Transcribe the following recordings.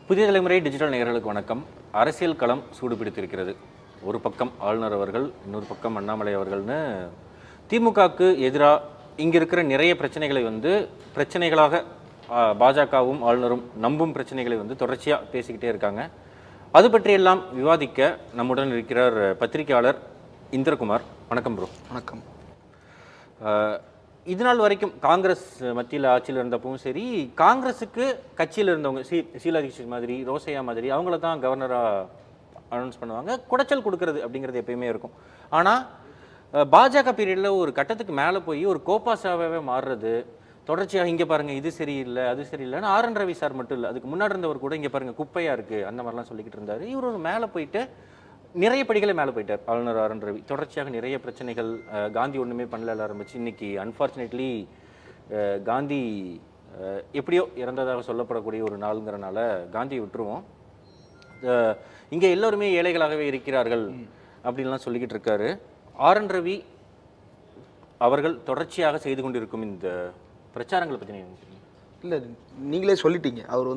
புதிய தலைமுறை டிஜிட்டல் நேயர்களுக்கு வணக்கம். அரசியல் களம் சூடுபிடித்திருக்கிறது. ஒரு பக்கம் ஆளுநர் அவர்கள், இன்னொரு பக்கம் அண்ணாமலை அவர்கள்னு திமுகவுக்கு எதிராக இங்கே இருக்கிற நிறைய பிரச்சனைகளை பிரச்சனைகளாக பாஜகவும் ஆளுநரும் நம்பும் பிரச்சனைகளை தொடர்ச்சியாக பேசிக்கிட்டே இருக்காங்க. அது பற்றியெல்லாம் விவாதிக்க நம்முடன் இருக்கிறார் பத்திரிகையாளர் இந்திரகுமார். வணக்கம் ப்ரோ. வணக்கம். இது நாள் வரைக்கும் காங்கிரஸ் மத்தியில் ஆட்சியில் இருந்தப்பவும் சரி, காங்கிரஸுக்கு கட்சியில் இருந்தவங்க ஷீலா தீட்சித் மாதிரி, ரோசையா மாதிரி அவங்கள தான் கவர்னராக அனௌன்ஸ் பண்ணுவாங்க. குடைச்சல் கொடுக்கறது அப்படிங்கிறது எப்பயுமே இருக்கும். ஆனால் பாஜக பீரியடில் ஒரு கட்டத்துக்கு மேலே போய் ஒரு கோபாசாவே மாறுறது தொடர்ச்சியாக. இங்கே பாருங்கள், இது சரியில்லை அது சரியில்லைன்னு ஆர்.என். ரவி சார் மட்டும் இல்லை, அதுக்கு முன்னாடி இருந்தவர் கூட இங்கே பாருங்கள் குப்பையாக இருக்குது அந்த மாதிரிலாம் சொல்லிக்கிட்டு இருந்தார். இவர் ஒரு மேலே போயிட்டு நிறைய படிகளை மேலே போயிட்டார் ஆளுநர் ஆர்.என். ரவி. தொடர்ச்சியாக நிறைய பிரச்சனைகள், காந்தி ஒன்றுமே பண்ணல ஆரம்பிச்சு இன்னைக்கு அன்ஃபார்ச்சுனேட்லி காந்தி எப்படியோ இறந்ததாக சொல்லப்படக்கூடிய ஒரு நாளுங்கிறனால காந்தியை விட்டுருவோம். இங்கே எல்லோருமே ஏழைகளாகவே இருக்கிறார்கள் அப்படின்லாம் சொல்லிக்கிட்டு இருக்காரு ஆர்.என். ரவி அவர்கள். தொடர்ச்சியாக செய்து கொண்டிருக்கும் இந்த பிரச்சாரங்களை பற்றி நினைக்கிறீங்க? இல்லை, நீங்களே சொல்லிட்டீங்க அவர்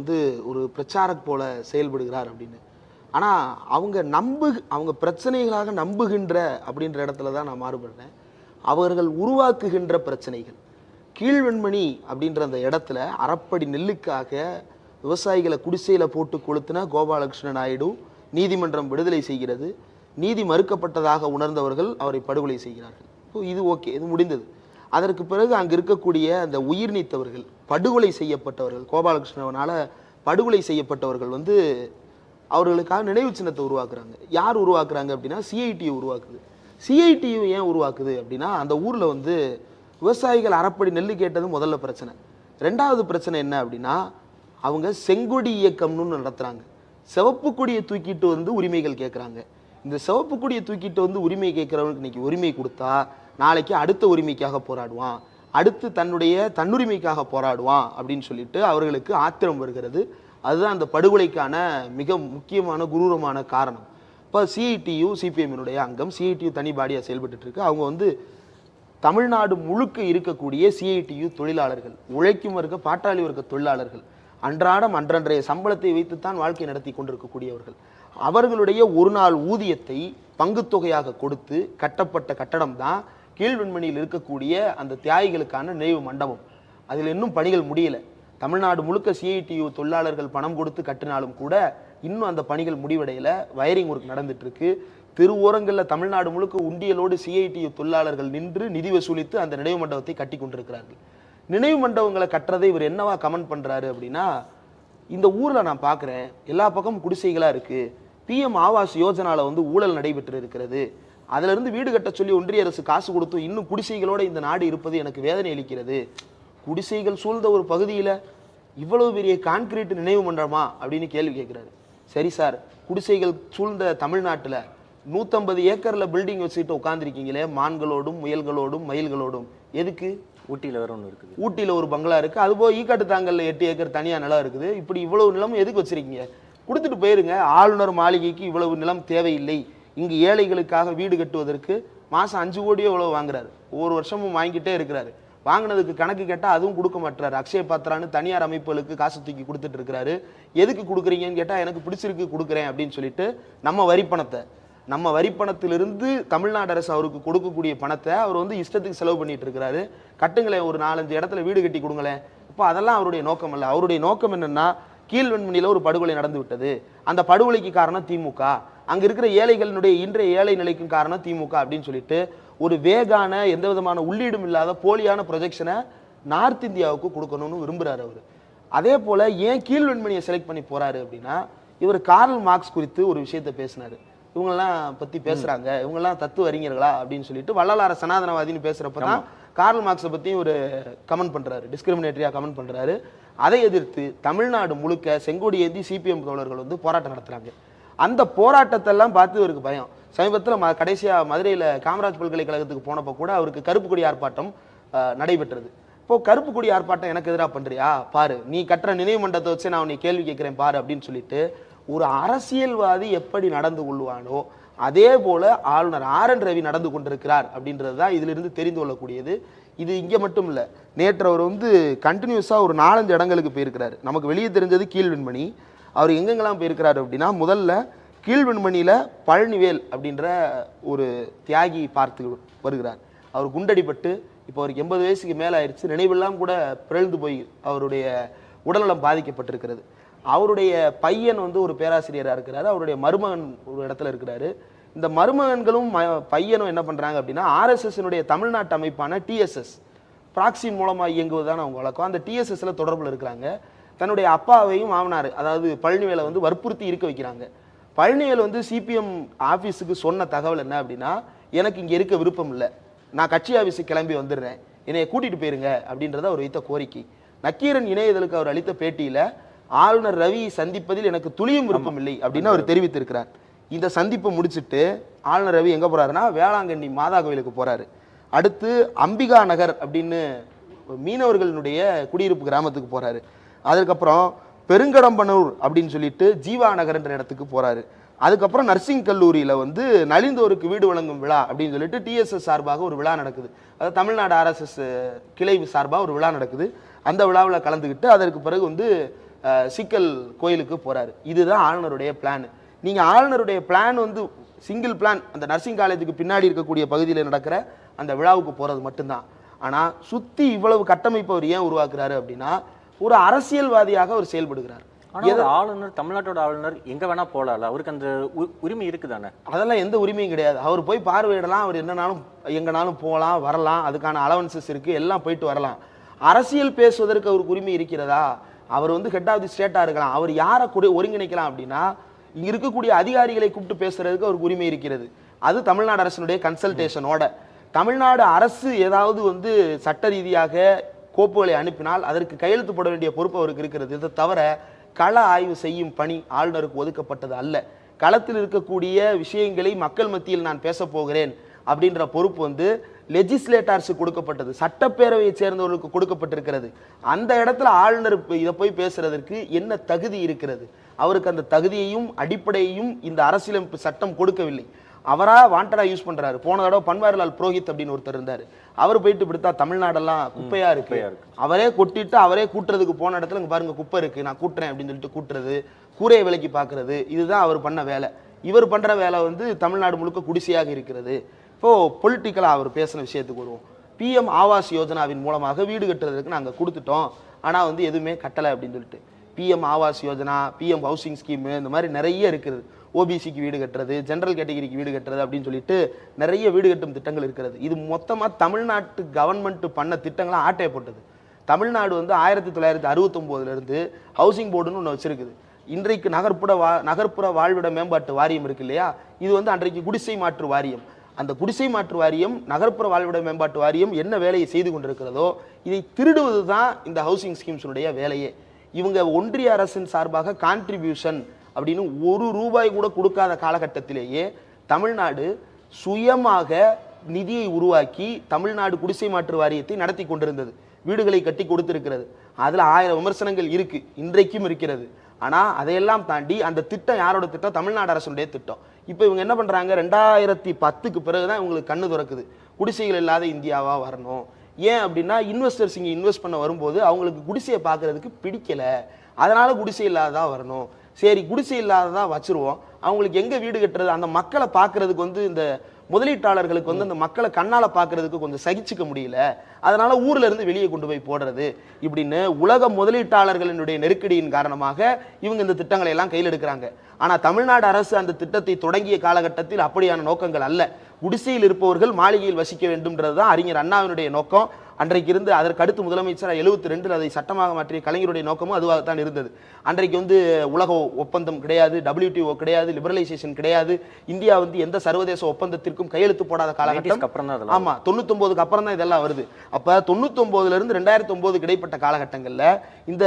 ஒரு பிரச்சாரக் போல செயல்படுகிறார் அப்படின்னு. ஆனால் அவங்க பிரச்சனைகளாக நம்புகின்ற அப்படின்ற இடத்துல தான் நான் மாறுபடுறேன். அவர்கள் உருவாக்குகின்ற பிரச்சனைகள், கீழ்வெண்மணி அப்படின்ற அந்த இடத்துல அறப்படி நெல்லுக்காக விவசாயிகளை குடிசையில் போட்டு கொளுத்தின கோபாலகிருஷ்ண நாயுடு நீதிமன்றம் விடுதலை செய்கிறது. நீதி மறுக்கப்பட்டதாக உணர்ந்தவர்கள் அவரை படுகொலை செய்கிறார்கள். இது ஓகே, இது முடிந்தது. அதற்கு பிறகு அங்கே இருக்கக்கூடிய அந்த உயிர் நீத்தவர்கள், படுகொலை செய்யப்பட்டவர்கள், கோபாலகிருஷ்ணவனால் படுகொலை செய்யப்பட்டவர்கள் அவர்களுக்காக நினைவு சின்னத்தை உருவாக்குறாங்க. யார் உருவாக்குறாங்க அப்படின்னா சிஐடியு உருவாக்குது. சிஐடியு ஏன் உருவாக்குது அப்படின்னா, அந்த ஊரில் விவசாயிகள் அறப்படி நெல் கேட்டது முதல்ல பிரச்சனை. ரெண்டாவது பிரச்சனை என்ன அப்படின்னா, அவங்க செங்கொடி இயக்கம்னு நடத்துகிறாங்க. சிவப்பு கொடியை தூக்கிட்டு உரிமைகள் கேட்குறாங்க. இந்த சிவப்பு கொடியை தூக்கிட்டு உரிமை கேட்குறவனுக்கு இன்னைக்கு உரிமை கொடுத்தா நாளைக்கு அடுத்த உரிமைக்காக போராடுவான், அடுத்து தன்னுரிமைக்காக போராடுவான் அப்படின்னு சொல்லிட்டு அவர்களுக்கு ஆத்திரம் வருகிறது. அதுதான் அந்த படுகொலைக்கான மிக முக்கியமான குரூரமான காரணம். இப்போ சிஐடியு சிபிஎம்னுடைய அங்கம், சிஐடியு தனி பாடியாக செயல்பட்டு இருக்கு. அவங்க தமிழ்நாடு முழுக்க இருக்கக்கூடிய சிஐடியு தொழிலாளர்கள், உழைக்கும் வர்க்க பாட்டாளி வர்க்க தொழிலாளர்கள், அன்றாடம் அன்றன்றைய சம்பளத்தை வைத்துத்தான் வாழ்க்கை நடத்தி கொண்டிருக்கக்கூடியவர்கள். அவர்களுடைய ஒரு நாள் ஊதியத்தை பங்குத்தொகையாக கொடுத்து கட்டப்பட்ட கட்டடம் தான் கீழ்வெண்மணியில் இருக்கக்கூடிய அந்த தியாகிகளுக்கான நினைவு மண்டபம். அதில் இன்னும் பணிகள் முடியலை. தமிழ்நாடு முழுக்க சிஐடியு தொழிலாளர்கள் பணம் கொடுத்து கட்டினாலும் கூட இன்னும் அந்த பணிகள் முடிவடையில். வயரிங் ஒர்க் நடந்துட்டு இருக்கு. திருவோரங்களில் தமிழ்நாடு முழுக்க உண்டியலோடு சிஐடியு தொழிலாளர்கள் நின்று நிதி வசூலித்து அந்த நினைவு மண்டபத்தை கட்டி கொண்டிருக்கிறார்கள். நினைவு மண்டபங்களை கட்டுறதை இவர் என்னவா கமெண்ட் பண்றாரு அப்படின்னா, இந்த ஊர்ல நான் பார்க்குறேன் எல்லா பக்கமும் குடிசைகளா இருக்கு, பிஎம் ஆவாஸ் யோஜனால ஊழல் நடைபெற்று இருக்கிறது, அதுல இருந்து வீடு கட்ட சொல்லி ஒன்றிய அரசு காசு கொடுத்து இன்னும் குடிசைகளோட இந்த நாடு இருப்பது எனக்கு வேதனை அளிக்கிறது. குடிசைகள் சூழ்ந்த ஒரு பகுதியில் இவ்வளவு பெரிய கான்கிரீட் நினைவு மண்டபமா அப்படின்னு கேள்வி கேட்குறாரு. சரி சார், குடிசைகள் சூழ்ந்த தமிழ்நாட்டில் 150 ஏக்கரில் பில்டிங் வச்சுட்டு உட்காந்துருக்கீங்களே, மான்களோடும் முயல்களோடும் மயில்களோடும், எதுக்கு? ஊட்டியில் வேற ஒன்று இருக்குது. ஊட்டியில் ஒரு பங்களா இருக்குது, அதுபோல் ஈக்காட்டு தாங்கல்ல 8 ஏக்கர் தனியாக நிலம் இருக்குது. இப்படி இவ்வளவு நிலம் எதுக்கு வச்சுருக்கீங்க? கொடுத்துட்டு போயிருங்க. ஆளுநர் மாளிகைக்கு இவ்வளவு நிலம் தேவையில்லை. இங்கு ஏழைகளுக்காக வீடு கட்டுவதற்கு மாதம் 5 கோடியோ இவ்வளவு வாங்குறாரு. ஒவ்வொரு வருஷமும் வாங்கிட்டே இருக்கிறாரு. வாங்கினதுக்கு கணக்கு கேட்டால் அதுவும் கொடுக்க மாட்டாரு. அக்ஷய பாத்திரான்னு தனியார் அமைப்புகளுக்கு காசு தூக்கி கொடுத்துட்டு இருக்கிறாரு. எதுக்கு கொடுக்குறீங்கன்னு கேட்டால் எனக்கு பிடிச்சிருக்கு கொடுக்குறேன் அப்படின்னு சொல்லிட்டு நம்ம வரிப்பணத்திலிருந்து தமிழ்நாடு அரசு அவருக்கு கொடுக்கக்கூடிய பணத்தை அவர் இஷ்டத்துக்கு செலவு பண்ணிட்டு இருக்கிறாரு. கட்டுங்களேன், ஒரு 4-5 இடத்துல வீடு கட்டி கொடுங்களேன். இப்போ அதெல்லாம் அவருடைய நோக்கம் அல்ல. அவருடைய நோக்கம் என்னன்னா, கீழ்வெண்மணியில் ஒரு படுகொலை நடந்து விட்டது, அந்த படுகொலைக்கு காரணம் திமுக, அங்க இருக்கிற ஏழைகளினுடைய இன்றைய ஏழை நிலைக்கும் காரணம் திமுக அப்படின்னு சொல்லிட்டு ஒரு வேகான எந்த விதமான உள்ளீடும் இல்லாத போலியான ப்ரொஜெக்ஷனை நார்த் இந்தியாவுக்கு கொடுக்கணும்னு விரும்புறாரு அவர். அதே போல ஏன் கீழ்வெண்மணியை செலக்ட் பண்ணி போறாரு அப்படின்னா, இவர் கார்ல் மார்க்ஸ் குறித்து ஒரு விஷயத்த பேசினாரு. இவங்கெல்லாம் பத்தி பேசுறாங்க, இவங்கெல்லாம் தத்துவ அறிஞர்களா அப்படின்னு சொல்லிட்டு வள்ளலார சனாதனவாதின்னு பேசுறப்பதான் கார்ல் மார்க்ஸை பத்தி ஒரு கமெண்ட் பண்றாரு, டிஸ்கிரிமினேட்டரியா கமெண்ட் பண்றாரு. அதை எதிர்த்து தமிழ்நாடு முழுக்க செங்கோடி ஏந்தி சிபிஎம் தோழர்கள் போராட்டம் நடத்துறாங்க. அந்த போராட்டத்தெல்லாம் பார்த்து இவருக்கு பயம். சமீபத்தில் கடைசியாக மதுரையில் காமராஜ் பல்கலைக்கழகத்துக்கு போனப்போ கூட அவருக்கு கருப்பு கொடி ஆர்ப்பாட்டம் நடைபெற்றது. இப்போ கருப்பு கொடி ஆர்ப்பாட்டம் எனக்கு எதிராக பண்றியா பாரு, நீ கட்டுற நினைவு மண்டபத்தை வச்சு நான் உன்னை கேள்வி கேட்கிறேன் பாரு அப்படின்னு சொல்லிட்டு ஒரு அரசியல்வாதி எப்படி நடந்து கொள்வானோ அதே போல ஆளுநர் ஆர்.என். ரவி நடந்து கொண்டிருக்கிறார் அப்படின்றது தான் இதிலிருந்து தெரிந்து கொள்ளக்கூடியது. இது இங்கே மட்டும் இல்லை, நேற்று அவர் கண்டினியூஸாக ஒரு 4-5 இடங்களுக்கு போயிருக்கிறாரு. நமக்கு வெளியே தெரிஞ்சது கீழ்வெண்மணி, அவர் எங்கெங்கெல்லாம் போயிருக்கிறாரு அப்படின்னா, முதல்ல கீழ்வெண்மணியில் பழனிவேல் அப்படின்ற ஒரு தியாகி பார்த்து வருகிறார். அவர் குண்டடிப்பட்டு இப்போ அவருக்கு 80 வயசுக்கு மேலே ஆயிடுச்சு, நினைவெல்லாம் கூட பிறழ்ந்து போய் அவருடைய உடல்நலம் பாதிக்கப்பட்டிருக்கிறது. அவருடைய பையன் வந்து ஒரு பேராசிரியராக இருக்கிறாரு, அவருடைய மருமகன் ஒரு இடத்துல இருக்கிறாரு. இந்த மருமகன்களும் பையனும் என்ன பண்ணுறாங்க அப்படின்னா, ஆர்எஸ்எஸ்னுடைய தமிழ்நாட்டு அமைப்பான டிஎஸ்எஸ் ப்ராக்சி மூலமாக இயங்குவதுதான் அவங்க வழக்கம். அந்த டிஎஸ்எஸ்ல தொடர்பில் இருக்கிறாங்க. தன்னுடைய அப்பாவையும் மாமனார் அதாவது பழனிவேலை வந்து வற்புறுத்தி இருக்க வைக்கிறாங்க. பழனிவேல் வந்து சிபிஎம் ஆஃபீஸுக்கு சொன்ன தகவல் என்ன அப்படின்னா, எனக்கு இங்கே இருக்க விருப்பம் இல்லை, நான் கட்சி ஆஃபீஸுக்கு கிளம்பி வந்துடுறேன், என்னைய கூட்டிகிட்டு போயிருங்க அப்படின்றத அவர் வைத்த கோரிக்கை. நக்கீரன் இணையதளுக்கு அவர் அளித்த பேட்டியில் ஆளுநர் ரவி சந்திப்பதில் எனக்கு துளியும் விருப்பம் இல்லை அப்படின்னு அவர் தெரிவித்திருக்கிறார். இந்த சந்திப்பை முடிச்சுட்டு ஆளுநர் ரவி எங்கே போகிறாருன்னா, வேளாங்கண்ணி மாதா கோயிலுக்கு போகிறாரு. அடுத்து அம்பிகா நகர் அப்படின்னு மீனவர்களுடைய குடியிருப்பு கிராமத்துக்கு போகிறாரு. அதுக்கப்புறம் பெருங்கடம்பனூர் அப்படின்னு சொல்லிட்டு ஜீவா நகர்ன்ற இடத்துக்கு போகிறாரு. அதுக்கப்புறம் நர்சிங் கல்லூரியில் வந்து நலிந்தோருக்கு வீடு வழங்கும் விழா அப்படின்னு சொல்லிட்டு டிஎஸ்எஸ் சார்பாக ஒரு விழா நடக்குது. அதாவது தமிழ்நாடு ஆர்எஸ்எஸ் கிளை சார்பாக ஒரு விழா நடக்குது. அந்த விழாவில் கலந்துக்கிட்டு அதற்கு பிறகு வந்து சிக்கல் கோயிலுக்கு போகிறாரு. இதுதான் ஆளுநருடைய பிளான். நீங்கள் ஆளுநருடைய பிளான் வந்து சிங்கிள் பிளான், அந்த நர்சிங் காலேஜுக்கு பின்னாடி இருக்கக்கூடிய பகுதியில் நடக்கிற அந்த விழாவுக்கு போகிறது மட்டும்தான். ஆனால் சுற்றி இவ்வளவு கட்டமைப்பு அவர் ஏன் உருவாக்குறாரு அப்படின்னா, ஒரு அரசியல்வாதியாக அவர் செயல்படுகிறார். ஆளுநர், தமிழ்நாட்டோட ஆளுநர் எங்க வேணா போலாம்ல, அவருக்கு அந்த உரிமை இருக்குதானே? அதெல்லாம் எந்த உரிமையும் கிடையாது. அவர் போய் பார்வையிடலாம், அவர் என்னன்னாலும் எங்கனாலும் போகலாம் வரலாம், அதுக்கான அலவன்சஸ் இருக்கு, எல்லாம் போயிட்டு வரலாம். அரசியல் பேசுவதற்கு அவருக்கு உரிமை இருக்கிறதா? அவர் வந்து ஹெட் ஆஃப் தி ஸ்டேட்டா இருக்கலாம், அவர் யாரை ஒருங்கிணைக்கலாம் அப்படின்னா, இங்க இருக்கக்கூடிய அதிகாரிகளை கூப்பிட்டு பேசுறதுக்கு அவருக்கு உரிமை இருக்கிறது. அது தமிழ்நாடு அரசினுடைய கன்சல்டேஷனோட. தமிழ்நாடு அரசு ஏதாவது வந்து சட்ட ரீதியாக கோப்புகளை அனுப்பினால் அதற்கு கையெழுத்து போட வேண்டிய பொறுப்பு அவருக்கு இருக்கிறது. இதை தவிர கள ஆய்வு செய்யும் பணி ஆளுநருக்கு ஒதுக்கப்பட்டது அல்ல. களத்தில் இருக்கக்கூடிய விஷயங்களை மக்கள் மத்தியில் நான் பேச போகிறேன் அப்படின்ற பொறுப்பு வந்து லெஜிஸ்லேட்டர்ஸு கொடுக்கப்பட்டது, சட்டப்பேரவையை சேர்ந்தவர்களுக்கு கொடுக்கப்பட்டிருக்கிறது. அந்த இடத்துல ஆளுநர் இதை போய் பேசுறதற்கு என்ன தகுதி இருக்கிறது? அவருக்கு அந்த தகுதியையும் அடிப்படையையும் இந்த அரசியலமைப்பு சட்டம் கொடுக்கவில்லை. அவரா வாண்டடா யூஸ் பண்றாரு. போன தடவை பன்வாரிலால் புரோஹித் அப்படின்னு ஒருத்தர் இருந்தாரு, அவர் போயிட்டு இப்படித்தா தமிழ்நாடெல்லாம் குப்பையா இருக்கு, அவரே கொட்டிட்டு அவரே கூட்டுறதுக்கு போன இடத்துல இங்க பாருங்க குப்பை இருக்கு நான் கூட்டுறேன் அப்படின்னு சொல்லிட்டு கூட்டுறது, கூரையை விலைக்கு பாக்குறது, இதுதான் அவர் பண்ண வேலை. இவர் பண்ற வேலை வந்து தமிழ்நாடு முழுக்க குடிசையாக இருக்கிறது. இப்போ பொலிட்டிக்கலா அவர் பேசின விஷயத்துக்கு வருவோம். பிஎம் ஆவாஸ் யோஜனாவின் மூலமாக வீடு கட்டுறதுக்கு நாங்க கொடுத்துட்டோம், ஆனா வந்து எதுவுமே கட்டலை அப்படின்னு சொல்லிட்டு. PM Awas Yojana, PM housing scheme, இந்த மாதிரி நிறைய இருக்குது. ஓபிசிக்கு வீடு கட்டுறது, ஜெனரல் கேட்டகரிக்கு வீடு கட்டுறது அப்படின்னு சொல்லிட்டு நிறைய வீடு கட்டும் திட்டங்கள் இருக்கிறது. இது மொத்தமாக தமிழ்நாட்டு கவர்மெண்ட் பண்ண திட்டங்களாக ஆட்டைய போட்டது. தமிழ்நாடு வந்து 1969 ஹவுசிங் போர்டுன்னு ஒன்று வச்சிருக்குது. இன்றைக்கு நகர்ப்புற வாழ்விட மேம்பாட்டு வாரியம் இருக்கு இல்லையா, இது வந்து அன்றைக்கு குடிசை மாற்று வாரியம். அந்த குடிசை மாற்று வாரியம், நகர்ப்புற வாழ்விட மேம்பாட்டு வாரியம் என்ன வேலையை செய்து கொண்டிருக்கிறதோ இதை திருடுவது தான் இந்த ஹவுசிங் ஸ்கீம்ஸுடைய வேலையே. இவங்க ஒன்றிய அரசின் சார்பாக கான்ட்ரிபியூஷன் அப்படின்னு ₹1 கூட கொடுக்காத காலகட்டத்திலேயே தமிழ்நாடு சுயமாக நிதியை உருவாக்கி தமிழ்நாடு குடிசை மாற்று வாரியத்தை நடத்தி கொண்டிருந்தது, வீடுகளை கட்டி கொடுத்திருக்கிறது. அதுல 1000 விமர்சனங்கள் இருக்கு, இன்றைக்கும் இருக்கிறது. ஆனா அதையெல்லாம் தாண்டி அந்த திட்டம் யாரோட திட்டம்? தமிழ்நாடு அரசுடைய திட்டம். இப்போ இவங்க என்ன பண்றாங்க, 2010க்கு பிறகுதான் இவங்களுக்கு கண்ணு திறக்குது, குடிசைகள் இல்லாத இந்தியாவா வரணும். ஏன் அப்படின்னா இன்வெஸ்டர்ஸ் இங்கே இன்வெஸ்ட் பண்ண வரும்போது அவங்களுக்கு குடிசையை பார்க்கறதுக்கு பிடிக்கல, அதனால குடிசை இல்லாததான் வரணும். சரி குடிசை இல்லாததான் வச்சிருவோம், அவங்களுக்கு எங்க வீடு கட்டுறது? அந்த மக்களை பார்க்கறதுக்கு வந்து இந்த முதலீட்டாளர்களுக்கு வந்து அந்த மக்களை கண்ணால பார்க்கறதுக்கு கொஞ்சம் சகிச்சுக்க முடியல, அதனால ஊர்ல இருந்து வெளியே கொண்டு போய் போடுறது இப்படின்னு உலக முதலீட்டாளர்களினுடைய நெருக்கடியின் காரணமாக இவங்க இந்த திட்டங்களை எல்லாம் கையில் எடுக்கிறாங்க. ஆனா தமிழ்நாடு அரசு அந்த திட்டத்தை தொடங்கிய காலகட்டத்தில் அப்படியான நோக்கங்கள் அல்ல. குடிசையில் இருப்பவர்கள் மாளிகையில் வசிக்க வேண்டும்ன்றதுதான் அறிஞர் அண்ணாவினுடைய நோக்கம். அன்றைக்கு இருந்து அதற்கு அடுத்து முதலமைச்சர் 72 அதை சட்டமாக மாற்றிய கலைஞருடைய நோக்கமும் அதுவாகத்தான் இருந்தது. அன்றைக்கு வந்து உலக ஒப்பந்தம் கிடையாது, WTO கிடையாது, லிபரலைசேஷன் கிடையாது, இந்தியா வந்து எந்த சர்வதேச ஒப்பந்தத்திற்கும் கையெழுத்து போடாத காலகட்டம். ஆமா, 99க்கு அப்புறம் தான் இதெல்லாம் வருது. அப்ப 99ல இருந்து 2009 இடைப்பட்ட காலகட்டங்கள்ல இந்த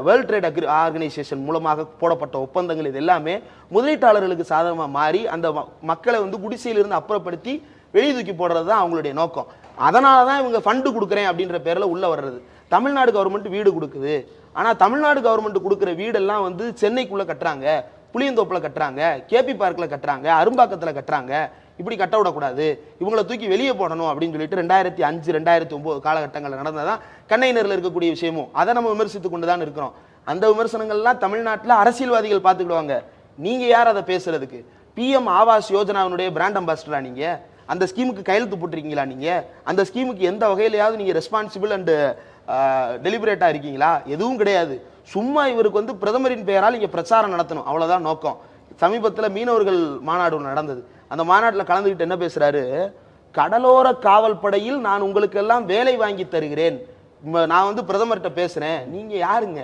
வேர்ல்ட் ட்ரேட் ஆர்கனைசேஷன் மூலமாக போடப்பட்ட ஒப்பந்தங்கள் இது எல்லாமே முதலீட்டாளர்களுக்கு சாதகமா மாறி அந்த மக்களை வந்து குடிசையிலிருந்து அப்புறப்படுத்தி வெளியே தூக்கி போடுறது தான் அவங்களுடைய நோக்கம். அதனால தான் இவங்க ஃபண்டு கொடுக்குறேன் அப்படின்ற பேரில் உள்ள வர்றது. தமிழ்நாடு கவர்மெண்ட் வீடு கொடுக்குது, ஆனால் தமிழ்நாடு கவர்மெண்ட் கொடுக்குற வீடெல்லாம் வந்து சென்னைக்குள்ளே கட்டுறாங்க, புளியந்தோப்பில் கட்டுறாங்க, கேபி பார்க்கில் கட்டுறாங்க, அரும்பாக்கத்தில் கட்டுறாங்க. இப்படி கட்ட விடக்கூடாது, இவங்களை தூக்கி வெளியே போடணும் அப்படின்னு சொல்லிட்டு 2005 2009 காலகட்டங்களில் நடந்ததான் கண்ணைனரில் இருக்கக்கூடிய விஷயமும் அதை நம்ம விமர்சித்து கொண்டு தான் இருக்கிறோம். அந்த விமர்சனங்கள்லாம் தமிழ்நாட்டில் அரசியல்வாதிகள் பார்த்துக்கிடுவாங்க. நீங்க யார் அதை பேசுறதுக்கு? PM ஆவாஸ் யோஜனாவினுடைய பிராண்ட் அம்பாசிடரா நீங்க? அந்த ஸ்கீமுக்கு கையெழுத்து போட்டிருக்கீங்களா நீங்க? அந்த ஸ்கீமுக்கு எந்த வகையிலையாவது நீங்க ரெஸ்பான்சிபிள் அண்ட் டெலிபரேட்டா இருக்கீங்களா? எதுவும் கிடையாது. சும்மா இவருக்கு வந்து பிரதமரின் பெயரால் இங்க பிரச்சாரம் நடத்தணும், அவ்வளவுதான் நோக்கம். சமீபத்தில் மீனவர்கள் மாநாடு ஒன்று நடந்தது. அந்த மாநாட்டில் கலந்துக்கிட்டு என்ன பேசுறாரு? கடலோர காவல் படையில் நான் உங்களுக்கு எல்லாம் வேலை வாங்கி தருகிறேன், நான் வந்து பிரதமர்கிட்ட பேசுறேன். நீங்க யாருங்க?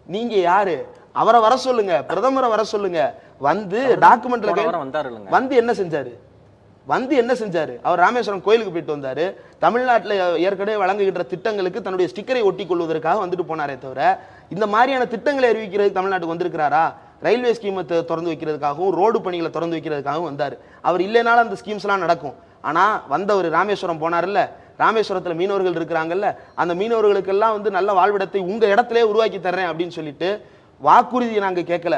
நீங்க யாரு? அவரை வர சொல்லுங்க, பிரதமரை வர சொல்லுங்க. வந்து டாக்குமெண்ட்ல வந்து என்ன செஞ்சாரு? அவர் ராமேஸ்வரம் கோயிலுக்கு போயிட்டு வந்தாரு. தமிழ்நாட்டில் ஏற்கனவே வழங்குகின்ற திட்டங்களுக்கு தன்னுடைய ஸ்டிக்கரை ஒட்டி கொள்வதற்காக வந்துட்டு போனாரே தவிர இந்த மாதிரியான திட்டங்களை அறிவிக்கிறதுக்கு தமிழ்நாட்டுக்கு வந்திருக்கிறாரா? ரயில்வே ஸ்கீமை திறந்து வைக்கிறதுக்காகவும் ரோடு பணிகளை திறந்து வைக்கிறதுக்காகவும் வந்தார். அவர் இல்லைனாலும் அந்த ஸ்கீம்ஸ் எல்லாம் நடக்கும். ஆனா வந்தவர் ராமேஸ்வரம் போனார்ல, ராமேஸ்வரத்துல மீனவர்கள் இருக்கிறாங்கல்ல, அந்த மீனவர்களுக்கெல்லாம் வந்து நல்ல வாழ்விடத்தை உங்க இடத்திலே உருவாக்கி தர்றேன் அப்படின்னு சொல்லிட்டு வாக்குறுதியை நாங்க கேட்கல,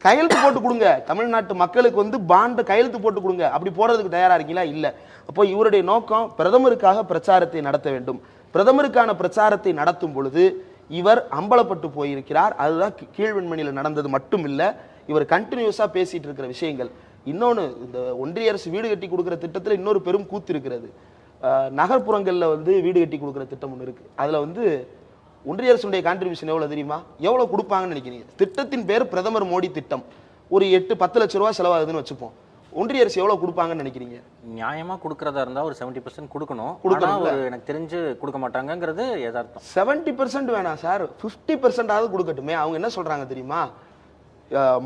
கையெழுத்து போட்டு கொடுங்க, தமிழ்நாட்டு மக்களுக்கு வந்து பாண்ட் கையெழுத்து போட்டு கொடுங்க, அப்படி போறதுக்கு தயாரா இருக்கீங்களா? இல்ல. அப்போ இவருடைய நோக்கம் பிரதமருக்காக பிரச்சாரத்தை நடத்த வேண்டும். பிரதமருக்கான பிரச்சாரத்தை நடத்தும் பொழுது இவர் அம்பலப்பட்டு போயிருக்கிறார். அதுதான் கீழ்வெண்மணியில் நடந்தது மட்டும் இல்ல, இவர் கண்டினியூஸா பேசிட்டு இருக்கிற விஷயங்கள். இன்னொன்று, இந்த ஒன்றிய அரசு வீடு கட்டி கொடுக்குற திட்டத்தில் இன்னொரு பெரும் கூத்து இருக்கிறது. நகர்ப்புறங்களில் வந்து வீடு கட்டி கொடுக்குற திட்டம் ஒன்று இருக்கு. அதுல வந்து ஒன்றிய அரசுடைய கான்ட்ரிபியூஷன் எவ்வளவு தெரியுமா? எவ்வளவு கொடுப்பாங்கன்னு நினைக்கிறீங்க? திட்டத்தின் பேர் பிரதமர் மோடி திட்டம். ஒரு 8-10 லட்சம் ரூபாய் செலவாகுதுன்னு வச்சுப்போம். ஒன்றிய அரசு எவ்வளவு கொடுப்பாங்கன்னு நினைக்கிறீங்க? நியாயமா கொடுக்கறதா இருந்தா ஒரு 70% கொடுக்கணும். எனக்கு தெரிஞ்சு கொடுக்க மாட்டாங்கிறது யதார்த்தம். 70% வேணாம் சார், 50% கொடுக்கட்டுமே. அவங்க என்ன சொல்றாங்க தெரியுமா?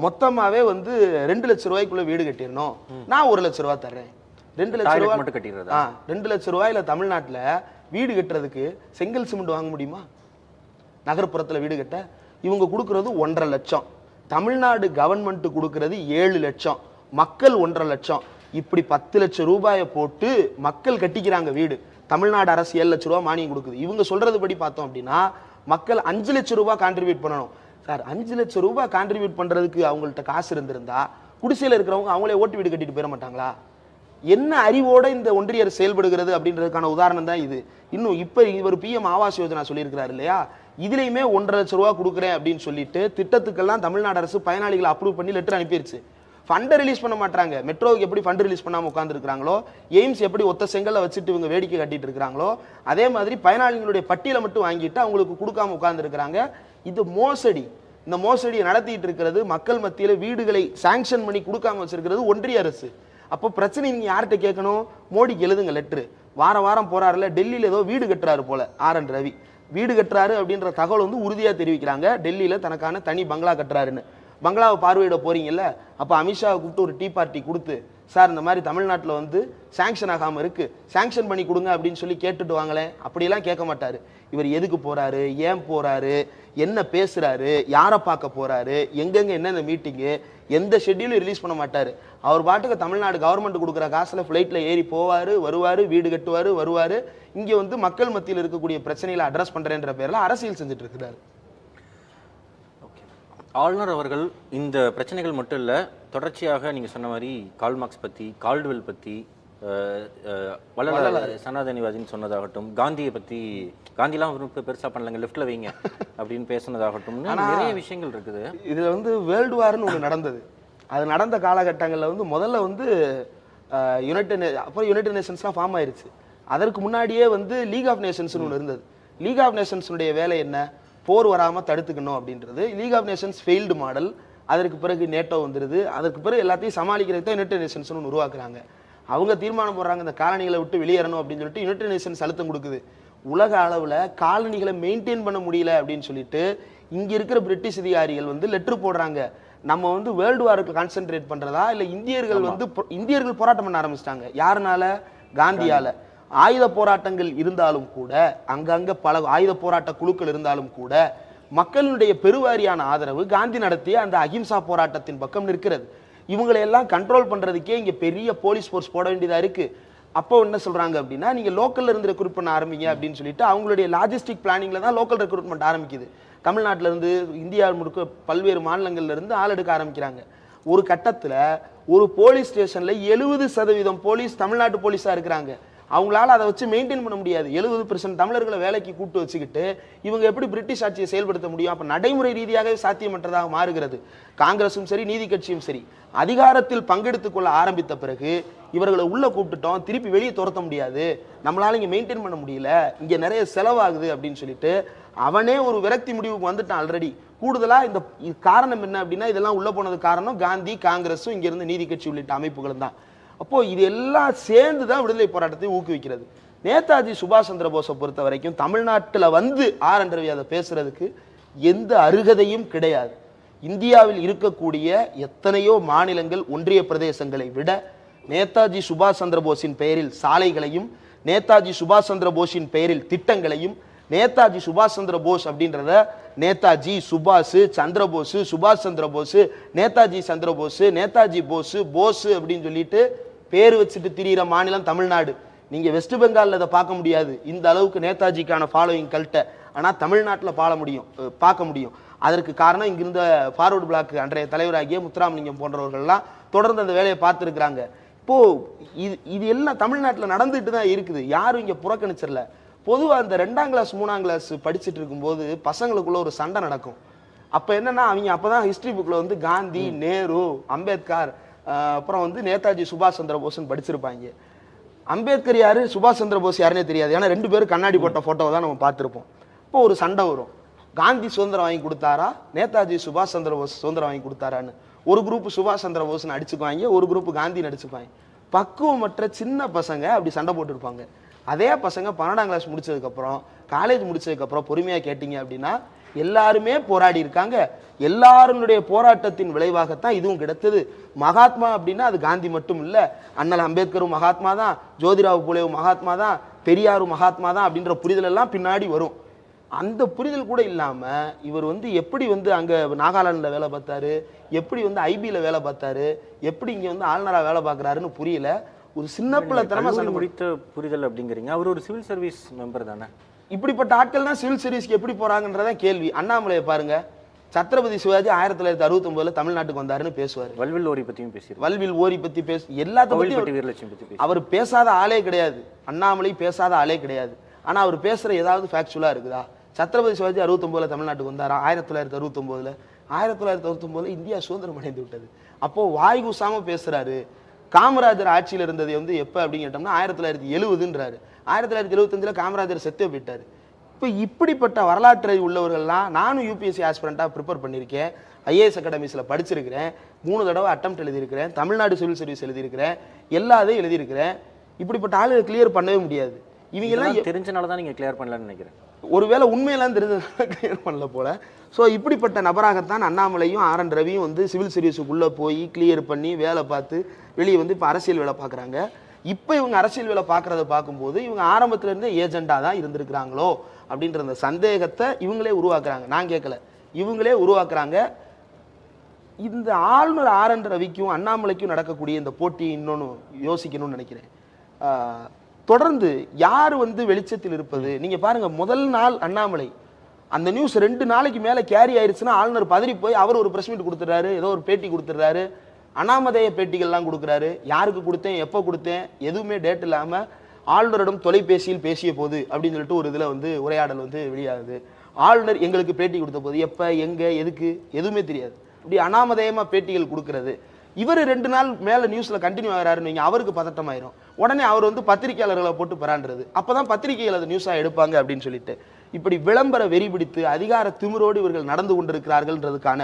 மொத்தமாவே வந்து 2 லட்சம் ரூபாய்க்குள்ள வீடு கட்டிடணும், நான் 1 லட்சம் ரூபாய் தர்றேன். 2 லட்சம் ரூபாய் மட்டும் கட்டிடுறதா? 2 லட்சம் ரூபாயில தமிழ்நாட்டுல வீடு கட்டுறதுக்கு செங்கல் சிமெண்ட் வாங்க முடியுமா? நகர்ப்புறத்துல வீடு கட்ட இவங்க கொடுக்கறது 1.5 லட்சம், தமிழ்நாடு கவர்மெண்ட் கொடுக்கறது 7 லட்சம், மக்கள் 1.5 லட்சம். இப்படி 10 லட்சம் ரூபாயை போட்டு மக்கள் கட்டிக்கிறாங்க வீடு. தமிழ்நாடு அரசு 7 லட்சம் ரூபாய் மானியம் கொடுக்குது. இவங்க சொல்றது படி பார்த்தோம் அப்படின்னா மக்கள் 5 லட்சம் ரூபாய் கான்ட்ரிபியூட் பண்ணணும். சார், 5 லட்சம் ரூபாய் கான்ட்ரிபியூட் பண்றதுக்கு அவங்கள்ட்ட காசு இருந்திருந்தா குடிசையில் இருக்கிறவங்க அவங்களே ஓட்டு வீடு கட்டிட்டு போயிட மாட்டாங்களா? என்ன அறிவோட இந்த ஒன்றிய அரசு செயல்படுகிறது அப்படின்றதுக்கான உதாரணம் தான் இது. இன்னும் இப்ப இவர் PM ஆவாஸ் யோஜனா சொல்லியிருக்கிறார் இல்லையா, இதுலயுமே 1.5 லட்சம் ரூபாய் கொடுக்குறேன் அப்படின்னு சொல்லிட்டு திட்டத்துக்கெல்லாம் தமிழ்நாடு அரசு பயனாளிகளை அப்ரூவ் பண்ணி லெட்டர் அனுப்பிடுச்சு. ஃபண்டை ரிலீஸ் பண்ண மாட்டாங்க. மெட்ரோவுக்கு எப்படி ஃபண்ட் ரிலீஸ் பண்ணாம உட்கார்ந்துருக்காங்களோ, எய்ம்ஸ் எப்படி ஒத்த செங்கல்ல வச்சுட்டு இவங்க வேடிக்கை கட்டிட்டு இருக்கிறாங்களோ, அதே மாதிரி பயனாளிகளுடைய பட்டியலை மட்டும் வாங்கிட்டு அவங்களுக்கு கொடுக்காம உட்கார்ந்துருக்கிறாங்க. இது மோசடி. இந்த மோசடியை நடத்திட்டு இருக்கிறது, மக்கள் மத்தியில வீடுகளை சாங்ஷன் பண்ணி கொடுக்காம வச்சிருக்கிறது ஒன்றிய அரசு. அப்போ பிரச்சனை நீங்க யார்கிட்ட கேட்கணும்? மோடிக்கு எழுதுங்க லெட்டரு. வாரம் போறாருல, டெல்லியில ஏதோ வீடு கட்டுறாரு போல RN ரவி, வீடு கட்டுறாரு அப்படின்ற தகவல் வந்து உறுதியா தெரிவிக்கிறாங்க. டெல்லியில தனக்கான தனி பங்களா கட்டுறாருன்னு. பங்களாவை பார்வையிட போறீங்கல்ல, அப்ப அமித்ஷாவை கூப்பிட்டு ஒரு டீ பார்ட்டி கொடுத்து, சார் இந்த மாதிரி தமிழ்நாட்டில் வந்து சாங்ஷன் ஆகாம இருக்கு, சாங்ஷன் பண்ணி கொடுங்க அப்படின்னு சொல்லி கேட்டுட்டு வாங்களேன். அப்படியெல்லாம் கேட்க மாட்டாரு. இவர் எதுக்கு போறாரு, ஏன் போறாரு, என்ன பேசுறாரு, யாரை பார்க்க போறாரு, எங்கெங்க என்னென்ன மீட்டிங்கு, எந்த ஷெட்யூலும் ரிலீஸ் பண்ண மாட்டாரு. அவர் பாட்டுக்கு தமிழ்நாடு கவர்மெண்ட் கொடுக்குற காசுல ஃபிளைட்ல ஏறி போவாரு, வருவாரு, வீடு கட்டுவாரு, வருவாரு. இங்க வந்து மக்கள் மத்தியில் இருக்கக்கூடிய பிரச்சனைகளை அட்ரஸ் பண்றேன்ற பேர்ல அரசியல் செஞ்சுட்டு இருக்கிறாரு. ஆளுநர் அவர்கள் இந்த பிரச்சனைகள் மட்டும் இல்லை, தொடர்ச்சியாக நீங்கள் சொன்ன மாதிரி கார்ல் மார்க்ஸ் பற்றி, கால்டுவெல் பற்றி, வள்ளலார் சனாதனிவாதின்னு சொன்னதாகட்டும், காந்தியை பற்றி, காந்திலாம் பெருசாக பண்ணலங்க லெஃப்டில் வைங்க அப்படின்னு பேசுனதாகட்டும், நிறைய விஷயங்கள் இருக்குது. இதில் வந்து வேர்ல்டு வார்னு ஒன்று நடந்தது. அது நடந்த காலகட்டங்களில் வந்து முதல்ல வந்து யுனைடெட் நேஷன்ஸ்லாம் ஃபார்ம் ஆயிருச்சு. அதற்கு முன்னாடியே வந்து லீக் ஆஃப் நேஷன்ஸ்னு ஒன்று இருந்தது. லீக் ஆஃப் நேஷன்ஸுடைய வேலை என்ன? போர் வராமல் தடுத்துக்கணும் அப்படின்றது. League of Nations failed model. அதற்கு பிறகு நேட்டோ வந்துடுது. அதற்கு பிறகு எல்லாத்தையும் சமாளிக்கிறது தான் யுனைடெட் நேஷன்ஸ்னு ஒன்று உருவாக்குறாங்க. அவங்க தீர்மானம் போடுறாங்க, இந்த காலனிகளை விட்டு வெளியேறணும் அப்படின்னு சொல்லிட்டு யுனைடெட் நேஷன்ஸ் அழுத்தம் கொடுக்குது. உலக அளவில் காலனிகளை மெயின்டைன் பண்ண முடியல அப்படின்னு சொல்லிட்டு இங்கே இருக்கிற பிரிட்டிஷ் அதிகாரிகள் வந்து லெட்டர் போடுறாங்க, நம்ம வந்து வேர்ல்டு வாருக்கு கான்சென்ட்ரேட் பண்ணுறதா இல்லை இந்தியர்கள் போராட்டம் பண்ண ஆரம்பிச்சிட்டாங்க. யாருனால? காந்தியால. ஆயுத போராட்டங்கள் இருந்தாலும் கூட, அங்கங்க பல ஆயுத போராட்ட குழுக்கள் இருந்தாலும் கூட மக்களுடைய பெருவாரியான ஆதரவு காந்தி நடத்திய அந்த அஹிம்சா போராட்டத்தின் பக்கம் நிற்கிறது. இவங்களை எல்லாம் கண்ட்ரோல் பண்றதுக்கே இங்க பெரிய போலீஸ் ஃபோர்ஸ் போட வேண்டியதா இருக்கு. அப்போ என்ன சொல்றாங்க அப்படின்னா, நீங்க லோக்கல்ல இருந்து ரெக்ரூட் பண்ண ஆரம்பிங்க அப்படின்னு சொல்லிட்டு அவங்களுடைய லாஜிஸ்டிக் பிளானிங்ல தான் லோக்கல் ரெக்ரூட்மெண்ட் ஆரம்பிக்குது. தமிழ்நாட்டில இருந்து இந்தியா முழுக்க பல்வேறு மாநிலங்கள்ல இருந்து ஆள் எடுக்க ஆரம்பிக்கிறாங்க. ஒரு கட்டத்துல ஒரு போலீஸ் ஸ்டேஷன்ல 70% போலீஸ் தமிழ்நாட்டு போலீஸா இருக்கிறாங்க. அவங்களால அதை வச்சு மெயின்டைன் பண்ண முடியாது. 70% தமிழர்களை வேலைக்கு கூட்டு வச்சுக்கிட்டு இவங்க எப்படி பிரிட்டிஷ் ஆட்சியை செயல்படுத்த முடியும்? அப்ப நடைமுறை ரீதியாகவே சாத்தியமற்றதாக மாறுகிறது. காங்கிரஸும் சரி, நீதி கட்சியும் சரி, அதிகாரத்தில் பங்கெடுத்துக் கொள்ள ஆரம்பித்த பிறகு இவர்களை உள்ள கூப்பிட்டுட்டோம், திருப்பி வெளியே துரத்த முடியாது, நம்மளால இங்க மெயின்டைன் பண்ண முடியல, இங்க நிறைய செலவாகுது அப்படின்னு சொல்லிட்டு அவனே ஒரு விரக்தி முடிவுக்கு வந்துட்டான் ஆல்ரெடி. கூடுதலா இந்த காரணம் என்ன அப்படின்னா, இதெல்லாம் உள்ள போனது காரணம் காந்தி, காங்கிரஸும் இங்க இருந்து நீதி கட்சி உள்ளிட்ட அமைப்புகளும் தான். அப்போ இது எல்லாம் சேர்ந்து தான் விடுதலை போராட்டத்தை ஊக்குவிக்கிறது. நேதாஜி சுபாஷ் சந்திர போஸை பொறுத்த வரைக்கும் தமிழ்நாட்டில் வந்து ஆர்.என். ரவி அதை பேசுறதுக்கு எந்த அருகதையும் கிடையாது. இந்தியாவில் இருக்கக்கூடிய எத்தனையோ மாநிலங்கள், ஒன்றிய பிரதேசங்களை விட நேதாஜி சுபாஷ் சந்திர போஸின் பெயரில் சாலைகளையும், நேதாஜி சுபாஷ் சந்திர போஸின் பெயரில் திட்டங்களையும், நேதாஜி சுபாஷ் சந்திர போஸ் அப்படின்றத நேதாஜி சுபாஷ் சந்திர போஸ், சுபாஷ் சந்திர போஸ், நேதாஜி சந்திர போஸ், நேதாஜி போஸ், போஸ் அப்படின்னு சொல்லிட்டு பேர் வச்சுட்டு திரியிற மாநிலம் தமிழ்நாடு. நீங்க வெஸ்ட் பெங்காலில் இதை பார்க்க முடியாது, இந்த அளவுக்கு நேதாஜிக்கான ஃபாலோயிங் கல்ட்டை. ஆனால் தமிழ்நாட்டில் பார்க்க முடியும். அதற்கு காரணம் இங்கிருந்த ஃபார்வர்டு பிளாக் அன்றைய தலைவராகிய முத்துராமலிங்கம் போன்றவர்கள்லாம் தொடர்ந்து அந்த வேலையை பார்த்துருக்குறாங்க. இப்போ இது எல்லாம் தமிழ்நாட்டில் நடந்துட்டு தான் இருக்குது, யாரும் இங்கே புறக்கணிச்சிடல. பொதுவாக அந்த 2ஆம் கிளாஸ் 3ஆம் கிளாஸ் படிச்சுட்டு இருக்கும்போது பசங்களுக்குள்ள ஒரு சண்டை நடக்கும். அப்போ என்னன்னா, அவங்க அப்போதான் ஹிஸ்டரி புக்கில் வந்து காந்தி, நேரு, அம்பேத்கர், அப்புறம் வந்து நேதாஜி சுபாஷ் சந்திர போஸ்ன்னு படிச்சிருப்பாங்க. அம்பேத்கர் யாரு, சுபாஷ் சந்திர போஸ் யாருன்னே தெரியாது. ஏன்னா 2 பேரும் கண்ணாடி போட்ட ஃபோட்டோவை தான் நம்ம பார்த்துருப்போம். இப்போ ஒரு சண்டை வரும், காந்தி சுதந்திரம் வாங்கி கொடுத்தாரா, நேதாஜி சுபாஷ் சந்திர போஸ் சுதந்திரம் வாங்கி கொடுத்தாரான்னு. ஒரு குரூப் சுபாஷ் சந்திர போஸ்ன்னு அடிச்சுக்குவாங்க, ஒரு குரூப் காந்தின்னு அடிச்சுப்பாங்க. பக்குவமற்ற சின்ன பசங்க அப்படி சண்டை போட்டுருப்பாங்க. அதே பசங்க 12ஆம் கிளாஸ் முடிச்சதுக்கப்புறம், காலேஜ் முடிச்சதுக்கப்புறம் பொறுமையாக கேட்டீங்க அப்படின்னா எல்லாருமே போராடி இருக்காங்க. எல்லாருடைய போராட்டத்தின் விளைவாகத்தான் இதுவும் கிடைத்தது. மகாத்மா அப்படின்னா அது காந்தி மட்டும் இல்லை, அண்ணல் அம்பேத்கரும் மகாத்மா தான், ஜோதிராவ் பூலேவும் மகாத்மா தான், பெரியாரும் மகாத்மா தான் அப்படின்ற புரிதல் எல்லாம் பின்னாடி வரும். அந்த புரிதல் கூட இல்லாம இவர் வந்து எப்படி வந்து அங்க நாகாலாந்துல வேலை பார்த்தாரு, எப்படி வந்து ஐபியில் வேலை பார்த்தாரு, எப்படி இங்க வந்து ஆளுநரா வேலை பார்க்கறாருன்னு புரியல. ஒரு சின்ன பிள்ளை திறமை முடித்த புரிதல் அப்படிங்கிறீங்க. அவர் ஒரு சிவில் சர்வீஸ் மெம்பர் தானே. இப்படிப்பட்ட ஆட்கள் தான் சிவில் சர்வீஸ்க்கு எப்படி போறாங்கன்றத கேள்வி. அண்ணாமலையை பாருங்க, சத்ரபதி சிவாஜி 1969 தமிழ்நாட்டுக்கு வந்தாருன்னு பேசுவார். வல்வில் ஓரி பத்தியும் பேசுவார். வல்வில் ஓரி பத்தி எல்லாத்தையும் அவர் பேசாத ஆளே கிடையாது. அண்ணாமலை பேசாத ஆளே கிடையாது. ஆனா அவர் பேசுற ஏதாவது ஃபேக்சுவலா இருக்குதா? சத்ரபதி சிவாஜி 69 தமிழ்நாட்டுக்கு வந்தாரா? 1969 1969 இந்தியா சுதந்திரம் அடைந்து விட்டது. அப்போ வாய் கூசாம பேசுறாரு. காமராஜர் ஆட்சியில் இருந்தது வந்து எப்ப அப்படின்னு கேட்டோம்னா 1970ன்றாரு. 1975 காமராஜர் செத்தே போயிட்டாரு. இப்போ இப்படிப்பட்ட வரலாற்றை உள்ளவர்கள்லாம், நானும் யூபிஎஸ்சி ஆஸ்பிரண்டாக ப்ரிப்பேர் பண்ணியிருக்கேன், ஐஏஎஸ் அகாடமிஸில் படிச்சிருக்கிறேன், 3 தடவை அட்டெம்ப்ட் எழுதியிருக்கிறேன், தமிழ்நாடு சிவில் சர்வீஸ் எழுதியிருக்கிறேன், எல்லாத்தையும் எழுதியிருக்கிறேன். இப்படிப்பட்ட ஆளுகளை கிளியர் பண்ணவே முடியாது. இவங்கெல்லாம் தெரிஞ்சனால தான் நீங்கள் கிளியர் பண்ணலன்னு நினைக்கிறேன். ஒருவேளை உண்மையெல்லாம் தெரிஞ்சதுனால கிளியர் பண்ணல போல. ஸோ இப்படிப்பட்ட நபராகத்தான் அண்ணாமலையும் ஆர்.என். ரவியும் வந்து சிவில் சர்வீஸுக்குள்ளே போய் கிளியர் பண்ணி வேலை பார்த்து வெளியே வந்து இப்போ அரசியல் வேலை பார்க்குறாங்க. இப்போ இவங்க அரசியல் வேலை பார்க்குறத பார்க்கும்போது இவங்க ஆரம்பத்திலேருந்தே ஏஜெண்டாக தான் இருந்திருக்கிறாங்களோ அப்படின்ற அந்த சந்தேகத்தை இவங்களே உருவாக்குறாங்க. நான் கேட்கல, இவங்களே உருவாக்குறாங்க. இந்த ஆளுநர் ஆர்.என். ரவிக்கும் அண்ணாமலைக்கும் நடக்கக்கூடிய இந்த போட்டி இன்னொன்று யோசிக்கணும்னு நினைக்கிறேன். தொடர்ந்து யார் வந்து வெளிச்சத்தில் இருப்பது? நீங்கள் பாருங்கள், முதல் நாள் அண்ணாமலை அந்த நியூஸ் 2 நாளைக்கு மேலே கேரி ஆயிடுச்சுன்னா ஆளுநர் பதறி போய் அவர் ஒரு ப்ரெஸ் மீட் கொடுத்துட்றாரு, ஏதோ ஒரு பேட்டி கொடுத்துட்றாரு, அனாமதேய பேட்டிகள்லாம் கொடுக்குறாரு. யாருக்கு கொடுத்தேன், எப்போ கொடுத்தேன், எதுவுமே டேட் இல்லாமல் ஆளுநரிடம் தொலைபேசியில் பேசிய போது அப்படின்னு சொல்லிட்டு ஒரு இதில் வந்து உரையாடல் வந்து வெளியாகுது. ஆளுநர் எங்களுக்கு பேட்டி கொடுத்த போது எப்போ, எங்கே, எதுக்கு எதுவுமே தெரியாது. இப்படி அனாமதேயமாக பேட்டிகள் கொடுக்கறது. இவர் 2 நாள் மேலே நியூஸில் கண்டினியூ ஆகிறாருன்னு வைங்க, அவருக்கு பதட்டமாயிரும். உடனே அவர் வந்து பத்திரிகையாளர்களை போட்டு பராண்டுறது. அப்போ தான் பத்திரிகைகள் அதை நியூஸாக எடுப்பாங்க அப்படின்னு சொல்லிட்டு இப்படி விளம்பர வெறி பிடித்து அதிகார திமிரோடு இவர்கள் நடந்து கொண்டிருக்கிறார்கள்ன்றதுக்கான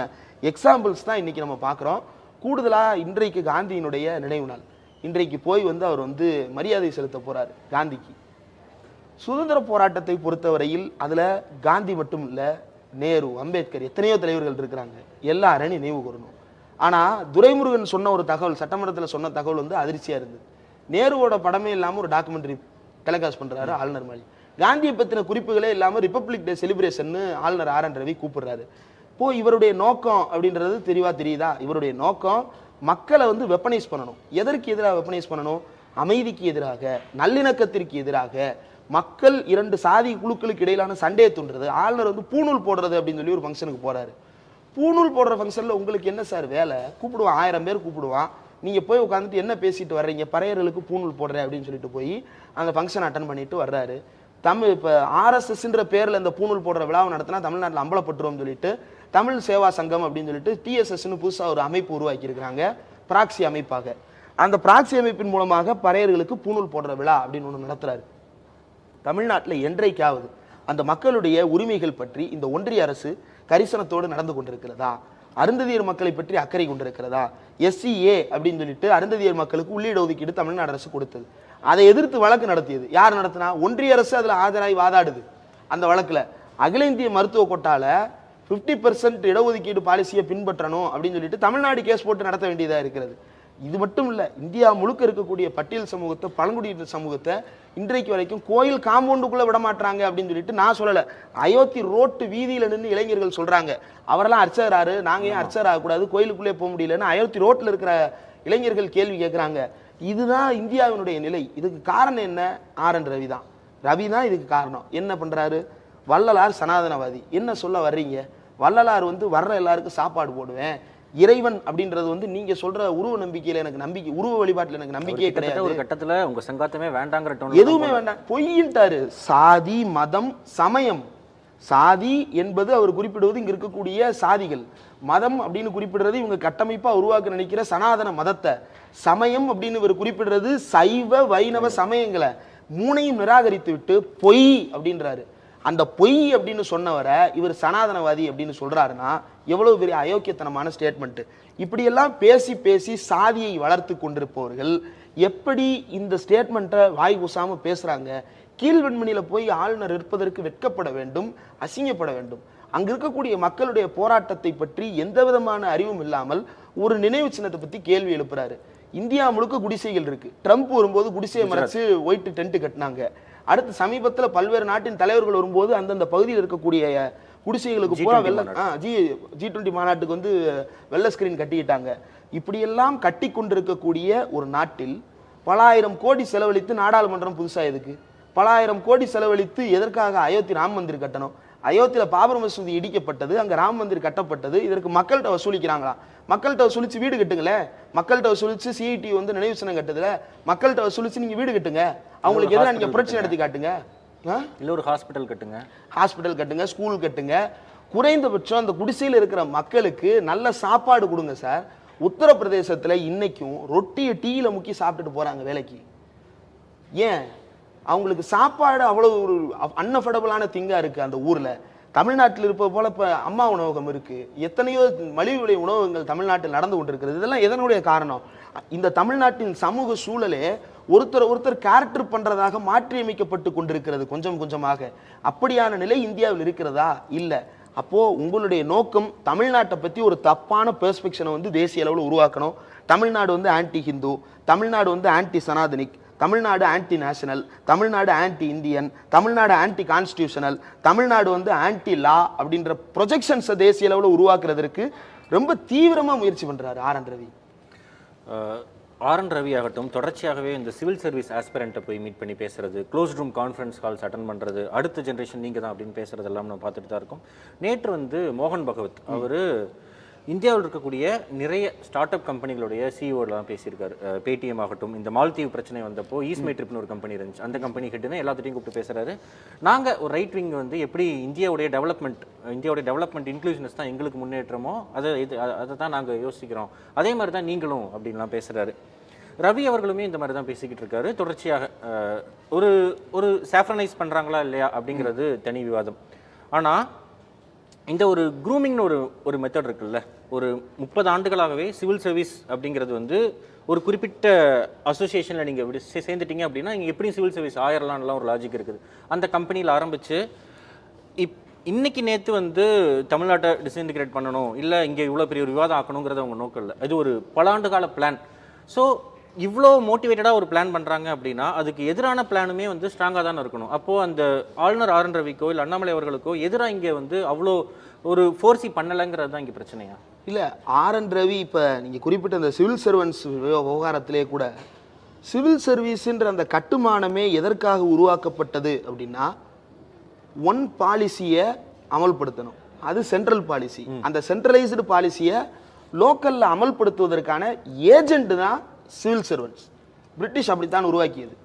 எக்ஸாம்பிள்ஸ் தான் இன்னைக்கு நம்ம பார்க்குறோம். கூடுதலாக இன்றைக்கு காந்தியினுடைய நினைவு நாள். இன்றைக்கு போய் வந்து அவர் வந்து மரியாதை செலுத்த போறாரு காந்திக்கு. சுதந்திர போராட்டத்தை பொறுத்தவரையில் அதில் காந்தி மட்டும் இல்லை, நேரு, அம்பேத்கர், எத்தனையோ தலைவர்கள் இருக்கிறாங்க. எல்லாரையும் நினைவு கூறணும். ஆனால் துரைமுருகன் சொன்ன ஒரு தகவல், சட்டமன்றத்தில் சொன்ன தகவல் வந்து அதிர்ச்சியாக இருந்தது. நேருவோட படமே இல்லாமல் ஒரு டாக்குமெண்ட்ரி டெலிகாஸ்ட் பண்ணுறாரு ஆளுநர் மாளிகை. காந்தியை பற்றின குறிப்புகளே இல்லாமல் ரிப்பப்ளிக் டே செலிப்ரேஷன் ஆளுநர் ஆர்.என். ரவி கூப்பிடுறாரு. இப்போ இவருடைய நோக்கம் அப்படின்றது தெளிவாக தெரியுதா? இவருடைய நோக்கம் மக்களை வந்து வெப்பனைஸ் பண்ணணும். எதற்கு எதிராக வெப்பனைஸ் பண்ணணும்? அமைதிக்கு எதிராக, நல்லிணக்கத்திற்கு எதிராக, மக்கள் 2 சாதி குழுக்களுக்கு இடையிலான சண்டையை தூண்டுறது. ஆளுநர் வந்து பூணூல் போடுறது அப்படின்னு சொல்லி ஒரு ஃபங்க்ஷனுக்கு போறாரு. பூணூல் போடுற ஃபங்க்ஷனில் உங்களுக்கு என்ன சார் வேலை? கூப்பிடுவான், 1000 பேர் கூப்பிடுவான், நீங்க போய் உட்காந்துட்டு என்ன பேசிட்டு வர்றீங்க, பறையர்களுக்கு பூணூல் போடுறேன் அப்படின்னு சொல்லிட்டு போய் அந்த ஃபங்க்ஷன் அட்டன் பண்ணிட்டு வர்றாரு. தமிழ் இப்போ ஆர்எஸ்எஸ்ன்ற பேரில் இந்த பூணூல் போடுற விழாவை நடத்தினா தமிழ்நாட்டில் அம்பலப்பட்டுரும் சொல்லிட்டு தமிழ் சேவா சங்கம் அப்படின்னு சொல்லிட்டு டிஎஸ்எஸ்ன்னு புதுசாக ஒரு அமைப்பு உருவாக்கி இருக்கிறாங்க, பிராக்சி அமைப்பாக. அந்த பிராக்சி அமைப்பின் மூலமாக பறையர்களுக்கு பூணூல் போடுற விழா அப்படின்னு ஒன்று நடத்துறாரு. தமிழ்நாட்டில் என்றைக்காவது அந்த மக்களுடைய உரிமைகள் பற்றி இந்த ஒன்றிய அரசு கரிசனத்தோடு நடந்து கொண்டிருக்கிறதா? அருந்ததியர் மக்களை பற்றி அக்கறை கொண்டிருக்கிறதா? SCA அப்படின்னு சொல்லிட்டு அருந்ததியர் மக்களுக்கு உள்ளீடு ஒதுக்கீடு தமிழ்நாடு அரசு கொடுத்தது. அதை எதிர்த்து வழக்கு நடத்தியது யார் நடத்தினா? ஒன்றிய அரசு அதில் ஆஜராகி வாதாடுது. அந்த வழக்கில் அகில இந்திய மருத்துவ கோட்டால 50% இடஒதுக்கீடு பாலிசியை பின்பற்றணும் அப்படின்னு சொல்லிட்டு தமிழ்நாடு கேஸ் போட்டு நடத்த வேண்டியதாக இருக்கிறது. இது மட்டும் இல்லை, இந்தியா முழுக்க இருக்கக்கூடிய பட்டியல் சமூகத்தை, பழங்குடியின சமூகத்தை இன்றைக்கு வரைக்கும் கோயில் காம்பவுண்டுக்குள்ளே விட மாட்டாங்க அப்படின்னு சொல்லிட்டு நான் சொல்லலை. அயோத்தி ரோட்டு வீதியில் நின்று இளைஞர்கள் சொல்கிறாங்க, அவரெல்லாம் அர்ச்சகராரு, நாங்கள் ஏன் அர்ச்சகர் ஆகக்கூடாது, கோயிலுக்குள்ளே போக முடியலன்னு அயோத்தி ரோட்டில் இருக்கிற இளைஞர்கள் கேள்வி கேட்குறாங்க. இதுதான் இந்தியாவினுடைய நிலை. இதுக்கு காரணம் என்ன? RN ரவி தான். ரவி தான் இதுக்கு காரணம். என்ன பண்ணுறாரு? வள்ளலார் சனாதனவாதி. என்ன சொல்ல வர்றீங்க? வள்ளலார் வர்ற எல்லாருக்கும் சாப்பாடு போடுவேன், இறைவன் அப்படின்றது நீங்க சொல்ற உருவ நம்பிக்கையில எனக்கு நம்பிக்கை, உருவ வழிபாட்டுல எனக்கு நம்பிக்கையே கிடையாது. ஒரு கட்டத்துல உங்க சங்காத்தமே வேண்டாங்கிற டோன், எதுவுமே வேண்டாம், பொய்யின்ட்டாரு. சாதி, மதம், சமயம். சாதி என்பது அவர் குறிப்பிடுவது இங்க இருக்கக்கூடிய சாதிகள். மதம் அப்படின்னு குறிப்பிடுறது இவங்க கட்டமைப்பா உருவாக்க நினைக்கிற சனாதன மதத்தை. சமயம் அப்படின்னு இவர் குறிப்பிடுறது சைவ வைணவ சமயங்களை. மூணையும் நிராகரித்து விட்டு பொய் அப்படின்றாரு. அந்த பொய் அப்படின்னு சொன்னவரை இவர் சனாதனவாதி அப்படின்னு சொல்றாருன்னா எவ்வளவு பெரிய அயோக்கியத்தனமான ஸ்டேட்மெண்ட். இப்படியெல்லாம் பேசி பேசி சாதியை வளர்த்து கொண்டிருப்பவர்கள் எப்படி இந்த ஸ்டேட்மெண்ட்டை வாய் கூசாம பேசுறாங்க? கீழ்வெண்மணியில போய் ஆளுநர் இருப்பதற்கு வெட்கப்பட வேண்டும், அசிங்கப்பட வேண்டும். அங்க இருக்கக்கூடிய மக்களுடைய போராட்டத்தை பற்றி எந்த விதமான அறிவும் இல்லாமல் ஒரு நினைவு சின்னத்தை பத்தி கேள்வி எழுப்புறாரு. இந்தியா முழுக்க குடிசைகள் இருக்கு. ட்ரம்ப் வரும்போது குடிசையை மறைச்சு ஒயிட் டென்ட் கட்டினாங்க. அடுத்து சமீபத்தில் பல்வேறு நாட்டின் தலைவர்கள் வரும்போது அந்தந்த பகுதியில் இருக்கக்கூடிய குடிசைகளுக்கு பூரா G20 மாநாட்டுக்கு வெள்ள ஸ்கிரீன் கட்டிக்கிட்டாங்க. இப்படியெல்லாம் கட்டி கொண்டிருக்கக்கூடிய ஒரு நாட்டில் பல ஆயிரம் கோடி செலவழித்து நாடாளுமன்றம் புதுசா எதுக்கு? பல ஆயிரம் கோடி செலவழித்து எதற்காக அயோத்தி ராம் மந்திர் கட்டணும்? அயோத்தியில் பாபர் மசூதி இடிக்கப்பட்டது, அங்க ராம் மந்திர் கட்டப்பட்டது. இதற்கு மக்கள்கிட்ட வசூலிக்கிறாங்களா? மக்கள்கிட்ட வசூலிச்சு வீடு கட்டுங்களே, மக்கள்கிட்ட வசூலிச்சு CIT நினைவு சின்னம் கட்டுதுல, மக்கள்கிட்ட வசூலிச்சு நீங்க வீடு கட்டுங்க, அவங்களுக்கு எதிராக நீங்க புரட்சி நடத்தி காட்டுங்க. இல்ல ஒரு ஹாஸ்பிட்டல் கட்டுங்க, ஹாஸ்பிட்டல் கட்டுங்க, ஸ்கூல் கட்டுங்க. குறைந்தபட்சம் அந்த குடிசையில் இருக்கிற மக்களுக்கு நல்ல சாப்பாடு கொடுங்க சார். உத்தரப்பிரதேசத்துல இன்னைக்கும் ரொட்டியை டீயில முக்கி சாப்பிட்டுட்டு போறாங்க வேலைக்கு. ஏன்? அவங்களுக்கு சாப்பாடு அவ்வளவு ஒரு அன்அஃபோர்டபுளான திங்கா இருக்கு அந்த ஊர்ல. தமிழ்நாட்டில் இருப்பது போல இப்ப அம்மா உணவகம் இருக்கு, எத்தனையோ மலிவு விலை உணவகங்கள் தமிழ்நாட்டில் நடந்து கொண்டிருக்கிறது. இதெல்லாம் எதனுடைய காரணம்? இந்த தமிழ்நாட்டின் சமூக சூழலே ஒருத்தர் கேரக்டர் பண்றதாக மாற்றியமைக்கப்பட்டு கொண்டிருக்கிறது கொஞ்சம் கொஞ்சமாக. அப்படியான நிலை இந்தியாவில் இருக்கிறதா? இல்ல. அப்போ உங்களுடைய நோக்கம் தமிழ்நாட்டை பத்தி ஒரு தப்பான பெர்ஸ்பெக்ஷனை தேசிய அளவில் உருவாக்கணும். Tamil Nadu anti Hindu, Tamil Nadu anti Sanatanic, Tamil Nadu anti national, Tamil Nadu anti Indian, Tamil Nadu anti constitutional, Tamil Nadu anti law அப்படின்ற ப்ரொஜெக்ஷன்ஸை தேசிய அளவில் உருவாக்குறதுக்கு ரொம்ப தீவிரமா முயற்சி பண்றாரு RN ரவி. RN ரவி ஆகட்டும், தொடர்ச்சியாகவே இந்த சிவில் சர்வீஸ் ஆஸ்பிரண்ட்டை போய் மீட் பண்ணி பேசுறது, close room conference calls attend பண்றது, அடுத்த ஜென்ரேஷன் நீங்க தான் அப்படின்னு பேசுறது எல்லாம் நம்ம பார்த்துட்டு தான் இருக்கோம். நேற்று மோகன் பகவத் அவர் இந்தியாவில் இருக்கக்கூடிய நிறைய ஸ்டார்ட் அப் கம்பெனிகளுடைய சிஇஓலாம் பேசியிருக்காரு. பேடிஎம் ஆகட்டும், இந்த மால்தீவ் பிரச்சனை வந்தப்போ ஈஸ்மேட்ரிப்னு ஒரு கம்பெனி இருந்துச்சு, அந்த கம்பெனி ஹெட்னு எல்லாத்தையும் கூப்பிட்டு பேசுறாரு. நாங்கள் ஒரு ரைட் விங் எப்படி இந்தியாவுடைய டெவலப்மெண்ட் இன்க்ளூஷனஸ் தான் எங்களுக்கு முன்னேற்றமோ அதை தான் நாங்கள் யோசிக்கிறோம், அதே மாதிரி தான் நீங்களும் அப்படின்லாம் பேசுறாரு. ரவி அவர்களுமே இந்த மாதிரி தான் பேசிக்கிட்டு இருக்காரு தொடர்ச்சியாக. ஒரு சாஃப்ரனைஸ் பண்ணுறாங்களா இல்லையா அப்படிங்கிறது தனி விவாதம். ஆனால் இந்த ஒரு க்ரூமிங்னு ஒரு மெத்தட் இருக்குல்ல, ஒரு 30 ஆண்டுகளாகவே சிவில் சர்வீஸ் அப்படிங்கிறது ஒரு குறிப்பிட்ட அசோசியேஷனில் நீங்கள் சேர்ந்துட்டீங்க அப்படின்னா நீங்கள் எப்படியும் சிவில் சர்வீஸ் ஆயிரலாம்லாம் ஒரு லாஜிக் இருக்குது. அந்த கம்பெனியில் ஆரம்பித்து இன்னைக்கு நேற்று தமிழ்நாட்டை டிஸ்இன்டிகிரேட் பண்ணணும், இல்லை இங்கே இவ்வளோ பெரிய ஒரு விவாதம் ஆக்கணுங்கிறது அவங்க நோக்கம் இல்லை. இது ஒரு பல ஆண்டு கால பிளான். ஸோ இவ்வளோ மோட்டிவேட்டடாக ஒரு பிளான் பண்ணுறாங்க அப்படின்னா அதுக்கு எதிரான பிளானுமே ஸ்ட்ராங்காக தானே இருக்கணும். அப்போது அந்த ஆளுநர் RN ரவிக்கோ இல்லை அண்ணாமலை அவர்களுக்கோ எதிராக இங்கே அவ்வளோ ஒரு ஃபோர்ஸி பண்ணலைங்கிறது தான் இங்கே பிரச்சனையா? இல்லை, RN ரவி இப்போ நீங்கள் குறிப்பிட்ட அந்த சிவில் சர்வன்ஸ் விவகாரத்திலே கூட சிவில் சர்வீஸுன்ற அந்த கட்டுமானமே எதற்காக உருவாக்கப்பட்டது அப்படின்னா ஒன் பாலிசியை அமல்படுத்தணும். அது சென்ட்ரல் பாலிசி. அந்த சென்ட்ரலைஸ்டு பாலிசியை லோக்கல்ல அமல்படுத்துவதற்கான ஏஜென்ட் தான் சிவில் சர்வன்ட்ஸ். பிரிட்டிஷ் அப்படித்தான் உருவாக்கியது.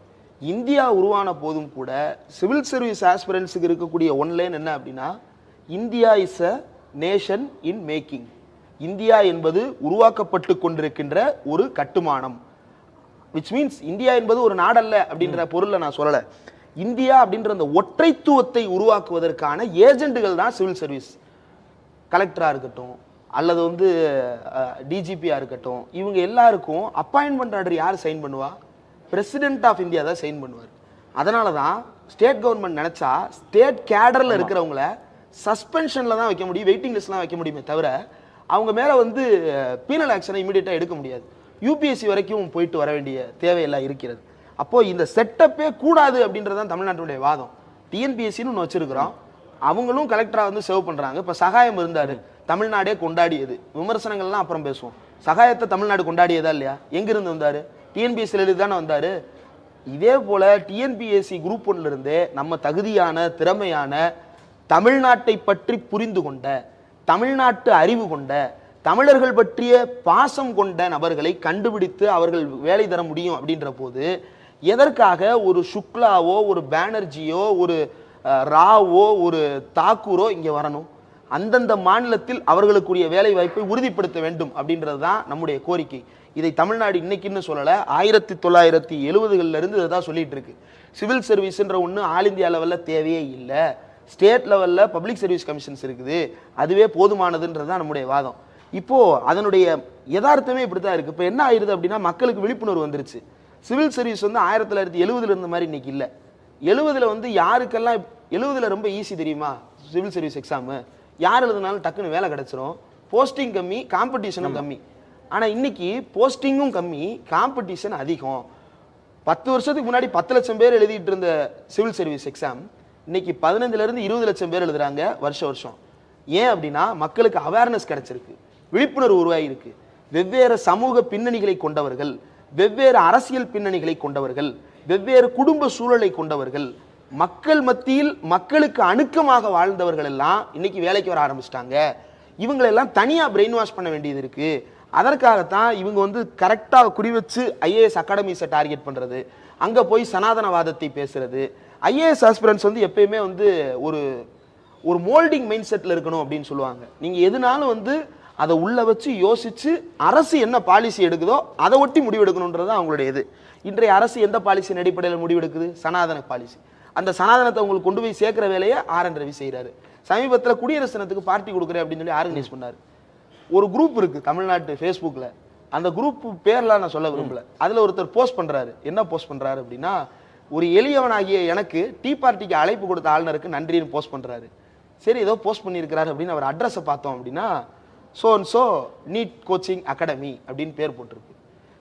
இந்தியா உருவான போதும் கூட சிவில் சர்வீஸ் ஆஸ்பிரன்ஸுக்கு இருக்கக்கூடிய ஒன்லைன் என்ன அப்படின்னா, India is a nation in making. India என்பது உருவாக்கப்பட்டு கொண்டிருக்கின்ற ஒரு கட்டுமானம். விச் மீன்ஸ் இந்தியா என்பது ஒரு நாடல்ல அப்படின்ற பொருள்ல நான் சொல்லலை. இந்தியா அப்படின்ற அந்த ஒற்றைத்துவத்தை உருவாக்குவதற்கான ஏஜென்ட்டுகள் தான் சிவில் சர்வீஸ். கலெக்டராக இருக்கட்டும் அல்லது வந்து டிஜிபியாக இருக்கட்டும், இவங்க எல்லாருக்கும் அப்பாயின்மெண்ட் ஆர்டர் யார் சைன் பண்ணுவா? பிரசிடென்ட் ஆஃப் இந்தியா தான் சைன் பண்ணுவார். அதனால தான் ஸ்டேட் கவர்மெண்ட் நினைச்சா ஸ்டேட் கேடரில் இருக்கிறவங்கள சஸ்பென்ஷனில் தான் வைக்க முடியும், வெயிட்டிங் லிஸ்ட்லாம் வைக்க முடியுமே தவிர அவங்க மேலே வந்து பீனல் ஆக்ஷனை இமீடியட்டாக எடுக்க முடியாது. யூபிஎஸ்சி வரைக்கும் போயிட்டு வர வேண்டிய தேவையெல்லாம் இருக்கிறது. அப்போது இந்த செட்டப்பே கூடாது அப்படின்றது தான் தமிழ்நாட்டுடைய வாதம். டிஎன்பிஎஸ்சின்னு ஒன்று வச்சிருக்கிறோம், அவங்களும் கலெக்டராக வந்து சேவ் பண்ணுறாங்க. இப்போ சகாயம் இருந்தார், தமிழ்நாடே கொண்டாடியது. விமர்சனங்கள்லாம் அப்புறம் பேசுவோம். சகாயத்தை தமிழ்நாடு கொண்டாடியதா இல்லையா? எங்கிருந்து வந்தார்? டிஎன்பிஎஸ்சியில் எழுதி தானே வந்தார். இதே போல் டிஎன்பிஎஸ்சி குரூப் ஒன்றிலிருந்தே நம்ம தகுதியான திறமையான தமிழ்நாட்டை பற்றி புரிந்து கொண்ட, தமிழ்நாட்டு அறிவு கொண்ட, தமிழர்கள் பற்றிய பாசம் கொண்ட நபர்களை கண்டுபிடித்து அவர்கள் வேலை தர முடியும் அப்படின்ற போது எதற்காக ஒரு சுக்லாவோ ஒரு பானர்ஜியோ ஒரு ராவோ ஒரு தாக்கூரோ இங்கே வரணும்? அந்தந்த மாநிலத்தில் அவர்களுக்குரிய வேலை வாய்ப்பை உறுதிப்படுத்த வேண்டும் அப்படின்றது தான் நம்முடைய கோரிக்கை. இதை தமிழ்நாடு இன்னைக்குன்னு சொல்லலை, 1970களில் இருந்து இதை தான் சொல்லிட்டு இருக்கு. சிவில் சர்வீஸ்ன்ற ஒன்று ஆல் இந்தியா லெவலில் தேவையே இல்லை, ஸ்டேட் லெவலில் பப்ளிக் சர்வீஸ் கமிஷன்ஸ் இருக்குது, அதுவே போதுமானதுன்றது தான் நம்முடைய வாதம். இப்போது அதனுடைய யதார்த்தமே இப்படி தான் இருக்குது. இப்போ என்ன ஆயிடுது அப்படின்னா, மக்களுக்கு விழிப்புணர்வு வந்துருச்சு. சிவில் சர்வீஸ் வந்து 1970 இருந்த மாதிரி இன்னைக்கு இல்லை. 70 வந்து யாருக்கெல்லாம் 70 ரொம்ப ஈஸி தெரியுமா? சிவில் சர்வீஸ் எக்ஸாமு யார் எழுதுனாலும் டக்குன்னு வேலை கிடச்சிரும், போஸ்டிங் கம்மி, காம்படிஷனும் கம்மி. ஆனால் இன்னைக்கு போஸ்டிங்கும் கம்மி, காம்படிஷன் அதிகம். 10 வருஷத்துக்கு முன்னாடி 10 லட்சம் பேர் எழுதிட்டு இருந்த சிவில் சர்வீஸ் எக்ஸாம் இன்னைக்கு 15லேருந்து 20 லட்சம் பேர் எழுதுறாங்க வருஷம். ஏன் அப்படின்னா மக்களுக்கு அவேர்னஸ் கிடைச்சிருக்கு, விழிப்புணர்வு உருவாகிருக்கு. வெவ்வேறு சமூக பின்னணிகளை கொண்டவர்கள், வெவ்வேறு அரசியல் பின்னணிகளை கொண்டவர்கள், வெவ்வேறு குடும்ப சூழலை கொண்டவர்கள், மக்கள் மத்தியில் மக்களுக்கு அணுக்கமாக வாழ்ந்தவர்கள் எல்லாம் இன்னைக்கு வேலைக்கு வர ஆரம்பிச்சிட்டாங்க. இவங்களெல்லாம் தனியாக பிரெயின் வாஷ் பண்ண வேண்டியது இருக்கு. அதற்காகத்தான் இவங்க வந்து கரெக்டாக குறி வச்சு ஐஏஎஸ் அகாடமிஸை டார்கெட் பண்ணுறது, அங்கே போய் சனாதனவாதத்தை பேசுறது. ஐஏஎஸ் ஆஸ்பிரன்ஸ் வந்து எப்பயுமே வந்து ஒரு ஒரு மோல்டிங் மைண்ட் செட்டில் இருக்கணும் அப்படின்னு சொல்லுவாங்க. நீங்கள் எதுனாலும் வந்து அதை உள்ள வச்சு யோசிச்சு அரசு என்ன பாலிசி எடுக்குதோ அதை ஒட்டி முடிவெடுக்கணுன்றது அவங்களுடைய இது. இன்றைய அரசு எந்த பாலிசியின் அடிப்படையில் முடிவெடுக்குது? சனாதன பாலிசி. அந்த சனாதனத்தை உங்களுக்கு கொண்டு போய் சேர்க்கிற வேலையை ஆர்.என். ரவி செய்கிறாரு. சமீபத்தில் குடியரசு தினத்துக்கு பார்ட்டி கொடுக்குறேன் அப்படின்னு சொல்லி ஆர்கனைஸ் பண்ணார். ஒரு குரூப் இருக்குது தமிழ்நாட்டு ஃபேஸ்புக்கில், அந்த குரூப் பேர்லாம் நான் சொல்ல விரும்பல. அதில் ஒருத்தர் போஸ்ட் பண்ணுறாரு. என்ன போஸ்ட் பண்ணுறாரு அப்படின்னா, ஒரு எளியவனாகிய எனக்கு டீ பார்ட்டிக்கு அழைப்பு கொடுத்த ஆளுநருக்கு நன்றின்னு போஸ்ட் பண்ணுறாரு. சரி, ஏதோ போஸ்ட் பண்ணியிருக்கிறாரு அப்படின்னு அவர் அட்ரஸை பார்த்தோம் அப்படின்னா, ஸோ நீட் கோச்சிங் அகாடமி அப்படின்னு பேர் போட்டிருக்கு.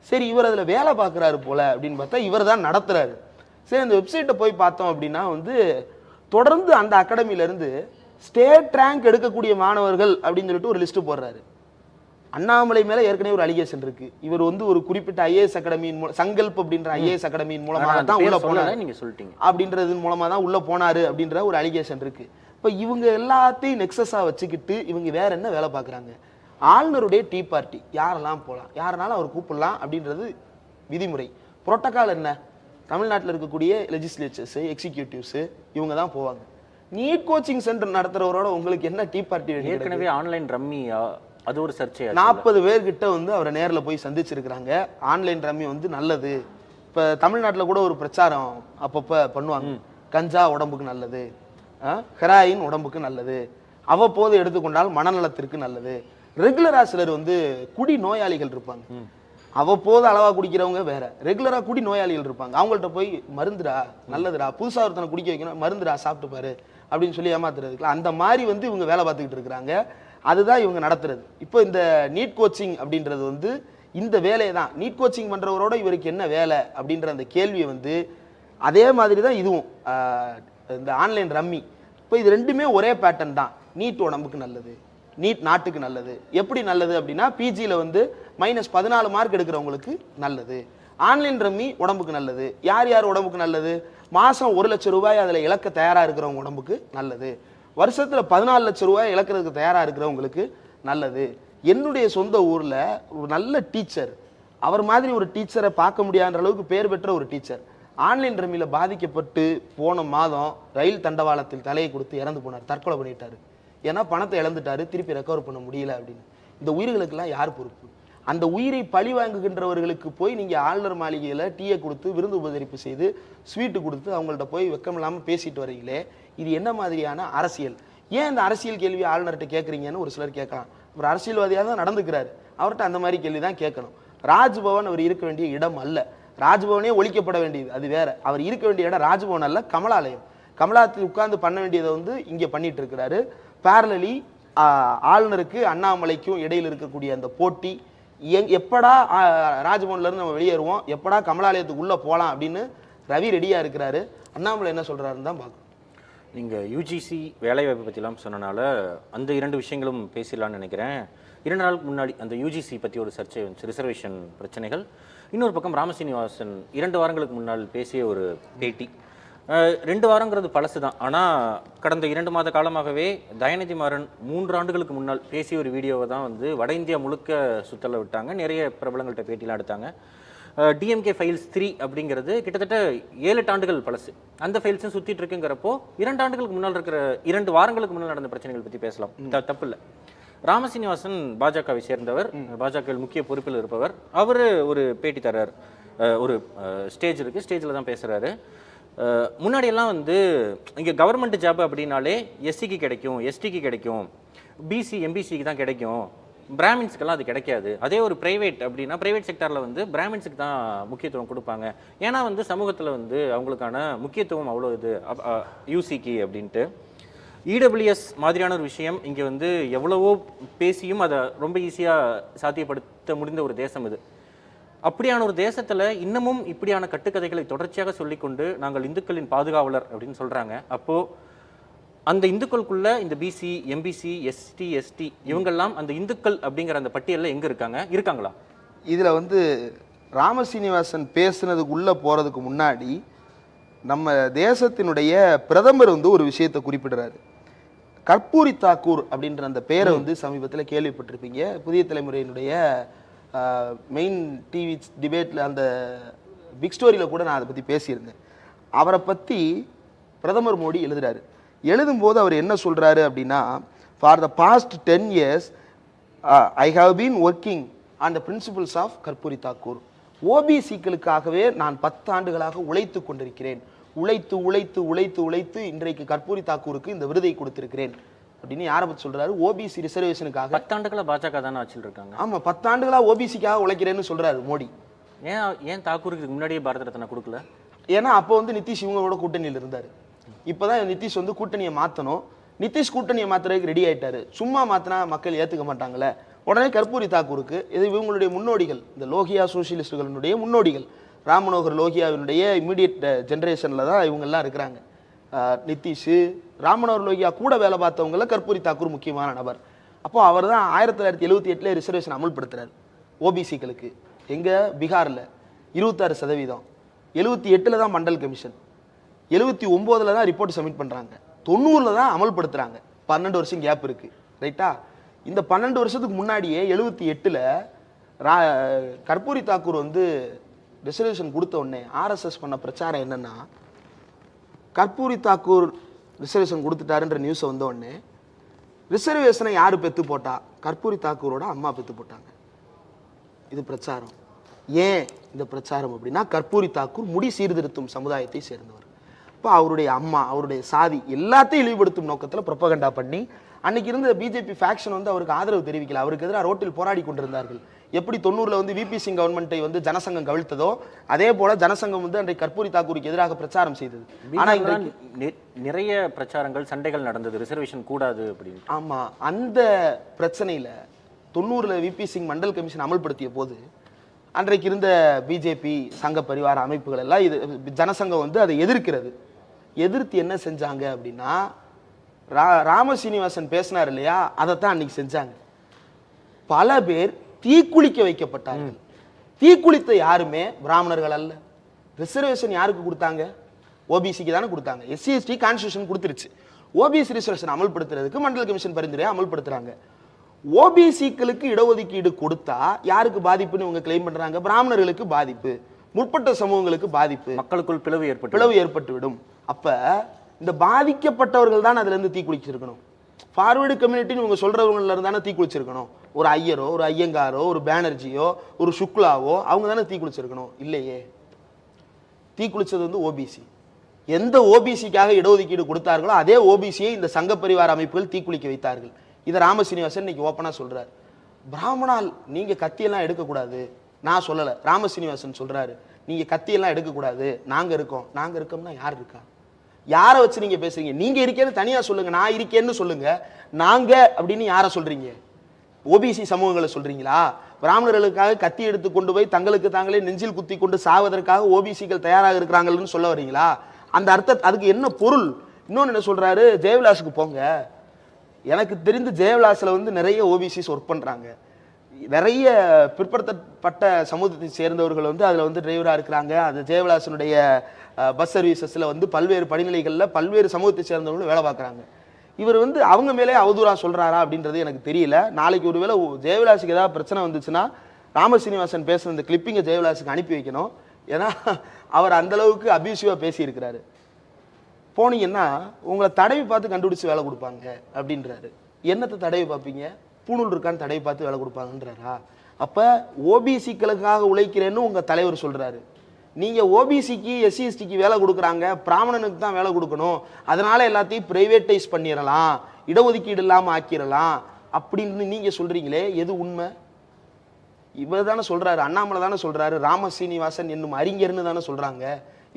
சரி, இவர் அதில் வேலை பார்க்குறாரு போல அப்படின்னு பார்த்தா இவர் தான் நடத்துகிறாரு. சரி, அந்த வெப்சைட்டை போய் பார்த்தோம் அப்படின்னா வந்து தொடர்ந்து அந்த அகாடமியிலேருந்து ஸ்டேட் ரேங்க் எடுக்கக்கூடிய மாணவர்கள் அப்படின்னு சொல்லிட்டு ஒரு லிஸ்ட்டு போடுறாரு. அண்ணாமலை மேலே ஏற்கனவே ஒரு அலிகேஷன் இருக்கு. இவர் வந்து ஒரு குறிப்பிட்ட ஐஏஎஸ் அகாடமியின் சங்கல்ப் அப்படின்ற ஐஏஎஸ் அகாடமியின் மூலமாக தான் உள்ள போனாரு, நீங்க சொல்லிட்டீங்க அப்படின்றது மூலமாக தான் உள்ள போனாரு அப்படின்ற ஒரு அலிகேஷன் இருக்கு. இப்போ இவங்க எல்லாத்தையும் நெக்ஸஸாக வச்சுக்கிட்டு இவங்க வேற என்ன வேலை பார்க்குறாங்க? ஆளுநருடைய டீ பார்ட்டி யாரெல்லாம் போகலாம், யாருனாலும் அவர் கூப்பிடலாம் அப்படின்றது விதிமுறை. புரோட்டோக்கால் என்ன? தமிழ்நாட்டில் இருக்கக்கூடிய லெஜிஸ்லேச்சர்ஸு, எக்ஸிக்யூட்டிவ்ஸு இவங்க தான் போவாங்க. நீட் கோச்சிங் சென்டர் நடத்துறவரோட உங்களுக்கு என்ன டீ பார்ட்டி? ஏற்கனவே ஆன்லைன் ரம்மி அது ஒரு சர்ச்சை. 40 பேர்கிட்ட வந்து அவரை நேரில் போய் சந்திச்சிருக்கிறாங்க. ஆன்லைன் ரம்மி வந்து நல்லது. இப்போ தமிழ்நாட்டில் கூட ஒரு பிரச்சாரம் அப்பப்போ பண்ணுவாங்க, கஞ்சா உடம்புக்கு நல்லது, ஹெராயின் உடம்புக்கு நல்லது, அவ்வப்போது எடுத்துக்கொண்டால் மனநலத்திற்கு நல்லது. ரெகுலராக சிலர் வந்து குடி நோயாளிகள் இருப்பாங்க, அவ்வப்போது அளவாக குடிக்கிறவங்க வேற, ரெகுலராக குடி நோயாளிகள் இருப்பாங்க. அவங்கள்ட்ட போய் மருந்துடா நல்லதுடா, புதுசாக ஒருத்தனை குடிக்க வைக்கணும், மருந்துடா சாப்பிட்டு பாரு அப்படின்னு சொல்லி ஏமாத்துறதுக்குலாம் அந்த மாதிரி வந்து இவங்க வேலை பார்த்துக்கிட்டு இருக்கிறாங்க. அதுதான் இவங்க நடத்துறது. இப்போ இந்த நீட் கோச்சிங் அப்படின்றது வந்து இந்த வேலையை தான், நீட் கோச்சிங் பண்ணுறவரோட இவருக்கு என்ன வேலை அப்படின்ற அந்த கேள்வியை வந்து அதே மாதிரி தான் இதுவும் இந்த ஆன்லைன் ரம்மி. இப்போ இது ரெண்டுமே ஒரே பேட்டர்ன் தான். நீட் உடம்புக்கு நல்லது, நீட் நாட்டுக்கு நல்லது. எப்படி நல்லது அப்படின்னா, பிஜியில் வந்து -14 மார்க் எடுக்கிறவங்களுக்கு நல்லது. ஆன்லைன் ரம்மி உடம்புக்கு நல்லது. யார் யார் உடம்புக்கு நல்லது? மாதம் 1 லட்சம் ரூபாய் அதில் இழக்க தயாராக இருக்கிறவங்க உடம்புக்கு நல்லது. வருஷத்தில் 14 லட்சம் ரூபாய் இழக்கிறதுக்கு தயாராக இருக்கிறவங்களுக்கு நல்லது. என்னுடைய சொந்த ஊர்ல ஒரு நல்ல டீச்சர், அவர் மாதிரி ஒரு டீச்சரை பார்க்க முடியாத அளவுக்கு பேர் பெற்ற ஒரு டீச்சர் ஆன்லைன் ரம்மியில பாதிக்கப்பட்டு போன மாதம் ரயில் தண்டவாளத்தில் தலையை கொடுத்து இறந்து போனார், தற்கொலை பண்ணிட்டாரு. ஏன்னா பணத்தை இழந்துட்டாரு, திருப்பி ரெக்கவர் பண்ண முடியல அப்படின்னு. இந்த உயிர்களுக்கெல்லாம் யார் பொறுப்பு? அந்த உயிரை பழி வாங்குகின்றவர்களுக்கு போய் நீங்க ஆளுநர் மாளிகையில டீயை கொடுத்து விருந்து உபசரிப்பு செய்து ஸ்வீட்டு கொடுத்து அவங்கள்ட்ட போய் வெக்கம் இல்லாம பேசிட்டு வரீங்களே, இது என்ன மாதிரியான அரசியல்? ஏன் இந்த அரசியல் கேள்வி ஆளுநர்கிட்ட கேட்குறீங்கன்னு ஒரு சிலர் கேட்கலாம். அவர் அரசியல்வாதியாக தான் நடந்துக்கிறாரு, அவர்கிட்ட அந்த மாதிரி கேள்வி தான் கேட்கணும். ராஜ்பவன் அவர் இருக்க வேண்டிய இடம் அல்ல, ராஜ்பவனே ஒழிக்கப்பட வேண்டியது அது வேற. அவர் இருக்க வேண்டிய இடம் ராஜ்பவன் அல்ல, கமலாலயம். கமலாலயத்தில் உட்கார்ந்து பண்ண வேண்டியதை வந்து இங்கே பண்ணிட்டு இருக்கிறாரு. பேரலி ஆளுநருக்கு அண்ணாமலைக்கும் இடையில் இருக்கக்கூடிய அந்த போட்டி, எப்படா ராஜ்பவன்ல இருந்து நம்ம வெளியேறுவோம், எப்படா கமலாலயத்துக்கு உள்ள போகலாம் அப்படின்னு ரவி ரெடியா இருக்கிறாரு. அண்ணாமலை என்ன சொல்றாருன்னு தான் பார்க்கணும். நீங்கள் யூஜிசி வேலைவாய்ப்பு பற்றிலாம் சொன்னனால அந்த 2 விஷயங்களும் பேசிடலான்னு நினைக்கிறேன். 2 நாளுக்கு முன்னாடி அந்த யூஜிசி பற்றி ஒரு சர்ச்சை வந்துச்சு, ரிசர்வேஷன் பிரச்சனைகள். இன்னொரு பக்கம் ராமசீனிவாசன் 2 வாரங்களுக்கு முன்னால் பேசிய ஒரு பேட்டி. 2 வாரங்கிறது பழசு தான், ஆனால் கடந்த 2 மாத காலமாகவே தயாநிதி மாறன் 3 ஆண்டுகளுக்கு முன்னால் பேசிய ஒரு வீடியோவை தான் வந்து வட இந்தியா முழுக்க சுத்தல விட்டாங்க. நிறைய பிரபலங்கள்கிட்ட பேட்டிலாம் எடுத்தாங்க. டிஎம்கே ஃபைல்ஸ் 3 அப்படிங்கிறது கிட்டத்தட்ட 7-8 ஆண்டுகள் பழசு. அந்த ஃபைல்ஸும் சுற்றிட்டு இருக்குங்கிறப்போ 2 ஆண்டுகளுக்கு முன்னால் இருக்கிற 2 வாரங்களுக்கு முன்னால் நடந்த பிரச்சனைகள் பற்றி பேசலாம், தப்பு இல்லை. ராமசீனிவாசன் பாஜகவை சேர்ந்தவர், பாஜகவில் முக்கிய பொறுப்பில் இருப்பவர். அவர் ஒரு பேட்டி தர்றார், ஒரு ஸ்டேஜ் இருக்குது, ஸ்டேஜில் தான் பேசுகிறாரு. முன்னாடியெல்லாம் வந்து இங்கே கவர்மெண்ட் ஜாப் அப்படின்னாலே எஸ்சிக்கு கிடைக்கும், எஸ்டிக்கு கிடைக்கும், பிசி எம்பிசிக்கு தான் கிடைக்கும், பிராமின்ஸுக்கெல்லாம் அது கிடைக்காது. அதே ஒரு ப்ரைவேட் அப்படின்னா ப்ரைவேட் செக்டாரில் வந்து பிராமின்ஸுக்கு தான் முக்கியத்துவம் கொடுப்பாங்க. ஏன்னா வந்து சமூகத்தில் வந்து அவங்களுக்கான முக்கியத்துவம் அவ்வளோ இது யூசிக்கு அப்படின்ட்டு. இடபிள்யூஎஸ் மாதிரியான ஒரு விஷயம் இங்கே வந்து எவ்வளவோ பேசியும் அதை ரொம்ப ஈஸியாக சாத்தியப்படுத்த முடிந்த ஒரு தேசம் இது. அப்படியான ஒரு தேசத்தில் இன்னமும் இப்படியான கட்டுக்கதைகளை தொடர்ச்சியாக சொல்லிக்கொண்டு நாங்கள் இந்துக்களின் பாதுகாவலர் அப்படின்னு சொல்கிறாங்க. அப்போது அந்த இந்துக்களுக்குள்ள இந்த பிசி எம்பிசி எஸ்டி எஸ்டி இவங்கெல்லாம் அந்த இந்துக்கள் அப்படிங்கிற அந்த பட்டியலில் எங்கே இருக்காங்களா? இதில் வந்து ராமசீனிவாசன் பேசுனதுக்குள்ளே போகிறதுக்கு முன்னாடி நம்ம தேசத்தினுடைய பிரதமர் வந்து ஒரு விஷயத்தை குறிப்பிடுறாரு. கற்பூரி தாக்கூர் அப்படின்ற அந்த பேரை வந்து சமீபத்தில் கேள்விப்பட்டிருப்பீங்க. புதிய தலைமுறையினுடைய மெயின் டிவி டிபேட்டில் அந்த பிக் ஸ்டோரியில் கூட நான் அதை பற்றி பேசியிருந்தேன். அவரை பற்றி பிரதமர் மோடி எழுதுறாரு. எழுதும்போது அவர் என்ன சொல்கிறாரு அப்படின்னா, for the past 10 years I have been working on the principles of Karpoori Thakur. ஓபிசிக்களுக்காகவே நான் 10 ஆண்டுகளாக உழைத்து கொண்டிருக்கிறேன். உழைத்து உழைத்து உழைத்து உழைத்து இன்றைக்கு கற்பூரி தாக்கூருக்கு இந்த விருதை கொடுத்திருக்கிறேன் அப்படின்னு யாரை பற்றி சொல்றாரு? ஓபிசி ரிசர்வேஷனுக்காக. 10 ஆண்டுகளா பாஜக தானே ஆட்சியில் இருக்காங்க. ஆமா, 10 ஆண்டுகளா ஓபிசிக்காக உழைக்கிறேன்னு சொல்றாரு மோடி. ஏன் தாக்கூருக்கு முன்னாடியே பாரத ரத்னா கொடுக்கல? ஏன்னா அப்போ வந்து நிதிஷ் இவங்களோட கூட்டணியில் இருந்தார். இப்போதான் நிதிஷ் வந்து கூட்டணியை மாற்றணும். நிதிஷ் கூட்டணியை மாத்துறதுக்கு ரெடி ஆயிட்டாரு. சும்மா மாத்தினா மக்கள் ஏற்றுக்க மாட்டாங்களே. உடனே கற்பூரி தாக்கூருக்கு, இது இவங்களுடைய முன்னோடிகள், இந்த லோகியா சோசியலிஸ்டுகளுடைய முன்னோடிகள், ராம் மனோகர் லோகியாவினுடைய இம்மிடியட் ஜென்ரேஷனில் தான் இவங்கெல்லாம் இருக்கிறாங்க. நிதிஷ், ராம் மனோகர் லோகியா கூட வேலை பார்த்தவங்கள கற்பூரி தாக்கூர் முக்கியமான நபர். அப்போ அவர் தான் 1978 ரிசர்வேஷன் அமல்படுத்துறாரு ஓபிசிகளுக்கு. எங்கே? பீகாரில் 26%, 78 தான் மண்டல் கமிஷன், 79 தான் ரிப்போர்ட் சப்மிட் பண்ணுறாங்க, 90 தான் அமல்படுத்துகிறாங்க. 12 வருஷம் கேப் இருக்குது, ரைட்டா? இந்த 12 வருஷத்துக்கு முன்னாடியே 78 கற்பூரி தாக்கூர் வந்து ரிசர்வேஷன் கொடுத்த உடனே ஆர்எஸ்எஸ் பண்ண பிரச்சாரம் என்னன்னா, கற்பூரி தாக்கூர் ரிசர்வேஷன் கொடுத்துட்டாருன்ற நியூஸை வந்த உடனே ரிசர்வேஷனை யார் பெற்று போட்டா? கற்பூரி தாக்கூரோட அம்மா பெற்று போட்டாங்க. இது பிரச்சாரம். ஏன் இந்த பிரச்சாரம் அப்படின்னா, கற்பூரி தாக்கூர் முடி சீர்திருத்தும் சமுதாயத்தை சேர்ந்தவர். இப்போ அவருடைய அம்மா, அவருடைய சாதி எல்லாத்தையும் இழிவுபடுத்தும் நோக்கத்தில் ப்ரொபகண்டா பண்ணி அன்னைக்கு இருந்த பிஜேபி ஃபேக்ஷன் வந்து அவருக்கு ஆதரவு தெரிவிக்கல. அவருக்கு எதிராக ரோட்டில் போராடி கொண்டிருந்தார்கள். எப்படி 90 வந்து விபி சிங் கவர்மெண்ட்டை வந்து ஜனசங்கம் கவிழ்த்ததோ அதே போல ஜனசங்கம் வந்து அன்றைக்கு கற்பூரி தாக்கூருக்கு எதிராக பிரச்சாரம் செய்தது. ஆனால் நிறைய பிரச்சாரங்கள், சண்டைகள் நடந்தது, ரிசர்வேஷன் கூடாது அப்படின்னு. ஆமா, அந்த பிரச்சனையில 90 விபி சிங் மண்டல் கமிஷன் அமல்படுத்திய போது அன்றைக்கு இருந்த பிஜேபி சங்க பரிவார அமைப்புகள் எல்லாம் இது ஜனசங்கம் வந்து அதை எதிர்க்கிறது. எதிர்த்து என்ன செஞ்சாங்க அப்படின்னா, ராமசீனிவாசன் பேசினார் இல்லையா, அதைத்தான் அன்னைக்கு செஞ்சாங்க. பல பேர் தீக்குளிக்க வைக்கப்பட்டார்கள். தீக்குளித்த யாருமே பிராமணர்கள் அல்ல. ரிசர்வேஷன் யாருக்கு கொடுத்தாங்க? ஓபிசிக்கு தானே கொடுத்தாங்க. எஸ்சி எஸ்டி கான்ஸ்டியூஷன் கொடுத்துருச்சு. ஓபிசி ரிசர்வேஷன் அமல்படுத்துறதுக்கு மண்டல் கமிஷன் பரிந்துரையை அமல்படுத்துறாங்க. ஓபிசிக்களுக்கு இடஒதுக்கீடு கொடுத்தா யாருக்கு பாதிப்புன்னு இவங்க கிளைம் பண்றாங்க? பிராமணர்களுக்கு பாதிப்பு, முற்பட்ட சமூகங்களுக்கு பாதிப்பு, மக்களுக்குள் பிளவு ஏற்பட்டு விடும். அப்ப இந்த பாதிக்கப்பட்டவர்கள் தான் அதுல இருந்து தீக்குளிச்சிருக்கணும். ஃபார்வர்டு கம்யூனிட்டின்னு இவங்க சொல்றவங்கல இருந்தானே தீக்குளிச்சிருக்கணும். ஒரு ஐயரோ, ஒரு ஐயங்காரோ, ஒரு பேனர்ஜியோ, ஒரு சுக்லாவோ அவங்க தானே தீக்குளிச்சிருக்கணும். இல்லையே, தீக்குளிச்சது வந்து ஓபிசி. எந்த ஓபிசிக்காக இடஒதுக்கீடு கொடுத்தார்களோ அதே ஓபிசியை இந்த சங்க பரிவார அமைப்புகள் தீக்குளிக்க வைத்தார்கள். இதை ராம சீனிவாசன் இன்னைக்கு ஓப்பனா சொல்றாரு. பிராமணால் நீங்க கத்தியெல்லாம் எடுக்கக்கூடாது, நான் சொல்லல, ராம சீனிவாசன் சொல்றாரு. நீங்க கத்தியெல்லாம் எடுக்கக்கூடாது, நாங்க இருக்கோம்னா யார் இருக்கா? யாரை வச்சு நீங்க பேசுறீங்க? நீங்க இருக்கேன்னு தனியா சொல்லுங்க, நான் இருக்கேன்னு சொல்லுங்க. நாங்க அப்படின்னு யாரை சொல்றீங்க? ஓபிசி சமூகங்களை சொல்றீங்களா? பிராமணர்களுக்காக கத்தி எடுத்து கொண்டு போய் தங்களுக்கு தாங்களே நெஞ்சில் குத்தி கொண்டு சாவதற்காக ஓபிசிகள் தயாராக இருக்கிறாங்கன்னு சொல்ல வரீங்களா? அந்த அர்த்தம் அதுக்கு என்ன பொருள்? இன்னொன்னு என்ன சொல்றாரு, ஜெயவிலாஸுக்கு போங்க. எனக்கு தெரிந்து ஜெயவிலாஸ்ல வந்து நிறைய ஓபிசிஸ் ஒர்க் பண்றாங்க. நிறைய பிற்படுத்தப்பட்ட சமூகத்தை சேர்ந்தவர்கள் வந்து அதுல வந்து டிரைவரா இருக்கிறாங்க. அது ஜெயவிலாசனுடைய பஸ் சர்வீசஸ்ல வந்து பல்வேறு படிநிலைகள்ல பல்வேறு சமூகத்தை சேர்ந்தவர்களும் வேலை பார்க்குறாங்க. இவர் வந்து அவங்க மேலே அவதூறா சொல்றாரா அப்படின்றது எனக்கு தெரியல. நாளைக்கு ஒருவேளை ஜெயவிலாஸுக்கு ஏதாவது பிரச்சனை வந்துச்சுன்னா ராம சீனிவாசன் பேசுற இந்த கிளிப்பிங்கை ஜெயவிலாஸுக்கு அனுப்பி வைக்கணும். ஏன்னா அவர் அந்த அளவுக்கு அபியூசிவா பேசியிருக்கிறாரு. போனீங்கன்னா உங்களை தடவி பார்த்து கண்டுபிடிச்சு வேலை கொடுப்பாங்க அப்படின்றாரு. என்னத்தை தடவி பார்ப்பீங்க? பூணூல் இருக்கான்னு தடவி பார்த்து வேலை கொடுப்பாங்கன்றாரா? அப்ப ஓபிசிக்களுக்காக உழைக்கிறேன்னு உங்க தலைவர் சொல்றாரு. நீங்க ஓபிசிக்கு எஸ்சி எஸ்டிக்கு வேலை கொடுக்குறாங்க, பிராமணனுக்கு தான் வேலை கொடுக்கணும், அதனால எல்லாத்தையும் பிரைவேட்டைஸ் பண்ணிடலாம், இடஒதுக்கீடு இல்லாம ஆக்கிடலாம் அப்படின்னு நீங்க சொல்றீங்களே, எது உண்மை? இவர் தானே சொல்றாரு, அண்ணாமலை தானே சொல்றாரு, ராம சீனிவாசன் என்னும் அறிஞர்னு தானே சொல்றாங்க.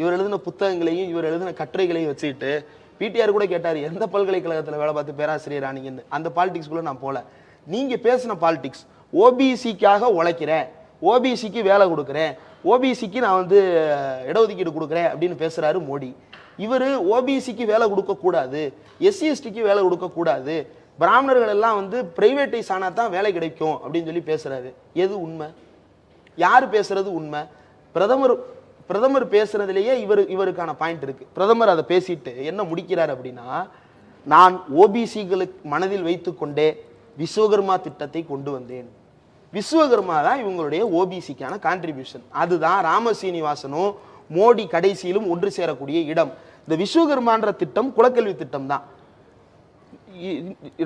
இவர் எழுதின புத்தகங்களையும் இவர் எழுதின கட்டுரைகளையும் வச்சுக்கிட்டு பிடிஆர் கூட கேட்டாரு, எந்த பல்கலைக்கழகத்தில் வேலை பார்த்து பேராசிரியர் ஆனீங்கன்னு. அந்த பாலிடிக்ஸ்குள்ள நான் போல. நீங்க பேசின பாலிடிக்ஸ் ஓபிசிக்காக உழைக்கிறேன், ஓபிசிக்கு வேலை கொடுக்குறேன், ஓபிசிக்கு நான் வந்து இடஒதுக்கீடு கொடுக்குறேன் அப்படின்னு பேசுறாரு மோடி. இவர் ஓபிசிக்கு வேலை கொடுக்க கூடாது, எஸ்சி எஸ்டிக்கு வேலை கொடுக்க கூடாது, பிராமணர்கள் எல்லாம் வந்து பிரைவேட்டைஸ் ஆனா தான் வேலை கிடைக்கும் அப்படின்னு சொல்லி பேசுறாரு. எது உண்மை? யாரு பேசுறது உண்மை? பிரதமர் பேசுறதுலயே இவருக்கான பாயிண்ட் இருக்கு. பிரதமர் அதை பேசிட்டு என்ன முடிக்கிறார் அப்படின்னா, நான் ஓபிசிகளுக்கு மனதில் வைத்துக்கொண்டே விஸ்வகர்மா திட்டத்தை கொண்டு வந்தேன். விஸ்வகர்மா தான் இவங்களுடைய ஓபிசிக்கான கான்ட்ரிபியூஷன். அதுதான் ராம சீனிவாசனும் மோடி கடைசியிலும் ஒன்று சேரக்கூடிய இடம். இந்த விஸ்வகர்மான்ற திட்டம் குலக்கல்வி திட்டம் தான்.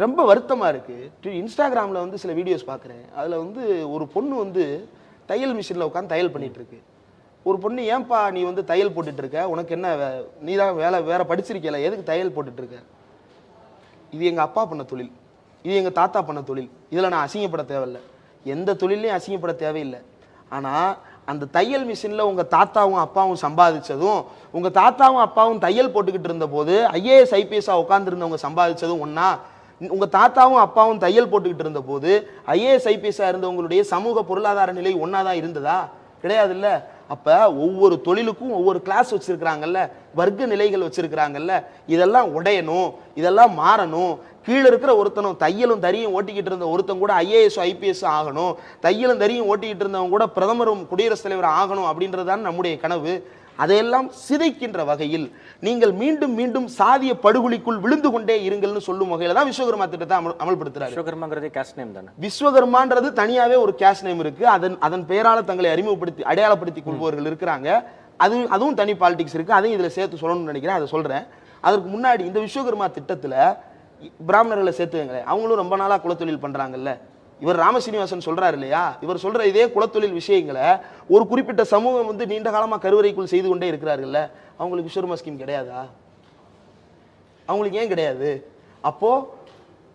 ரொம்ப வருத்தமா இருக்கு. இன்ஸ்டாகிராம்ல வந்து சில வீடியோஸ் பார்க்குறேன். அதுல வந்து ஒரு பொண்ணு வந்து தையல் மிஷின்ல உட்காந்து தையல் பண்ணிட்டு இருக்கு. ஒரு பொண்ணு, ஏன்பா நீ வந்து தையல் போட்டுட்டு இருக்க, உனக்கு என்ன, நீ தான் வேற படிச்சிருக்கல, எதுக்கு தையல் போட்டுட்டு இருக்க? இது எங்க அப்பா பண்ண தொழில், இது எங்க தாத்தா பண்ண தொழில், இதுல நான் அசிங்கப்பட தேவையில்லை, எந்த தொழிலையும் அசிங்கப்பட தேவையில்லை. ஆனா அந்த தையல் மிஷின்ல உங்க தாத்தாவும் அப்பாவும் சம்பாதிச்சதும், உங்க தாத்தாவும் அப்பாவும் தையல் போட்டுக்கிட்டு இருந்த போது ஐஏஎஸ் ஐபிஎஸ் உட்கார்ந்து இருந்தவங்க சம்பாதிச்சதும் ஒன்னா? உங்க தாத்தாவும் அப்பாவும் தையல் போட்டுக்கிட்டு இருந்த போது ஐஏஎஸ் ஐபிஎஸ் இருந்தவங்களுடைய சமூக பொருளாதார நிலை ஒன்னாதான் இருந்ததா? கிடையாது இல்ல. அப்ப ஒவ்வொரு தொழிலுக்கும் ஒவ்வொரு கிளாஸ் வச்சிருக்கிறாங்கல்ல, வர்க்க நிலைகள் வச்சிருக்கிறாங்கல்ல, இதெல்லாம் உடையணும், இதெல்லாம் மாறணும். கீழே இருக்கிற ஒருத்தனும் தையலும் தறியும் ஓட்டிக்கிட்டு இருந்த ஒருத்தன் கூட ஐஏஎஸ் ஐபிஎஸ் ஆகணும், தையலும் தறியும் ஓட்டிக்கிட்டு இருந்தவங்க கூட பிரதமரும் குடியரசுத் தலைவர் ஆகணும் அப்படின்றதுதான் நம்முடைய கனவு. அதையெல்லாம் சிதைக்கின்ற வகையில் நீங்கள் மீண்டும் மீண்டும் சாதிய படுகொலிக்குள் விழுந்து கொண்டே இருங்கள்னு சொல்லும் வகையில தான் விஸ்வகர்மா திட்டத்தை அமல்படுத்துறாரு. விஸ்வகர்மாங்கிறதே கேஸ்ட் நேம் தானே. விஸ்வகர்மான்றது தனியாவே ஒரு கேஸ்ட் நேம் இருக்கு. அதன் பெயரால தங்களை அறிமுகப்படுத்தி அடையாளப்படுத்திக் கொள்பவர்கள் இருக்கிறாங்க. அதுவும் தனி பாலிடிக்ஸ் இருக்கு. அதையும் இதுல சேர்த்து சொல்லணும்னு நினைக்கிறேன், அதை சொல்றேன். அதற்கு முன்னாடி இந்த விஸ்வகர்மா திட்டத்துல பிராமணர்களை சேர்த்துங்களேன், அவங்களும் ரொம்ப நாளா குலத்தொழில் பண்றாங்கல்ல. இவர் ராம சீனிவாசன் சொல்றாரு இல்லையா, இவர் சொல்ற இதே குலத்தொழில் விஷயங்களை ஒரு குறிப்பிட்ட சமூகம் வந்து நீண்ட காலமா கருவறைக்குள் செய்து கொண்டே இருக்கிறார்கள்ல, அவங்களுக்கு விஸ்வகர்மா ஸ்கீம் கிடையாதா? அவங்களுக்கு ஏன் கிடையாது? அப்போ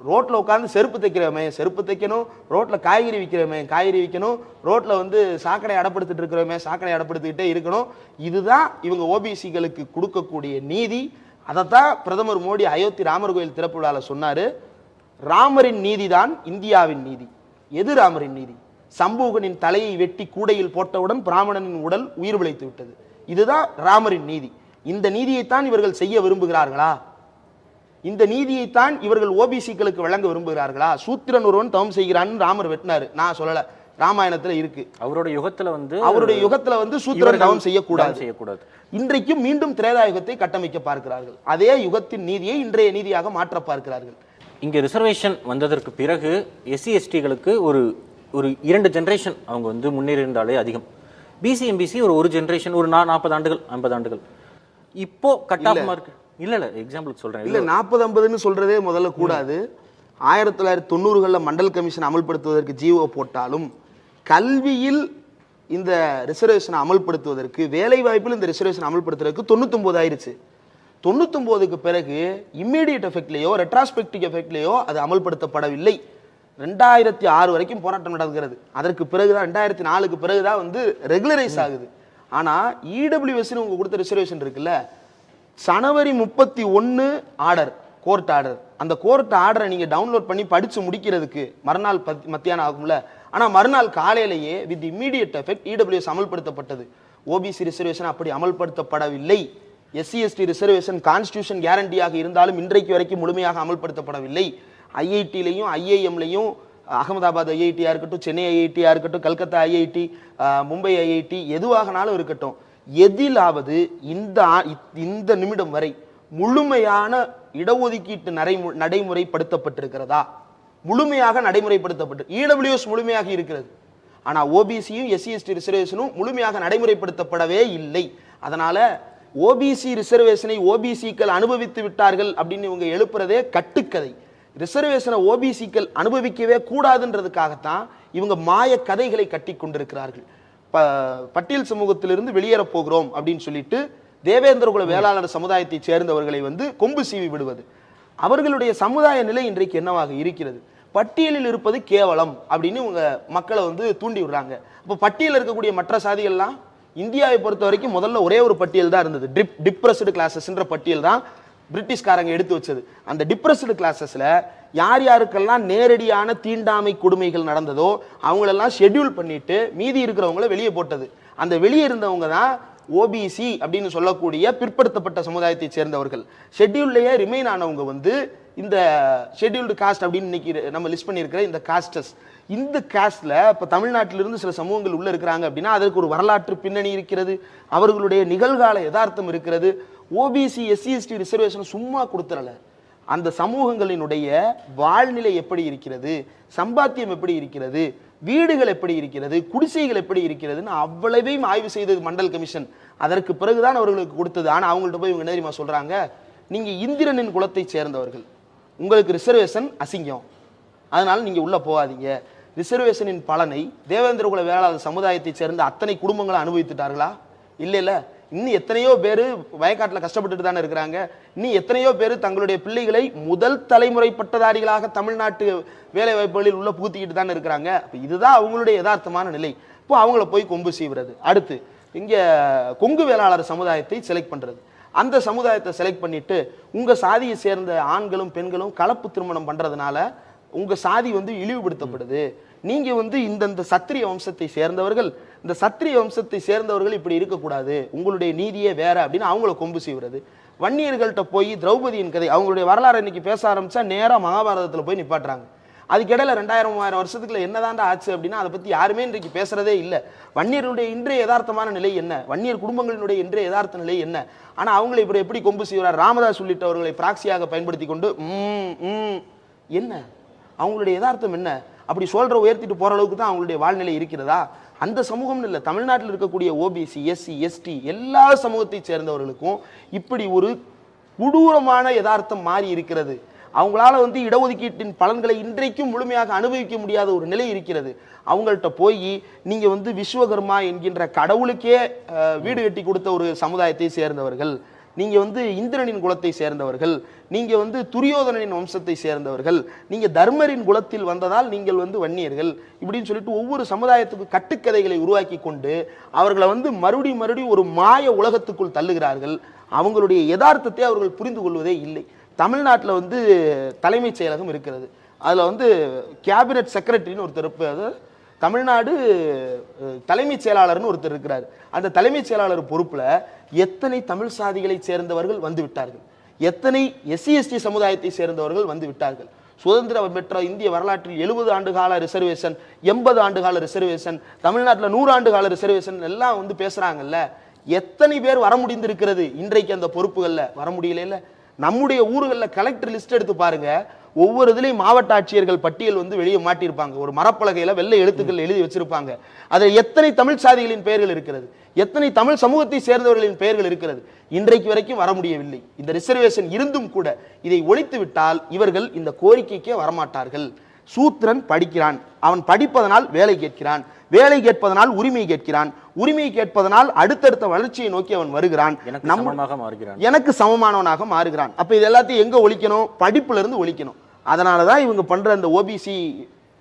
ரோட்ல உட்காந்து செருப்பு தைக்கிறவன் செருப்பு தைக்கணும், ரோட்ல காய்கறி விற்கிறவன் காய்கறி விற்கணும், ரோட்ல வந்து சாக்கடை அடப்படுத்திட்டு இருக்கிறவன் சாக்கடை அடப்படுத்திக்கிட்டே இருக்கணும். இதுதான் இவங்க ஓபிசிகளுக்கு கொடுக்கக்கூடிய நீதி. அதைத்தான் பிரதமர் மோடி அயோத்தி ராமர் கோயில் திறப்பு விழாவில் சொன்னாரு. ராமரின் நீதி தான் இந்தியாவின் நீதி. எது ராமரின் நீதி? சம்பூகனின் தலையை வெட்டி கூடையில் போட்டவுடன் பிராமணனின் உடல் உயிர் பிழைத்து விட்டது. இதுதான் ராமரின் நீதி. இந்த நீதியைத்தான் இவர்கள் செய்ய விரும்புகிறார்களா? இந்த நீதியைத்தான் இவர்கள் ஓபிசிகளுக்கு வழங்க விரும்புகிறார்களா? சூத்திரன் ஒருவன் தவம் செய்கிறான்னு ராமர் வெட்டினாரு, நான் சொல்லல, ராமாயணத்துல இருக்கு. அவருடைய யுகத்துல வந்து சூத்திரன் தவம் செய்யக்கூடாது. இன்றைக்கும் மீண்டும் திரேதா யுகத்தை கட்டமைக்க பார்க்கிறார்கள். அதே யுகத்தின் நீதியை இன்றைய நீதியாக மாற்ற பார்க்கிறார்கள். இங்கே ரிசர்வேஷன் வந்ததற்கு பிறகு எஸ்சி எஸ்டிகளுக்கு ஒரு ஒரு 2 ஜென்ரேஷன் அவங்க வந்து முன்னேறியிருந்தாலே அதிகம். பிசி எம்பிசி ஒரு ஜென்ரேஷன் ஒரு 40 ஆண்டுகள் 50 ஆண்டுகள். இப்போ கட் ஆஃப் மார்க் இல்ல எக்ஸாம்பிளுக்கு சொல்றேன். இல்ல 40-50ன்னு சொல்றதே முதல்ல கூடாது. 1990களில் மண்டல் கமிஷன் அமல்படுத்துவதற்கு ஜிஓ போட்டாலும் கல்வியில் இந்த ரிசர்வேஷனை அமல்படுத்துவதற்கு, வேலை வாய்ப்பில் இந்த ரிசர்வேஷன் அமல்படுத்துறதுக்கு 99 ஆயிருச்சு. 99க்கு பிறகு இம்மீடியட் எஃபெக்ட்லேயோ ரெட்ராஸ்பெக்டிவ் எஃபெக்ட்லேயோ அது அமல்படுத்தப்படவில்லை. 2006 வரைக்கும் போராட்டம் நடக்கிறது. அதற்கு பிறகுதான் 2004க்கு பிறகுதான் வந்து ரெகுலரைஸ் ஆகுது. ஆனா இடபிள்யூஎஸ்ன்னு உங்க கொடுத்த ரிசர்வேஷன் இருக்குல்ல, ஜனவரி 31 ஆர்டர், கோர்ட் ஆர்டர். அந்த கோர்ட் ஆர்டரை நீங்க டவுன்லோட் பண்ணி படிச்சு முடிக்கிறதுக்கு மறுநாள் மத்தியானம் ஆகும்ல. ஆனா மறுநாள் காலையிலேயே வித் இம்மீடியட் எஃபெக்ட் இடபிள்யூஎஸ் அமல்படுத்தப்பட்டது. ஓபிசி ரிசர்வேஷன் அப்படி அமல்படுத்தப்படவில்லை. எஸ்சி எஸ்டி ரிசர்வேஷன் கான்ஸ்டியூஷன் கேரண்டியாக இருந்தாலும் இன்றைக்கு வரைக்கும் முழுமையாக அமல்படுத்தப்படவில்லை. ஐஐடிலையும் ஐஐஎம்லையும், அகமதாபாத் ஐஐடியா இருக்கட்டும், சென்னை ஐஐடியா இருக்கட்டும், கல்கத்தா ஐஐடி, மும்பை ஐஐடி, எதுவாகனாலும் இருக்கட்டும், எதிலாவது இந்த நிமிடம் வரை முழுமையான இடஒதுக்கீட்டு நடைமுறைப்படுத்தப்பட்டிருக்கிறதா? முழுமையாக நடைமுறைப்படுத்தப்பட்டு இடபிள்யூஎஸ் முழுமையாக இருக்கிறது. ஆனா ஓபிசியும் எஸ்சி எஸ்டி ரிசர்வேஷனும் முழுமையாக நடைமுறைப்படுத்தப்படவே இல்லை. அதனால ஓபிசி ரிசர்வேஷனை ஓபிசிக்கள் அனுபவித்து விட்டார்கள் அப்படின்னு இவங்க எழுப்புறதே கட்டுக்கதை. ரிசர்வேஷனை ஓபிசிக்கள் அனுபவிக்கவே கூடாதுன்றதுக்காகத்தான் இவங்க மாய கதைகளை கட்டி கொண்டிருக்கிறார்கள். பட்டியல் சமூகத்திலிருந்து வெளியேற போகிறோம் அப்படின்னு சொல்லிட்டு தேவேந்திரகுல வேளாளர் சமுதாயத்தை சேர்ந்தவர்களை வந்து கொம்பு சீவி விடுவது. அவர்களுடைய சமுதாய நிலை இன்றைக்கு என்னவாக இருக்கிறது? பட்டியலில் இருப்பது கேவலம் அப்படின்னு இவங்க மக்களை வந்து தூண்டி விடுறாங்க. அப்போ பட்டியலில் இருக்கக்கூடிய மற்ற சாதிகள்லாம் இந்தியாவை பொறுத்த வரைக்கும் முதல்ல ஒரே ஒரு பட்டியல் தான் இருந்தது, டிப்ரெஸ்டு கிளாஸஸ்ன்ற பட்டியல் தான் பிரிட்டிஷ்காரங்க எடுத்து வச்சது. அந்த டிப்ரெஸ்டு கிளாஸஸ்ல யார் யாருக்கெல்லாம் நேரடியான தீண்டாமை கொடுமைகள் நடந்ததோ அவங்களெல்லாம் ஷெட்யூல் பண்ணிட்டு மீதி இருக்கிறவங்கள வெளியே போட்டது. அந்த வெளியே இருந்தவங்க தான் ஓபிசி அப்படின்னு சொல்லக்கூடிய பிற்படுத்தப்பட்ட சமுதாயத்தை சேர்ந்தவர்கள். ஷெட்யூல்லையே ரிமைன் ஆனவங்க வந்து இந்த ஷெட்யூல்டு காஸ்ட் அப்படின்னு இன்னைக்கு நம்ம லிஸ்ட் பண்ணியிருக்கிற இந்த காஸ்டஸ். இந்த காஸ்ட்ல இப்போ தமிழ்நாட்டிலிருந்து சில சமூகங்கள் உள்ள இருக்கிறாங்க அப்படின்னா அதற்கு ஒரு வரலாற்று பின்னணி இருக்கிறது, அவர்களுடைய நிகழ்கால யதார்த்தம் இருக்கிறது. ஓபிசி எஸ்சி எஸ்டி ரிசர்வேஷன் சும்மா கொடுத்துறல, அந்த சமூகங்களினுடைய வாழ்நிலை எப்படி இருக்கிறது, சம்பாத்தியம் எப்படி இருக்கிறது, வீடுகள் எப்படி இருக்கிறது, குடிசைகள் எப்படி இருக்கிறதுன்னு அவ்வளவையும் ஆய்வு செய்தது மண்டல் கமிஷன். அதற்கு பிறகுதான் அவர்களுக்கு கொடுத்தது. ஆனா அவங்கள்ட்ட போய் இவங்க என்ன தெரியுமா சொல்றாங்க? நீங்க இந்திரனின் குலத்தை சேர்ந்தவர்கள், உங்களுக்கு ரிசர்வேஷன் அசிங்கம், அதனால நீங்க உள்ள போகாதீங்க. ரிசர்வேஷனின் பலனை தேவேந்திரகுல வேளாளர் சமுதாயத்தை சேர்ந்த அத்தனை குடும்பங்களை அனுபவித்துட்டார்களா? இல்ல இல்ல. இன்னும் எத்தனையோ பேர் வயக்காட்டில் கஷ்டப்பட்டுட்டு தானே இருக்கிறாங்க. இன்னும் எத்தனையோ பேர் தங்களுடைய பிள்ளைகளை முதல் தலைமுறை பட்டதாரிகளாக தமிழ்நாட்டு வேலை வாய்ப்புகளில் உள்ள புகுத்திக்கிட்டு தானே இருக்கிறாங்க. இதுதான் அவங்களுடைய யதார்த்தமான நிலை. இப்போ அவங்கள போய் கொம்பு சீவுறது. அடுத்து இங்க கொங்கு வேளாளர் சமுதாயத்தை செலக்ட் பண்றது. அந்த சமுதாயத்தை செலக்ட் பண்ணிட்டு உங்க சாதியை சேர்ந்த ஆண்களும் பெண்களும் கலப்பு திருமணம் பண்றதுனால உங்க சாதி வந்து இழிவுபடுத்தப்படுது. நீங்க வந்து இந்த சத்திரிய வம்சத்தை சேர்ந்தவர்கள், இந்த சத்திரிய வம்சத்தை சேர்ந்தவர்கள் இப்படி இருக்கக்கூடாது, உங்களுடைய நீதியே வேற அப்படின்னு அவங்கள கொம்பு செய்வது. வன்னியர்கள்ட்ட போய் திரௌபதியின் கதை அவங்களுடைய வரலாறு இன்னைக்கு பேச ஆரம்பிச்சா நேரா மகாபாரதத்துல போய் நிப்பாட்டுறாங்க. அதுக்கிடையில 2000-3000 வருஷத்துக்குள்ள என்னதாண்டா ஆச்சு அப்படின்னா அதை பத்தி யாருமே இன்றைக்கு பேசுறதே இல்லை. வன்னியர்களுடைய இன்றைய யதார்த்தமான நிலை என்ன, வன்னியர் குடும்பங்களினுடைய இன்றைய யதார்த்த நிலை என்ன? ஆனா அவங்களை இப்படி எப்படி கொம்பு செய்வார்? ராமதாஸ் உள்ளிட்டவர்களை பிராக்சியாக பயன்படுத்தி கொண்டு என்ன அவங்களுடைய யதார்த்தம் என்ன அப்படி சொல்ற உயர்த்திட்டு போற அளவுக்கு தான் அவங்களுடைய வாழ்நிலை இருக்கிறதா? அந்த சமூகம் இல்லை, தமிழ்நாட்டில் இருக்கக்கூடிய ஓபிசி எஸ்சி எஸ்டி எல்லா சமூகத்தை சேர்ந்தவர்களுக்கும் இப்படி ஒரு கொடூரமான யதார்த்தம் மாறி இருக்கிறது. அவங்களால வந்து இடஒதுக்கீட்டின் பலன்களை இன்றைக்கும் முழுமையாக அனுபவிக்க முடியாத ஒரு நிலை இருக்கிறது. அவங்கள்ட்ட போய் நீங்க வந்து விஸ்வகர்மா என்கின்ற கடவுளுக்கே வீடு கட்டி கொடுத்த ஒரு சமுதாயத்தை சேர்ந்தவர்கள், நீங்க வந்து இந்திரனின் குலத்தை சேர்ந்தவர்கள், நீங்க வந்து துரியோதனனின் வம்சத்தை சேர்ந்தவர்கள், நீங்க தர்மரின் குலத்தில் வந்ததால் நீங்கள் வந்து வன்னியர்கள் இப்படின்னு சொல்லிட்டு ஒவ்வொரு சமுதாயத்துக்கு கட்டுக்கதைகளை உருவாக்கி கொண்டு அவர்களை வந்து மறுபடியும் ஒரு மாய உலகத்துக்குள் தள்ளுகிறார்கள். அவங்களுடைய யதார்த்தத்தை அவர்கள் புரிந்து கொள்வதே இல்லை. தமிழ்நாட்டில் வந்து தலைமைச் செயலகம் இருக்கிறது, அதில் வந்து கேபினட் செக்ரட்டரின்னு ஒருத்தர் இருப்பார், தமிழ்நாடு தலைமைச் செயலாளர்னு ஒருத்தர் இருக்கிறார். அந்த தலைமைச் செயலாளர் பொறுப்புல எத்தனை தமிழ் சாதிகளை சேர்ந்தவர்கள் வந்து விட்டார்கள், எத்தனை எஸ்சி எஸ்டி சமுதாயத்தை சேர்ந்தவர்கள் வந்து விட்டார்கள். சுதந்திரம் பெற்ற இந்திய வரலாற்றில் 70 ஆண்டு கால ரிசர்வேஷன், 80 ஆண்டு கால ரிசர்வேஷன், தமிழ்நாட்டில் 100 ஆண்டு கால ரிசர்வேஷன் எல்லாம் வந்து பேசுறாங்கல்ல. எத்தனை பேர் வர முடிந்திருக்கிறது இன்றைக்கு அந்த பொறுப்புகள்ல? வர முடியல. நம்முடைய ஊர்களில் கலெக்டர் லிஸ்ட் எடுத்து பாருங்க, ஒவ்வொரு இதுலயும் மாவட்ட ஆட்சியர்கள் பட்டியல் வந்து வெளியே மாட்டியிருப்பாங்க. ஒரு மரப்பலகையில வெள்ளை எழுத்துக்கள் எழுதி வச்சிருப்பாங்க. அதில் எத்தனை தமிழ் சாதிகளின் பெயர்கள் இருக்கிறது, எத்தனை தமிழ் சமூகத்தை சேர்ந்தவர்களின் பெயர்கள் இருக்கிறது, இன்றைக்கு வரைக்கும் வர முடியவில்லை. இந்த ரிசர்வேஷன் இருந்தும் கூட இதை ஒழித்து விட்டால் இவர்கள் இந்த கோரிக்கைக்கே வரமாட்டார்கள். சூத்திரன் படிக்கிறான், அவன் படிப்பதனால் வேலை கேட்கிறான், வேலை கேட்பதனால் உரிமை கேட்கிறான், உரிமை கேட்பதனால் அடுத்தடுத்த வளர்ச்சியை நோக்கி அவன் வருகிறான், எனக்கு சமமானவனாக மாறுகிறான். அப்ப இது எல்லாத்தையும் எங்க ஒழிக்கணும்? படிப்புல இருந்து ஒழிக்கணும். அதனாலதான் இவங்க பண்ற அந்த ஓபிசி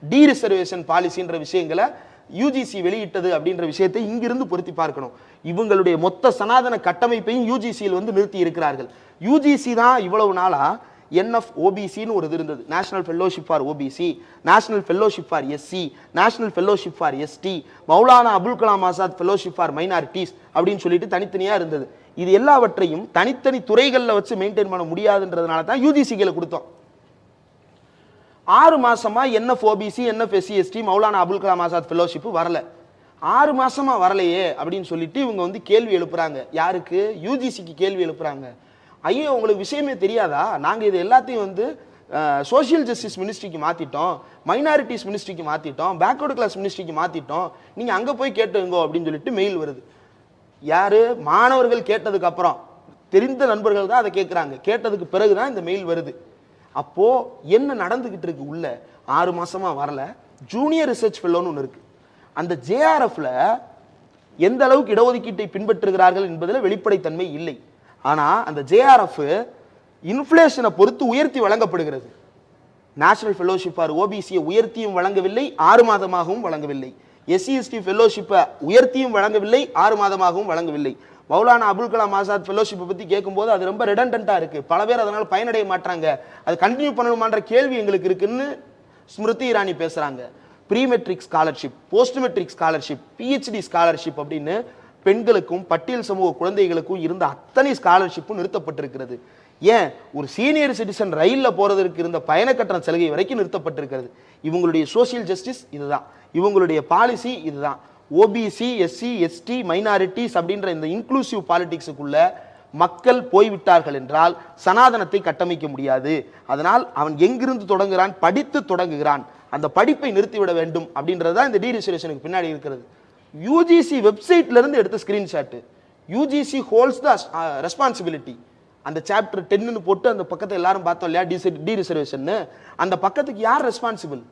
டி ரிசர்வேஷன் பாலிசின்ற விஷயங்களை யூஜிசி வெளியிட்டது அப்படின்ற விஷயத்தை இங்கிருந்து பொருத்தி பார்க்கணும். இவங்களுடைய மொத்த சனாதன கட்டமைப்பையும் யூஜிசியில் வந்து நிறுத்தி இருக்கிறார்கள். யூஜிசி தான் இவ்வளவு நாளா NFOBCன்னு ஒரு இது இருந்தது, National Fellowship for OBC, National Fellowship for SC, National Fellowship for ST, Maulana Abul Kalam Azad Fellowship for minorities அப்படின்னு சொல்லிட்டு தனித்தனியா இருந்தது. இது எல்லாவற்றையும் தனித்தனி துறைகளில் வச்சு மெயின்டைன் பண்ண முடியாதுன்றதுனால தான் யூஜிசிகளை கொடுத்தோம். 6 மாசமா NFOBC, NFSC, Maulana Abul Kalam Azad fellowship வரல. 6 மாசமா வரலையே அப்படின்னு சொல்லிட்டு இவங்க வந்து கேள்வி எழுப்புறாங்க. யாருக்கு? யூஜிசிக்கு கேள்வி எழுப்புறாங்க. ஐயோ உங்களுக்கு விஷயமே தெரியாதா, நாங்கள் இது எல்லாத்தையும் வந்து சோஷியல் ஜஸ்டிஸ் மினிஸ்ட்ரிக்கு மாற்றிட்டோம், மைனாரிட்டிஸ் மினிஸ்ட்ரிக்கு மாற்றிட்டோம், பேக்வர்டு கிளாஸ் மினிஸ்ட்ரிக்கு மாற்றிட்டோம், நீங்கள் அங்கே போய் கேட்டுங்கோ அப்படின்னு சொல்லிட்டு மெயில் வருது. யார்? மாணவர்கள் கேட்டதுக்கு அப்புறம், தெரிந்த நண்பர்கள் தான் அதை கேட்குறாங்க, கேட்டதுக்கு பிறகு தான் இந்த மெயில் வருது. அப்போது என்ன நடந்துக்கிட்டு இருக்கு உள்ள? 6 மாசமாக வரல. ஜூனியர் ரிசர்ச் ஃபெல்லோன்னு ஒன்று இருக்குது. அந்த JRFல எந்த அளவுக்கு இடஒதுக்கீட்டை பின்பற்றுகிறார்கள் என்பதில் வெளிப்படைத்தன்மை இல்லை. ஆனால் அந்த JRF இன்ஃப்ளேஷனை பொறுத்து உயர்த்தி வழங்கப்படுகிறது. நேஷனல் ஃபெல்லோஷிப் ஃபார் ஓபிசியை உயர்த்தியும் வழங்கவில்லை, 6 மாதமாகவும் வழங்கவில்லை. SC/ST ஃபெல்லோஷிப்பை உயர்த்தியும் வழங்கவில்லை, 6 மாதமாகவும் வழங்கவில்லை. மௌலானா அபுல் கலாம் ஆசாத் ஃபெல்லோஷிப்பை பற்றி கேட்கும்போது அது ரொம்ப ரெடண்டண்ட்டாக இருக்குது, பல பேர் அதனால் பயனடைய மாட்டாங்க, அது கண்டினியூ பண்ணணுமான்ற கேள்வி எங்களுக்கு இருக்குன்னு ஸ்மிருதி இரானி பேசுகிறாங்க. Pre matric scholarship, post matric scholarship, PhD scholarship அப்படின்னு பெண்களுக்கும் பட்டியல் சமூக குழந்தைகளுக்கும் இருந்த அத்தனை ஸ்காலர்ஷிப்பும் நிறுத்தப்பட்டிருக்கிறது. ஏன்? ஒரு சீனியர் சிட்டிசன் ரயிலில் போறதற்கு இருந்த பயண கட்டண சலுகை வரைக்கும் நிறுத்தப்பட்டிருக்கிறது. இவங்களுடைய சோசியல் ஜஸ்டிஸ் இதுதான், இவங்களுடைய பாலிசி இதுதான். ஓபிசி, SC, ST, மைனாரிட்டிஸ் அப்படின்ற இந்த இன்க்ளூசிவ் பாலிடிக்ஸுக்குள்ள மக்கள் போய்விட்டார்கள் என்றால் சனாதனத்தை கட்டமைக்க முடியாது. அதனால் அவன் எங்கிருந்து தொடங்குகிறான்? படித்து தொடங்குகிறான். அந்த படிப்பை நிறுத்திவிட வேண்டும் அப்படின்றதுதான் இந்த டீரிசர்வேஷனுக்கு பின்னாடி இருக்கிறது. யூஜிசி வெப்சைட்ல இருந்து எடுத்த ஸ்கிரீன்ஷாட். யூஜிசி ஹோல்ஸ் த ரெஸ்பான்சிபிலிட்டி. அந்த சாப்டர் 10ன்னு போட்டு அந்த பக்கத்தை எல்லாரும் பார்த்தோம் இல்லையா, டி ரிசர்வேஷன், அந்த பக்கத்துக்கு யார் ரெஸ்பான்சிபிள்?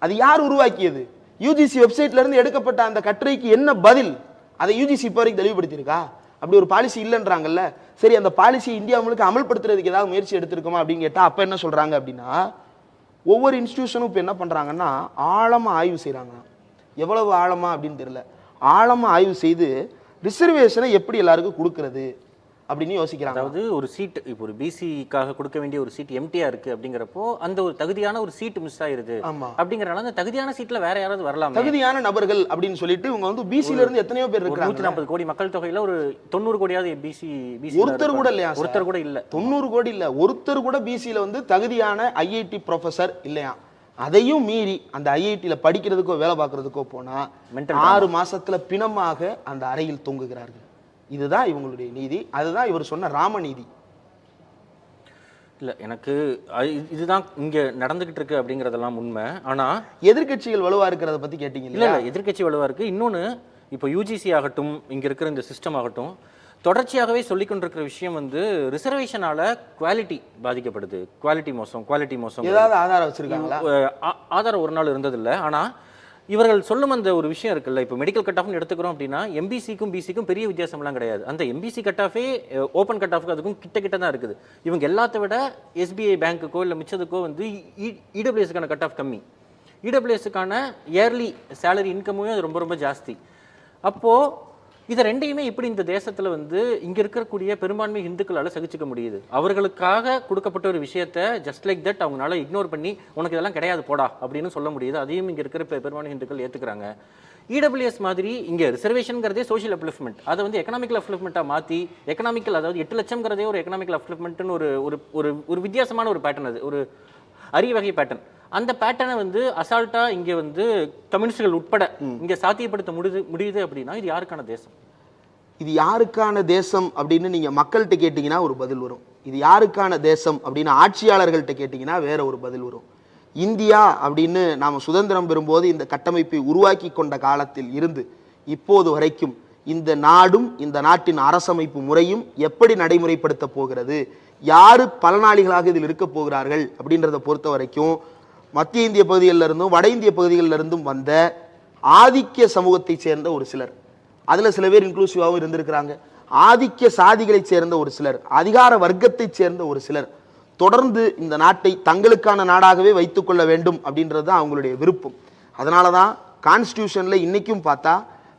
அது யார் உருவாக்கியது? யூஜிசி வெப்சைட்ல இருந்து எடுக்கப்பட்ட அந்த கட்டுரைக்கு என்ன பதில்? அதை யூஜிசி இப்போ வரைக்கும் தெளிவுபடுத்தியிருக்கா? அப்படி ஒரு பாலிசி இல்லைன்றாங்கல்ல. சரி, அந்த பாலிசி இந்தியா முழுக்க அமல்படுத்துறதுக்கு ஏதாவது முயற்சி எடுத்திருக்கோமா அப்படின்னு கேட்டால் அப்போ என்ன சொல்றாங்க அப்படின்னா, ஒவ்வொரு இன்ஸ்டிடியூஷனும் இப்போ என்ன பண்றாங்கன்னா ஆழமா ஆய்வு செய்யறாங்க. எவ்வளவு ஆழமா அப்படின்னு தெரியல, ஆழமா ஆய்வு செய்து ரிசர்வேஷனை எப்படி எல்லாருக்கும் கொடுக்கறது அப்படின்னு யோசிக்கிறாங்க. அதாவது ஒரு சீட், இப்போ ஒரு பிசிக்காக கொடுக்க வேண்டிய ஒரு சீட் எம்டியா இருக்கு அப்படிங்கிறப்போ அந்த ஒரு தகுதியான ஒரு சீட் மிஸ் ஆயிருது அப்படிங்கறனால அந்த தகுதியான சீட்ல வேற யாராவது வரலாம், தகுதியான நபர்கள் அப்படின்னு சொல்லிட்டு இவங்க வந்து பிசில இருந்து எத்தனையோ பேர் இருக்காங்க. 140 கோடி மக்கள் தொகையில ஒரு 90 கோடியாவது பிசி ஒருத்தர் கூட இல்லையா? ஒருத்தர் கூட இல்ல. 90 கோடி இல்ல, ஒருத்தர் கூட பிசில வந்து தகுதியான IIT ப்ரொஃபசர் இல்லையா? அதையும் மீறி அந்த IITல படிக்கிறதுக்கோ வேலை பார்க்கறதுக்கோ போனா 6 மாசத்துல பிணமாக அந்த அறையில் தொங்குகிறார்கள். இதுதான் இவங்களுடைய நீதி, அதுதான் இவர் சொன்ன ராமநீதி. இல்ல, எனக்கு இதுதான் இங்க நடந்துகிட்டு இருக்கு அப்படிங்கறதெல்லாம் உண்மை. ஆனா எதிர்க்கட்சிகள் வலுவா இருக்கிறத பத்தி கேட்டீங்க இல்ல, எதிர்க்கட்சி வலுவா இருக்கு. இன்னொன்னு, இப்போ யூஜிசி ஆகட்டும், இங்க இருக்கிற இந்த சிஸ்டம் ஆகட்டும், தொடர்ச்சியாகவே சொல்லிக் கொண்டிருக்கிற விஷயம் வந்து ரிசர்வேஷனால குவாலிட்டி பாதிக்கப்படுது, குவாலிட்டி மோசம். ஏதாவது ஆதாரம் வச்சிருக்காங்களா? ஆதாரம் ஒரு நாள் இருந்ததில்லை. ஆனா இவர்கள் சொல்லும் அந்த ஒரு விஷயம் இருக்குல்ல, இப்போ மெடிக்கல் கட் ஆஃப்னு எடுத்துக்கிறோம் அப்படின்னா எம்பிசிக்கும் பிசிக்கும் பெரிய வித்தியாசம்லாம் கிடையாது. அந்த எம்பிசி கட் ஆஃபே ஓப்பன் கட் ஆஃப்க்கு அதுக்கும் கிட்ட தான் இருக்குது. இவங்க எல்லாத்த விட SBI பேங்க்குக்கோ இல்லை மிச்சதுக்கோ வந்து இடபிள்யூஎஸ்க்கான கட் ஆஃப் கம்மி, இடபிள்யூஎஸ்க்கான இயர்லி சேலரி இன்கமும் அது ரொம்ப ஜாஸ்தி. அப்போது இதை ரெண்டையுமே இப்படி இந்த தேசத்தில் வந்து இங்கே இருக்கக்கூடிய பெரும்பான்மை இந்துக்களால் சகிச்சுக்க முடியுது? அவர்களுக்காக கொடுக்கப்பட்ட ஒரு விஷயத்தை ஜஸ்ட் லைக் தட் அவங்களால இக்னோர் பண்ணி உனக்கு இதெல்லாம் கிடையாது போடா அப்படின்னு சொல்ல முடியுது. அதையும் இங்கே இருக்கிற பெரும்பான்மை இந்துக்கள் ஏற்றுக்கிறாங்க. இடபிள்யூஎஸ் மாதிரி இங்கே ரிசர்வேஷனுங்கிறதே சோஷியல் அப்லிஃப்ட்மெண்ட், அதை வந்து எக்கனாமிக்கல் அப்லிஃப்ட்மெண்ட்டாக மாற்றி எக்கனாமிக்கல், அதாவது 8 லட்சம்ங்கிறதே ஒரு எக்கனாமிக்கல் அப்லிஃப்ட்மெண்ட்னு ஒரு வித்தியாசமான ஒரு பேட்டர்ன், அது ஒரு அரிய வகை பேட்டர்ன். அந்த பேட்டர்னை வந்து அசால்ட்டா இங்க வந்து கம்யூனிஸ்டுகள் உட்பட இங்க சாத்தியப்படுத்த முடியுது அப்படின்னா இது யாருக்கான தேசம்? இது யாருக்கான தேசம் அப்படின்னு நீங்க மக்கள்கிட்ட கேட்டீங்கன்னா ஒரு பதில் வரும். இது யாருக்கான தேசம் அப்படின்னு ஆட்சியாளர்கள்ட்ட கேட்டிங்கன்னா வேற ஒரு பதில் வரும். இந்தியா அப்படின்னு நாம் சுதந்திரம் பெறும்போது இந்த கட்டமைப்பை உருவாக்கி கொண்ட காலத்தில் இருந்து இப்போது வரைக்கும் இந்த நாடும் இந்த நாட்டின் அரசமைப்பு முறையும் எப்படி நடைமுறைப்படுத்த போகிறது, யாரு பலனாளிகளாக இதில் இருக்க போகிறார்கள் அப்படின்றத பொறுத்த வரைக்கும் மத்திய இந்திய பகுதிகளில் இருந்தும் வட இந்திய பகுதிகளில் இருந்தும் வந்த ஆதிக்க சமூகத்தை சேர்ந்த ஒரு சிலர், அதில் சில பேர் இன்க்ளூசிவாகவும் இருந்திருக்கிறாங்க, ஆதிக்க சாதிகளை சேர்ந்த ஒரு சிலர், அதிகார வர்க்கத்தை சேர்ந்த ஒரு சிலர் தொடர்ந்து இந்த நாட்டை தங்களுக்கான நாடாகவே வைத்துக்கொள்ள வேண்டும் அப்படின்றது தான் அவங்களுடைய விருப்பம். அதனால தான் கான்ஸ்டியூஷனில் இன்னைக்கும் பார்த்தா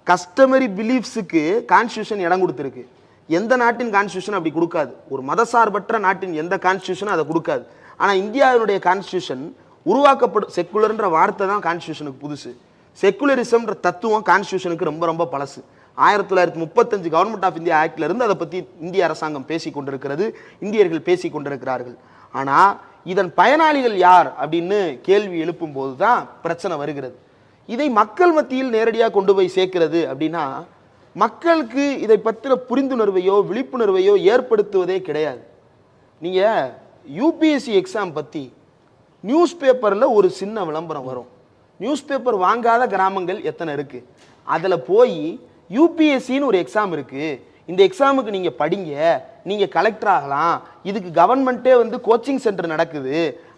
கஸ்டமரி பிலீஃப்ஸுக்கு கான்ஸ்டியூஷன் இடம் கொடுத்துருக்கு. எந்த நாட்டின் கான்ஸ்டியூஷன் அப்படி கொடுக்காது. ஒரு மதசார்பற்ற நாட்டின் எந்த கான்ஸ்டியூஷனும் அதை கொடுக்காது. ஆனால் இந்தியாவினுடைய கான்ஸ்டியூஷன் உருவாக்கப்படும் செக்குலர்ன்ற வார்த்தை தான் கான்ஸ்டியூஷனுக்கு புதுசு. செக்குலரிசம்ன்ற தத்துவம் கான்ஸ்டியூஷனுக்கு ரொம்ப ரொம்ப பழசு. 1935 கவர்மெண்ட் ஆஃப் இந்தியா ஆக்ட்ல இருந்து அதை பற்றி இந்திய அரசாங்கம் பேசி கொண்டிருக்கிறது, இந்தியர்கள் பேசி கொண்டிருக்கிறார்கள். ஆனால் இதன் பயனாளிகள் யார் அப்படின்னு கேள்வி எழுப்பும் போது தான் பிரச்சனை வருகிறது. இதை மக்கள் மத்தியில் நேரடியாக கொண்டு போய் சேர்க்கிறது அப்படின்னா மக்களுக்கு இதை பற்றின புரிந்துணர்வையோ விழிப்புணர்வையோ ஏற்படுத்துவதே கிடையாது. நீங்கள் யூபிஎஸ்சி எக்ஸாம் பற்றி நியூஸ் பேப்பரில் ஒரு சின்ன விளம்பரம் வரும். நியூஸ் பேப்பர் வாங்காத கிராமங்கள் எத்தனை இருக்குது, அதில் போய் யூபிஎஸ்சின்னு ஒரு எக்ஸாம் இருக்குது, இந்த எக்ஸாமுக்கு நீங்கள் படிங்க, நீங்கள் கலெக்டர் ஆகலாம், இதுக்கு கவர்மெண்ட்டே வந்து கோச்சிங் சென்டர் நடக்குது,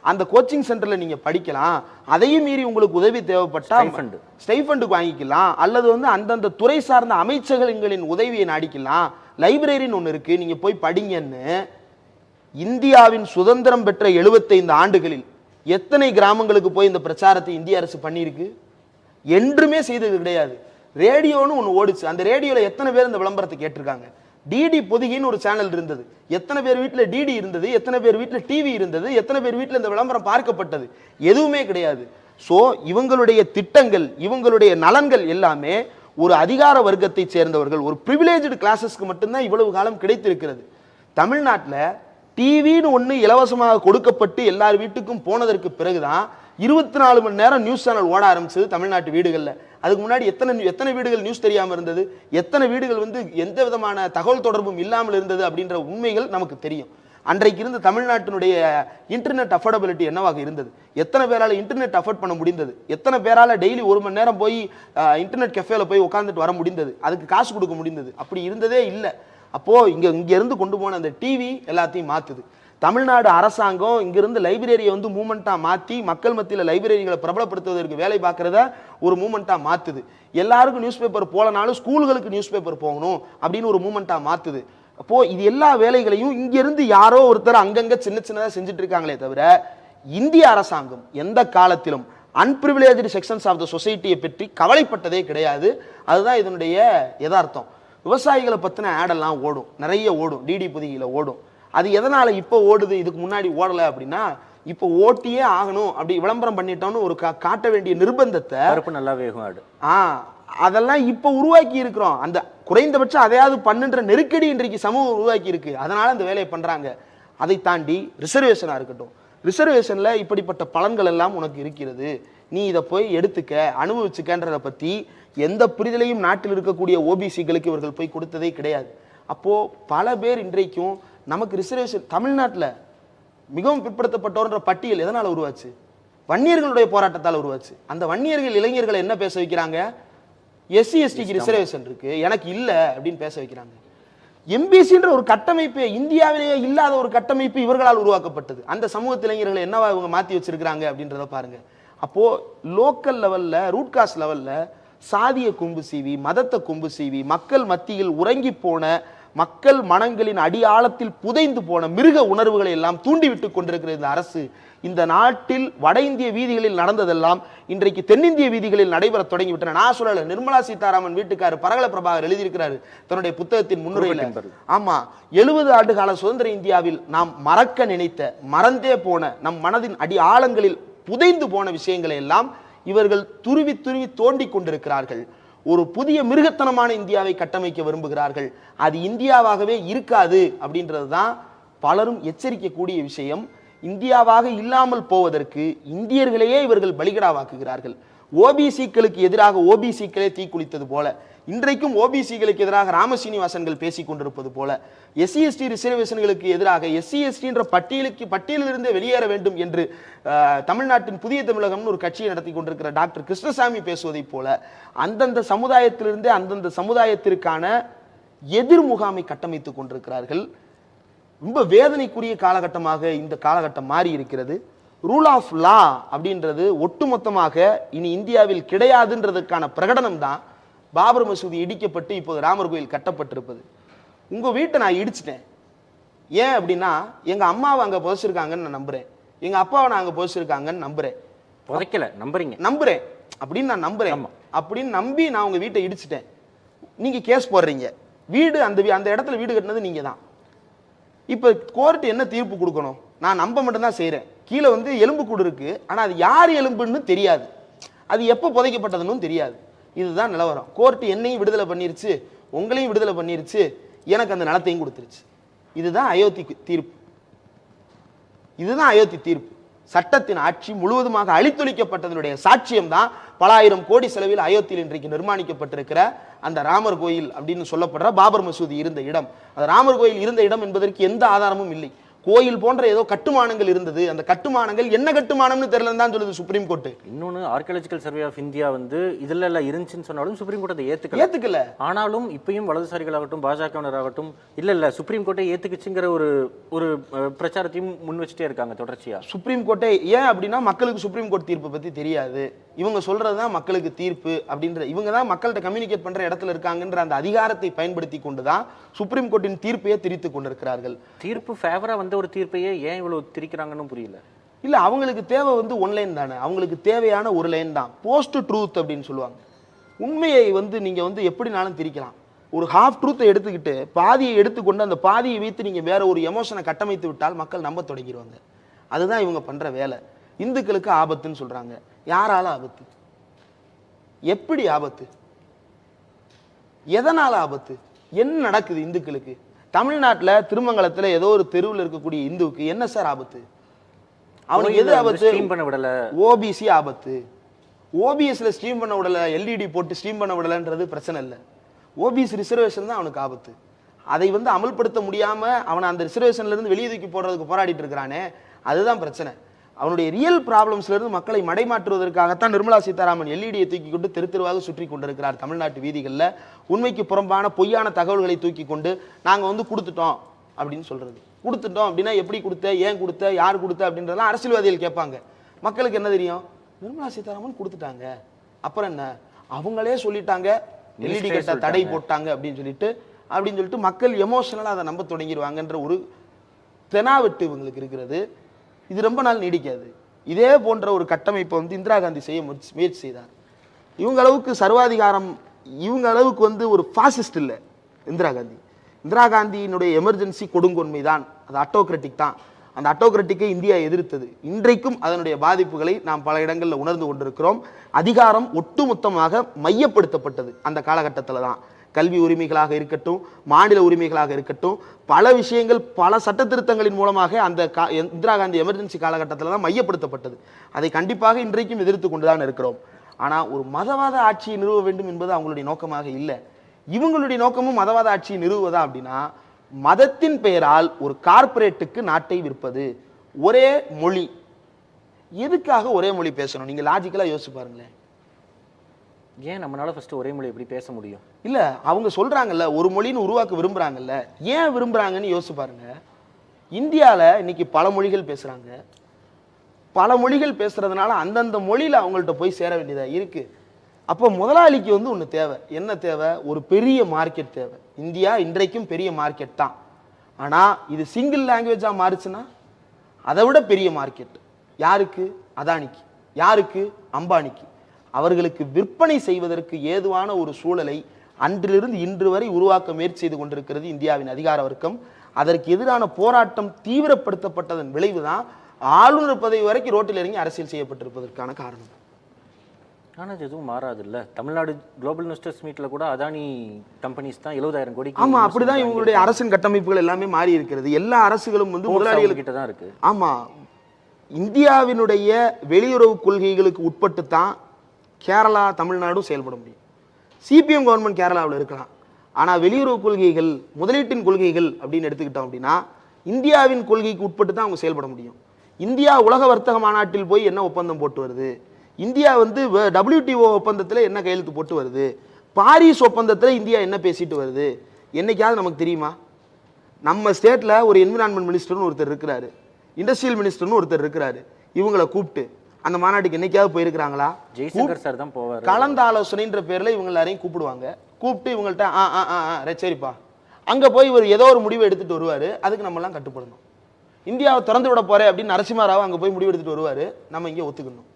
அந்த கோச்சிங் சென்டரில் நீங்கள் படிக்கலாம், அதையும் மீறி உங்களுக்கு உதவி தேவைப்பட்டால் ஸ்டைஃபண்டுக்கு வாங்கிக்கலாம், அல்லது வந்து அந்தந்த துறை சார்ந்த அமைச்சகங்களின் உதவியை நாடிக்கலாம், லைப்ரரின்னு ஒன்று இருக்குது, நீங்கள் போய் படிங்கன்னு இந்தியாவின் சுதந்திரம் பெற்ற 75 ஆண்டுகளில் எத்தனை கிராமங்களுக்கு போய் இந்த பிரச்சாரத்தை இந்திய அரசு பண்ணியிருக்கு? என்றுமே செய்தது கிடையாது. ரேடியோன்னு ஒன்று ஓடிச்சு, அந்த ரேடியோவில் எத்தனை பேர் இந்த விளம்பரத்தை கேட்டிருக்காங்க? டிடி பொதிகின்னு ஒரு சேனல் இருந்தது, எத்தனை பேர் வீட்டில் டிடி இருந்தது, எத்தனை பேர் வீட்டில் டிவி இருந்தது, எத்தனை பேர் வீட்டில் இந்த விளம்பரம் பார்க்கப்பட்டது? எதுவுமே கிடையாது. ஸோ இவங்களுடைய திட்டங்கள், இவங்களுடைய நலன்கள் எல்லாமே ஒரு அதிகார வர்க்கத்தை சேர்ந்தவர்கள், ஒரு ப்ரிவிலேஜ்டு கிளாஸஸ்க்கு மட்டும்தான் இவ்வளவு காலம் கிடைத்திருக்கிறது. தமிழ்நாட்டில் டிவின்னு ஒன்று இலவசமாக கொடுக்கப்பட்டு எல்லார் வீட்டுக்கும் போனதற்கு பிறகுதான் 24 மணி நேரம் நியூஸ் சேனல் ஓட ஆரம்பிச்சது தமிழ்நாட்டு வீடுகளில். அதுக்கு முன்னாடி எத்தனை வீடுகள் நியூஸ் தெரியாமல் இருந்தது, எத்தனை வீடுகள் வந்து எந்த விதமான தகவல் தொடர்பும் இல்லாமல் இருந்தது அப்படின்ற உண்மைகள் நமக்கு தெரியும். அன்றைக்கு இருந்த தமிழ்நாட்டினுடைய இன்டர்நெட் அஃபோர்டபிலிட்டி என்னவாக இருந்தது, எத்தனை பேரால் இன்டர்நெட் அஃபோர்ட் பண்ண முடிந்தது, எத்தனை பேரால் டெய்லி 1 மணி நேரம் போய் இன்டர்நெட் கெஃபேல போய் உட்காந்துட்டு வர முடிந்தது, அதுக்கு காசு கொடுக்க முடிந்தது? அப்படி இருந்ததே இல்லை. அப்போது இங்கேருந்து கொண்டு போன அந்த டிவி எல்லாத்தையும் மாற்றுது. தமிழ்நாடு அரசாங்கம் இங்கிருந்து லைப்ரரியை வந்து மூமெண்ட்டாக மாற்றி மக்கள் மத்தியில் லைப்ரரிகளை பிரபலப்படுத்துவதற்கு வேலை பார்க்குறத ஒரு மூமெண்ட்டாக மாற்றுது. எல்லாருக்கும் நியூஸ் பேப்பர் போலனாலும் ஸ்கூல்களுக்கு நியூஸ் பேப்பர் போகணும் அப்படின்னு ஒரு மூமெண்ட்டாக மாற்றுது. அப்போது இது எல்லா வேலைகளையும் இங்கேருந்து யாரோ ஒருத்தர் அங்கங்கே சின்ன சின்னதாக செஞ்சுட்டு இருக்காங்களே தவிர இந்திய அரசாங்கம் எந்த காலத்திலும் அன்பிரிவிலேஜ்டு செக்ஷன்ஸ் ஆஃப் த சொசைட்டியை பற்றி கவலைப்பட்டதே கிடையாது. அதுதான் இதனுடைய யதார்த்தம். விவசாயிகளை பற்றின ஆடெல்லாம் ஓடும், நிறைய ஓடும், டிடி பொதிகையில் ஓடும். அது எதனால் இப்போ ஓடுது, இதுக்கு முன்னாடி ஓடலை அப்படின்னா இப்போ ஓட்டியே ஆகணும் அப்படி விளம்பரம் பண்ணிட்டோம்னு ஒரு காட்ட வேண்டிய நிர்பந்தத்தை நல்லா வேகும் ஆடு அதெல்லாம் இப்போ உருவாக்கி இருக்கிறோம். அந்த குறைந்தபட்சம் அதையாவது பண்ணுன்ற நெருக்கடி இன்றைக்கு சமூகம் உருவாக்கி இருக்கு, அதனால அந்த வேலையை பண்றாங்க. அதை தாண்டி ரிசர்வேஷனாக இருக்கட்டும், ரிசர்வேஷனில் இப்படிப்பட்ட பலன்கள் எல்லாம் உனக்கு இருக்கிறது, நீ இதை போய் எடுத்துக்க அனுபவிச்சுக்கன்றதை பற்றி எந்த புரிதலையும் நாட்டில் இருக்கக்கூடிய ஓபிசிகளுக்கு இவர்கள் போய் கொடுத்ததே கிடையாது. அப்போது பல பேர் இன்றைக்கும் நமக்கு ரிசர்வேஷன் தமிழ்நாட்டில் மிகவும் பிற்படுத்தப்பட்டோன்ற பட்டியல் எதனால் உருவாச்சு? வன்னியர்களுடைய போராட்டத்தால் உருவாச்சு. அந்த வன்னியர்கள் இளைஞர்களை என்ன பேச வைக்கிறாங்க? எஸ்சி எஸ்டிக்கு ரிசர்வேஷன் இருக்கு, எனக்கு இல்லை அப்படின்னு பேச வைக்கிறாங்க. எம்பிசின்ற ஒரு கட்டமைப்பு இந்தியாவிலேயே இல்லாத ஒரு கட்டமைப்பு இவர்களால் உருவாக்கப்பட்டது. அந்த சமூகத்து இளைஞர்களை என்னவா இவங்க மாற்றி வச்சிருக்கிறாங்க அப்படின்றத பாருங்க. அப்போ லோக்கல் லெவல்ல, ரூட் காஸ் லெவல்ல சாதிய கொம்பு சீவி, மதத்தை கொம்பு சீவி, மக்கள் மத்தியில் உறங்கி போன, மக்கள் மனங்களின் அடியாழத்தில் புதைந்து போன மிருக உணர்வுகளை எல்லாம் தூண்டிவிட்டு கொண்டிருக்கிற இந்த அரசு இந்த நாட்டில் வட இந்திய வீதிகளில் நடந்ததெல்லாம் இன்றைக்கு தென்னிந்திய வீதிகளில் நடைபெற தொடங்கிவிட்டன. நான் சொல்லல, நிர்மலா சீதாராமன் வீட்டுக்காரர் பரகல பிரபாகர் எழுதியிருக்கிறாரு தன்னுடைய புத்தகத்தின் முன்னுரையில். ஆமா, 70 ஆண்டு கால சுதந்திர இந்தியாவில் நாம் மறக்க நினைத்த, மறந்தே போன, நம் மனதின் அடி ஆழங்களில் புதைந்து போன விஷயங்களை எல்லாம் இவர்கள் துருவி துருவி தோண்டி கொண்டிருக்கிறார்கள். ஒரு புதிய மிருகத்தனமான இந்தியாவை கட்டமைக்க விரும்புகிறார்கள். அது இந்தியாவாகவே இருக்காது அப்படின்றது தான் பலரும் எச்சரிக்கக்கூடிய விஷயம். இந்தியாவாக இல்லாமல் போவதற்கு இந்தியர்களையே இவர்கள் பலிகடாவாக்குகிறார்கள். ஓபிசிக்களுக்கு எதிராக ஓபிசிக்களே தீக்குளித்தது போல, இன்றைக்கும் ஓபிசிகளுக்கு எதிராக ராமசீனிவாசன்கள் பேசிக் கொண்டிருப்பது போல, எஸ்சி எஸ்டி ரிசர்வேஷன்களுக்கு எதிராக எஸ்சி எஸ்டி என்ற பட்டியலிலிருந்து வெளியேற வேண்டும் என்று தமிழ்நாட்டின் புதிய தமிழகம்னு ஒரு கட்சியை நடத்தி கொண்டிருக்கிற டாக்டர் கிருஷ்ணசாமி பேசுவதை போல அந்தந்த சமுதாயத்திலிருந்தே அந்தந்த சமுதாயத்திற்கான எதிர் முகாமை கட்டமைத்துக் கொண்டிருக்கிறார்கள். ரொம்ப வேதனைக்குரிய காலகட்டமாக இந்த காலகட்டம் மாறி இருக்கிறது. ரூல் ஆஃப் லா அப்படின்றது ஒட்டுமொத்தமாக இனி இந்தியாவில் கிடையாதுன்றதுக்கான பிரகடனம் தான் பாபர் மசூதி இடிக்கப்பட்டு இப்போது ராமர் கோயில் கட்டப்பட்டிருப்பது. உங்க வீட்டை நான் இடிச்சிட்டேன், ஏன் அப்படின்னா எங்க அம்மாவை அங்க புதைச்சிருக்காங்கன்னு நான் நம்புறேன், எங்க அப்பாவை நான் அங்க புதைச்சிருக்காங்கன்னு நம்புறேன். புதைக்கல, நம்புறேன் அப்படின்னு நான் நம்புறேன். அப்படின்னு நம்பி நான் உங்க வீட்டை இடிச்சிட்டேன். நீங்க கேஸ் போடுறீங்க. வீடு அந்த இடத்துல வீடு கட்டினது நீங்க தான். இப்ப கோர்ட் என்ன தீர்ப்பு கொடுக்கணும்? நான் நம்ப மட்டும் தான் செய்யறேன். கீழே எலும்பு கூடு இருக்கு, ஆனா அது யார் எலும்புன்னு தெரியாது, அது எப்போ புதைக்கப்பட்டதுன்னு தெரியாது. இதுதான் நிலவரம். கோர்ட் என்னையும் விடுதலை பண்ணிருச்சு, உங்களையும் விடுதலை பண்ணிருச்சு, எனக்கு அந்த நிலத்தையும் கொடுத்துருச்சு. இதுதான் அயோத்தி தீர்ப்பு. இதுதான் அயோத்தி தீர்ப்பு. சட்டத்தின் ஆட்சி முழுவதுமாக அழித்தொழிக்கப்பட்டதனுடைய சாட்சியம் தான் பல ஆயிரம் கோடி செலவில் அயோத்தியில் இன்றைக்கு நிர்மாணிக்கப்பட்டிருக்கிற அந்த ராமர் கோயில் அப்படின்னு சொல்லப்படுற பாபர் மசூதி இருந்த இடம். அது ராமர் கோயில் இருந்த இடம் என்பதற்கு எந்த ஆதாரமும் இல்லை. கோயில் போன்ற ஏதோ கட்டுமானங்கள் இருந்தது, அந்த கட்டுமானங்கள் என்ன கட்டுமானம்னு தெரியலன்னு தான் சொல்லுது சுப்ரீம் கோர்ட். இன்னொன்னு ஆர்கியாலஜிக்கல் சர்வே ஆஃப் இந்தியா இதுல எல்லாம் இருந்துச்சுன்னு சொன்னாலும் சுப்ரீம் கோர்ட் அதை ஏத்துக்கல. ஆனாலும் இப்பயும் வலதுசாரிகளாகட்டும் பாஜகவினராகட்டும் இல்ல சுப்ரீம் கோர்ட்டை ஏத்துக்குச்சுங்கிற ஒரு பிரச்சாரத்தையும் முன் வச்சுட்டே இருக்காங்க தொடர்ச்சியா. சுப்ரீம் கோர்ட்டை ஏன் அப்படின்னா மக்களுக்கு சுப்ரீம் கோர்ட் தீர்ப்பை பத்தி தெரியாது. இவங்க சொல்றதுதான் மக்களுக்கு தீர்ப்பு அப்படின்ற, இவங்க தான் மக்கள்கிட்ட கம்யூனிகேட் பண்ற இடத்துல இருக்காங்கன்ற அந்த அதிகாரத்தை பயன்படுத்தி கொண்டுதான் சுப்ரீம் கோர்ட்டின் தீர்ப்பையே திரித்துக் கொண்டிருக்கிறார்கள். தீர்ப்பு ஃபேவரா ஒரு தீர்ப்பையே ஏன் இவ்வளவு திரிக்கிறாங்கன்னு புரியல. இல்ல, அவங்களுக்கு தேவை ஒன்லைன் தானே, அவங்களுக்கு தேவையான ஒரு லைன் தான், போஸ்ட் ட்ரூத் அப்படின்னு சொல்லுவாங்க. உண்மையை நீங்க எப்படினாலும் திரிக்கலாம். ஒரு ஹாஃப் ட்ரூத்தை எடுத்துக்கிட்டு பாதியை எடுத்துக்கொண்டு அந்த பாதியை வைத்து நீங்க வேற ஒரு எமோஷனை கட்டமைத்து விட்டால் மக்கள் நம்ப தொடங்கிடுவாங்க. அதுதான் இவங்க பண்ற வேலை. இந்துக்களுக்கு ஆபத்துன்னு சொல்றாங்க. யாரால ஆபத்து? எப்படி ஆபத்து? எதனால ஆபத்து? என்ன நடக்குது இந்துக்களுக்கு? தமிழ்நாட்டில் திருமங்கலத்தில் ஏதோ ஒரு தெருவில் இருக்கக்கூடிய இந்துவுக்கு என்ன சார் ஆபத்து? அவனுக்கு எது ஆபத்து? ஓபிசி ஆபத்து. ஓபிஎஸ்ல ஸ்ட்ரீம் பண்ண விடல, எல்இடி போட்டு ஸ்ட்ரீம் பண்ண விடலன்றது பிரச்சனை இல்லை. ஓபிசி ரிசர்வேஷன் தான் அவனுக்கு ஆபத்து. அதை அமல்படுத்த முடியாம அவனை அந்த ரிசர்வேஷன்ல இருந்து வெளியே தூக்கி போடுறதுக்கு போராடிட்டு இருக்கிறானே, அதுதான் பிரச்சனை. அவனுடைய ரியல் ப்ராப்ளம்ஸ்ல இருந்து மக்களை மடைமாற்றுவதற்காகத்தான் நிர்மலா சீதாராமன் எல்இடியை தூக்கி கொண்டு தெரு தெருவாக சுற்றி கொண்டிருக்கிறார் தமிழ்நாட்டு வீதிகளில். உண்மைக்கு புறம்பான பொய்யான தகவல்களை தூக்கி கொண்டு நாங்கள் கொடுத்துட்டோம் அப்படின்னு சொல்றது. கொடுத்துட்டோம் அப்படின்னா எப்படி கொடுத்த, ஏன் கொடுத்த, யார் கொடுத்த அப்படின்றதெல்லாம் அரசியல்வாதிகள் கேட்பாங்க. மக்களுக்கு என்ன தெரியும்? நிர்மலா சீதாராமன் கொடுத்துட்டாங்க, அப்புறம் என்ன, அவங்களே சொல்லிட்டாங்க எல்இடி கட்ட தடை போட்டாங்க அப்படின்னு சொல்லிட்டு மக்கள் எமோஷனலாக அதை நம்ப தொடங்கிடுவாங்கன்ற ஒரு தெனாவெட்டு இவங்களுக்கு இருக்கிறது. இது ரொம்ப நாள் நீடிக்காது. இதே போன்ற ஒரு கட்டமைப்பை இந்திரா காந்தி செய்ய முயற்சி செய்தார். இவங்க அளவுக்கு சர்வாதிகாரம், இவங்க அளவுக்கு ஒரு பாசிஸ்ட் இல்லை இந்திரா காந்தி. இந்திரா காந்தியினுடைய எமர்ஜென்சி கொடுங்கொன்மை தான், அது அட்டோக்ராட்டிக் தான். அந்த அட்டோக்ராட்டிக்கை இந்தியா எதிர்த்தது. இன்றைக்கும் அதனுடைய பாதிப்புகளை நாம் பல இடங்களில் உணர்ந்து கொண்டிருக்கிறோம். அதிகாரம் ஒட்டுமொத்தமாக மையப்படுத்தப்பட்டது அந்த காலகட்டத்தில் தான். கல்வி உரிமைகளாக இருக்கட்டும், மாநில உரிமைகளாக இருக்கட்டும், பல விஷயங்கள் பல சட்ட திருத்தங்களின் மூலமாக அந்த இந்திரா காந்தி எமர்ஜென்சி காலகட்டத்தில் தான் மையப்படுத்தப்பட்டது. அதை கண்டிப்பாக இன்றைக்கும் எதிர்த்து கொண்டுதான் இருக்கிறோம். ஆனால் ஒரு மதவாத ஆட்சியை நிறுவ வேண்டும் என்பது அவங்களுடைய நோக்கமாக இல்லை. இவங்களுடைய நோக்கமும் மதவாத ஆட்சியை நிறுவுவதா அப்படின்னா, மதத்தின் பெயரால் ஒரு கார்ப்பரேட்டுக்கு நாட்டை விற்பது. ஒரே மொழி, எதுக்காக ஒரே மொழி பேசணும்? நீங்க லாஜிக்கலா யோசிச்சு பாருங்களேன். ஏன் நம்மளால ஃபர்ஸ்ட் ஒரே மொழி எப்படி பேச முடியும்? இல்ல, அவங்க சொல்றாங்கல்ல ஒரு மொழின்னு உருவாக்க விரும்புறாங்கல்ல, ஏன் விரும்புறாங்கன்னு யோசிச்சு பாருங்க. இந்தியாவில் இன்னைக்கு பல மொழிகள் பேசுறாங்க. பல மொழிகள் பேசுறதுனால அந்தந்த மொழியில அவங்கள்ட்ட போய் சேர வேண்டியதா இருக்கு. அப்போ முதலாளிக்கு ஒன்று தேவை. என்ன தேவை? ஒரு பெரிய மார்க்கெட் தேவை. இந்தியா இன்றைக்கும் பெரிய மார்க்கெட் தான். ஆனா இது சிங்கிள் லாங்குவேஜா மாறுச்சுன்னா அதை விட பெரிய மார்க்கெட் யாருக்கு? அதானிக்கு. யாருக்கு? அம்பானிக்கு. அவர்களுக்கு விற்பனை செய்வதற்கு ஏதுவான ஒரு சூழலை அன்றிலிருந்து இன்று வரை உருவாக்க முயற்சி செய்து கொண்டிருக்கிறது இந்தியாவின் அதிகார வர்க்கம். அதற்கு எதிரான போராட்டம் தீவிரப்படுத்தப்பட்டதன் விளைவுதான் ஆளுநர் பதவி வரைக்கும் ரோட்டில் இறங்கி அரசியல் செய்யப்பட்டிருப்பதற்கான காரணம். ஆனால் அது எதுவும் மாறாது இல்லை. தமிழ்நாடு குளோபல் இன்வெஸ்டர்ஸ் மீட்ல கூட அதானி கம்பெனிஸ் தான் 70,000 கோடி. ஆமா, அப்படிதான் இவங்களுடைய அரசின் கட்டமைப்புகள் எல்லாமே மாறி இருக்கிறது. எல்லா அரசுகளும் முதலாளிகள் கிட்ட தான் இருக்கு. ஆமா, இந்தியாவினுடைய வெளியுறவு கொள்கைகளுக்கு உட்பட்டு தான் கேரளா தமிழ்நாடும் செயல்பட முடியும். சிபிஎம் கவர்மெண்ட் கேரளாவில் இருக்கலாம். ஆனால் வெளியுறவு கொள்கைகள், முதலீட்டின் கொள்கைகள் அப்படின்னு எடுத்துக்கிட்டோம் அப்படின்னா இந்தியாவின் கொள்கைக்கு உட்பட்டு தான் அவங்க செயல்பட முடியும். இந்தியா உலக வர்த்தக மாநாட்டில் போய் என்ன ஒப்பந்தம் போட்டு வருது, இந்தியா வந்து WTO ஒப்பந்தத்தில் என்ன கையெழுத்து போட்டு வருது, பாரிஸ் ஒப்பந்தத்தில் இந்தியா என்ன பேசிட்டு வருது, என்னைக்காவது நமக்கு தெரியுமா? நம்ம ஸ்டேட்டில் ஒரு என்விரான்மெண்ட் மினிஸ்டர்னு ஒருத்தர் இருக்கிறாரு, இண்டஸ்ட்ரியல் மினிஸ்டர்னு ஒருத்தர் இருக்கிறாரு. இவங்களை கூப்பிட்டு அந்த மாநாட்டுக்கு என்னைக்காவது போயிருக்கிறாங்களா? ஜெய்சங்கர் சார் தான் போவார். கலந்த ஆலோசனைன்ற பேரில் இவங்க எல்லாரையும் கூப்பிடுவாங்க. கூப்பிட்டு இவங்கள்ட்ட சரிப்பா அங்கே போய் இவர் ஏதோ ஒரு முடிவை எடுத்துகிட்டு வருவார். அதுக்கு நம்மலாம் கட்டுப்படணும். இந்தியாவை திறந்து விட போகிறேன் அப்படின்னு நரசிம்மராவ் அங்கே போய் முடிவு எடுத்துகிட்டு வருவார். நம்ம இங்கே ஒத்துக்கணும்.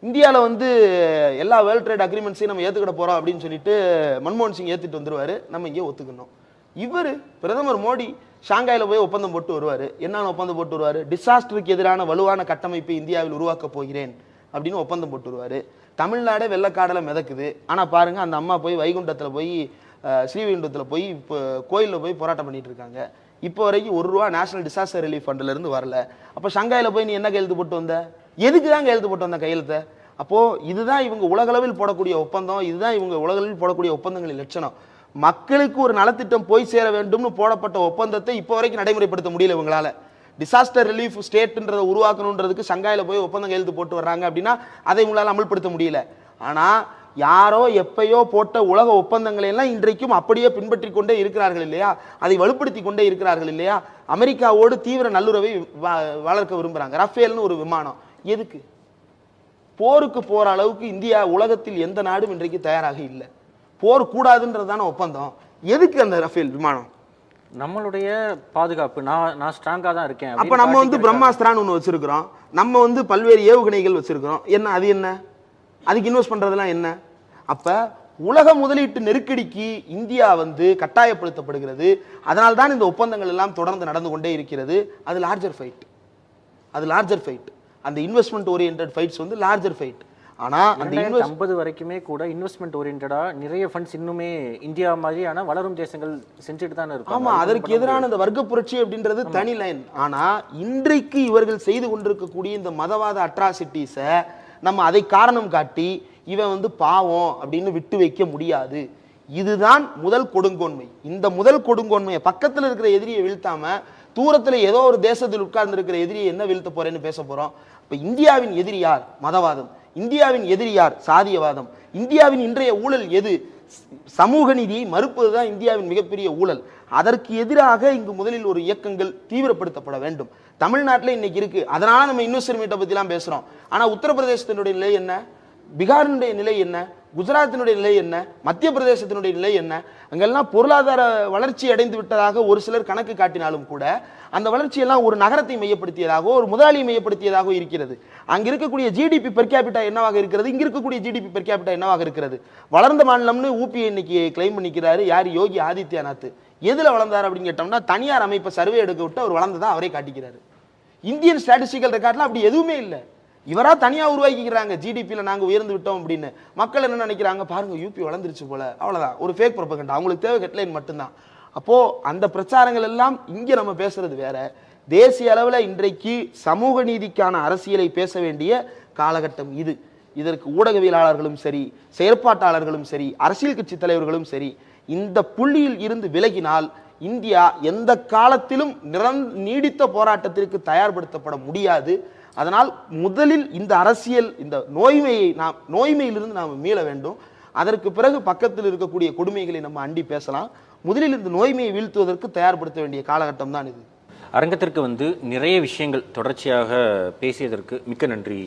இந்தியாவில் வந்து எல்லா வேர்ல்ட் ட்ரேட் அக்ரிமெண்ட்ஸையும் நம்ம ஏற்றுக்கிட போகிறோம் அப்படின்னு சொல்லிட்டு மன்மோகன் சிங் ஏற்றுட்டு வந்துடுவார். நம்ம இங்கே ஒத்துக்கணும். இவர் பிரதமர் மோடி ஷாங்காயில் போய் ஒப்பந்தம் போட்டு வருவார். என்னென்ன ஒப்பந்தம் போட்டு வருவார்? டிசாஸ்டருக்கு எதிரான வலுவான கட்டமைப்பை இந்தியாவில் உருவாக்கப் போகிறேன் அப்படின்னு ஒப்பந்தம் போட்டு வருவார். தமிழ்நாடே வெள்ளக்காடலை மிதக்குது. ஆனால் பாருங்கள், அந்த அம்மா போய் வைகுண்டத்தில் போய் ஸ்ரீவைகுண்டத்தில் போய் இப்போ கோயிலில் போய் போராட்டம் பண்ணிட்டு இருக்காங்க. இப்போ வரைக்கும் ₹1 நேஷனல் டிசாஸ்டர் ரிலீஃப் ஃபண்டிலேருந்து வரல. அப்போ ஷங்காயில் போய் நீ என்ன கையெழுத்து போட்டு வந்த? எதுக்கு தான் கையெழுத்து போட்டு வந்த கையெழுத்தை? அப்போது இதுதான் இவங்க உலகளவில் போடக்கூடிய ஒப்பந்தம், இதுதான் இவங்க உலகளவில் போடக்கூடிய ஒப்பந்தங்களின் லட்சணம். மக்களுக்கு ஒரு நலத்திட்டம் போய் சேர வேண்டும்னு போடப்பட்ட ஒப்பந்தத்தை இப்போ வரைக்கும் நடைமுறைப்படுத்த முடியல இவங்களால. டிசாஸ்டர் ரிலீஃப் ஸ்டேட்ன்றதை உருவாக்கணுன்றதுக்கு ஷங்காயில் போய் ஒப்பந்தம் கையெழுத்து போட்டு வர்றாங்க அப்படின்னா அதை இவங்களால் அமல்படுத்த முடியல. ஆனால் யாரோ எப்பயோ போட்ட உலக ஒப்பந்தங்களை எல்லாம் இன்றைக்கும் அப்படியே பின்பற்றி கொண்டே இருக்கிறார்கள் இல்லையா? அதை வலுப்படுத்தி கொண்டே இருக்கிறார்கள் இல்லையா? அமெரிக்காவோடு தீவிர நல்லுறவை வளர்க்க விரும்புகிறாங்க. ரஃபேல்னு ஒரு விமானம் எதுக்கு? போருக்கு போகிற அளவுக்கு இந்தியா உலகத்தில் எந்த நாடும் இன்றைக்கு தயாராக இல்லை. போர் கூடாதுன்றதான ஒப்பந்தம். எதுக்கு அந்த ரஃபேல் விமானம்? நம்மளுடைய பாதுகாப்பு, நான் ஸ்ட்ராங்காக தான் இருக்கேன். அப்போ நம்ம வந்து பிரம்மாஸ்திரான்னு ஒன்று வச்சிருக்கிறோம். நம்ம வந்து பல்வேறு ஏவுகணைகள் வச்சிருக்கிறோம். என்ன அது? என்ன அதுக்கு இன்வெஸ்ட் பண்றதெல்லாம் என்ன? அப்ப உலக முதலீட்டு நெருக்கடிக்கு இந்தியா வந்து கட்டாயப்படுத்தப்படுகிறது. அதனால் தான் இந்த ஒப்பந்தங்கள் எல்லாம் தொடர்ந்து நடந்து கொண்டே இருக்கிறது. அது லார்ஜர் ஃபைட். அந்த இன்வெஸ்ட்மெண்ட் ஓரியன்டட் ஃபைட்ஸ் வந்து லார்ஜர் ஃபைட். ஆனா அந்த 50 வரைக்குமே கூட இன்வெஸ்ட்மெண்ட் ஓரியன்டா நிறைய ஃபண்ட்ஸ் இன்னுமே இந்தியா மாதிரியான வளரும் தேசங்கள் செஞ்சுட்டு தான் இருக்கும். ஆமா, அதற்கு எதிரான இந்த வர்க்க புரட்சி அப்படின்றது தனி லைன். ஆனா இன்றைக்கு இவர்கள் செய்து கொண்டிருக்கக்கூடிய இந்த மதவாத அட்ராசிட்டிஸை நம்ம அதை காரணம் காட்டி இவன் வந்து பாவம் அப்படின்னு விட்டு வைக்க முடியாது. இதுதான் முதல் கொடுங்கோன்மை. இந்த முதல் கொடுங்கோன்மையை பக்கத்தில் இருக்கிற எதிரியை வீழ்த்தாம தூரத்தில் ஏதோ ஒரு தேசத்தில் உட்கார்ந்து இருக்கிற எதிரியை என்ன வீழ்த்த போறேன்னு பேச போறோம். இப்ப இந்தியாவின் எதிரி யார்? மதவாதம். இந்தியாவின் எதிரி யார்? சாதியவாதம். இந்தியாவின் இன்றைய ஊழல் எது? சமூக நீதியை மறுப்பதுதான் இந்தியாவின் மிகப்பெரிய ஊழல். அதற்கு எதிராக இங்கு முதலில் ஒரு இயக்கங்கள் தீவிரப்படுத்தப்பட வேண்டும். தமிழ்நாட்டில் இன்னைக்கு இருக்கு. அதனால நம்ம இன்வெஸ்டர் மீட்டை பத்திலாம் பேசுறோம். ஆனா உத்தரப்பிரதேசத்தினுடைய நிலை என்ன? பீகாரினுடைய நிலை என்ன? குஜராத்தினுடைய நிலை என்ன? மத்திய பிரதேசத்தினுடைய நிலை என்ன? அங்கெல்லாம் பொருளாதார வளர்ச்சி அடைந்து விட்டதாக ஒரு சிலர் கணக்கு காட்டினாலும் கூட அந்த வளர்ச்சியெல்லாம் ஒரு நகரத்தை மையப்படுத்தியதாக, ஒரு முதலாளியை மையப்படுத்தியதாக இருக்கிறது. அங்க இருக்கக்கூடிய ஜிடிபி பெர் கேபிட்டா என்னவாக இருக்கிறது? இங்க இருக்கக்கூடிய ஜிடிபி பெர் கேபிட்டா என்னவாக இருக்கிறது? வளர்ந்த மாநிலம்னு ஊபி இன்னைக்கு கிளைம் பண்ணிக்கிறாரு யார்? யோகி ஆதித்யநாத். எதுல வளர்ந்தார் அப்படின்னு கேட்டோம்னா தனியார் அமைப்பை சர்வே எடுக்க விட்டு அவர் வளர்ந்ததான் அவரே காட்டிக்கிறாரு. இந்தியன் ஸ்டாட்டிஸ்டிக்கல் ரெக்கார்ட்ல அப்படி எதுவுமே இல்லை. இவரா தனியா உருவாக்கிக்கிறாங்க ஜிடிபியில் நாங்க உயர்ந்து விட்டோம் அப்படின்னு. மக்கள் என்ன நினைக்கிறாங்க? பாருங்க யூபி வளர்ந்துருச்சு போல, அவ்வளவுதான். ஒரு ஃபேக் ப்ரொபகண்டா. அவங்களுக்கு தேவை ஹெட்லைன் மட்டும்தான். அப்போ அந்த பிரச்சாரங்கள் எல்லாம் இங்க நம்ம பேசுறது வேற. தேசிய அளவில் இன்றைக்கு சமூக நீதிக்கான அரசியலை பேச வேண்டிய காலகட்டம் இது. இதற்கு ஊடகவியலாளர்களும் சரி, செயற்பாட்டாளர்களும் சரி, அரசியல் கட்சி தலைவர்களும் சரி இந்த புள்ளியில் இருந்து விலகினால் இந்தியா எந்த காலத்திலும் நீடித்த போராட்டத்திற்கு தயார்படுத்தப்பட முடியாது. அதனால் முதலில் இந்த அரசியல், இந்த நோய்மையிலிருந்து நாம் மீள வேண்டும். அதற்கு பிறகு பக்கத்தில் இருக்கக்கூடிய கொடுமைகளை நம்ம அண்டி பேசலாம். முதலில் இந்த நோய்மையை வீழ்த்துவதற்கு தயார்படுத்த வேண்டிய காலகட்டம் தான் இது. அரங்கத்திற்கு வந்து நிறைய விஷயங்கள் தொடர்ச்சியாக பேசியதற்கு மிக்க நன்றி.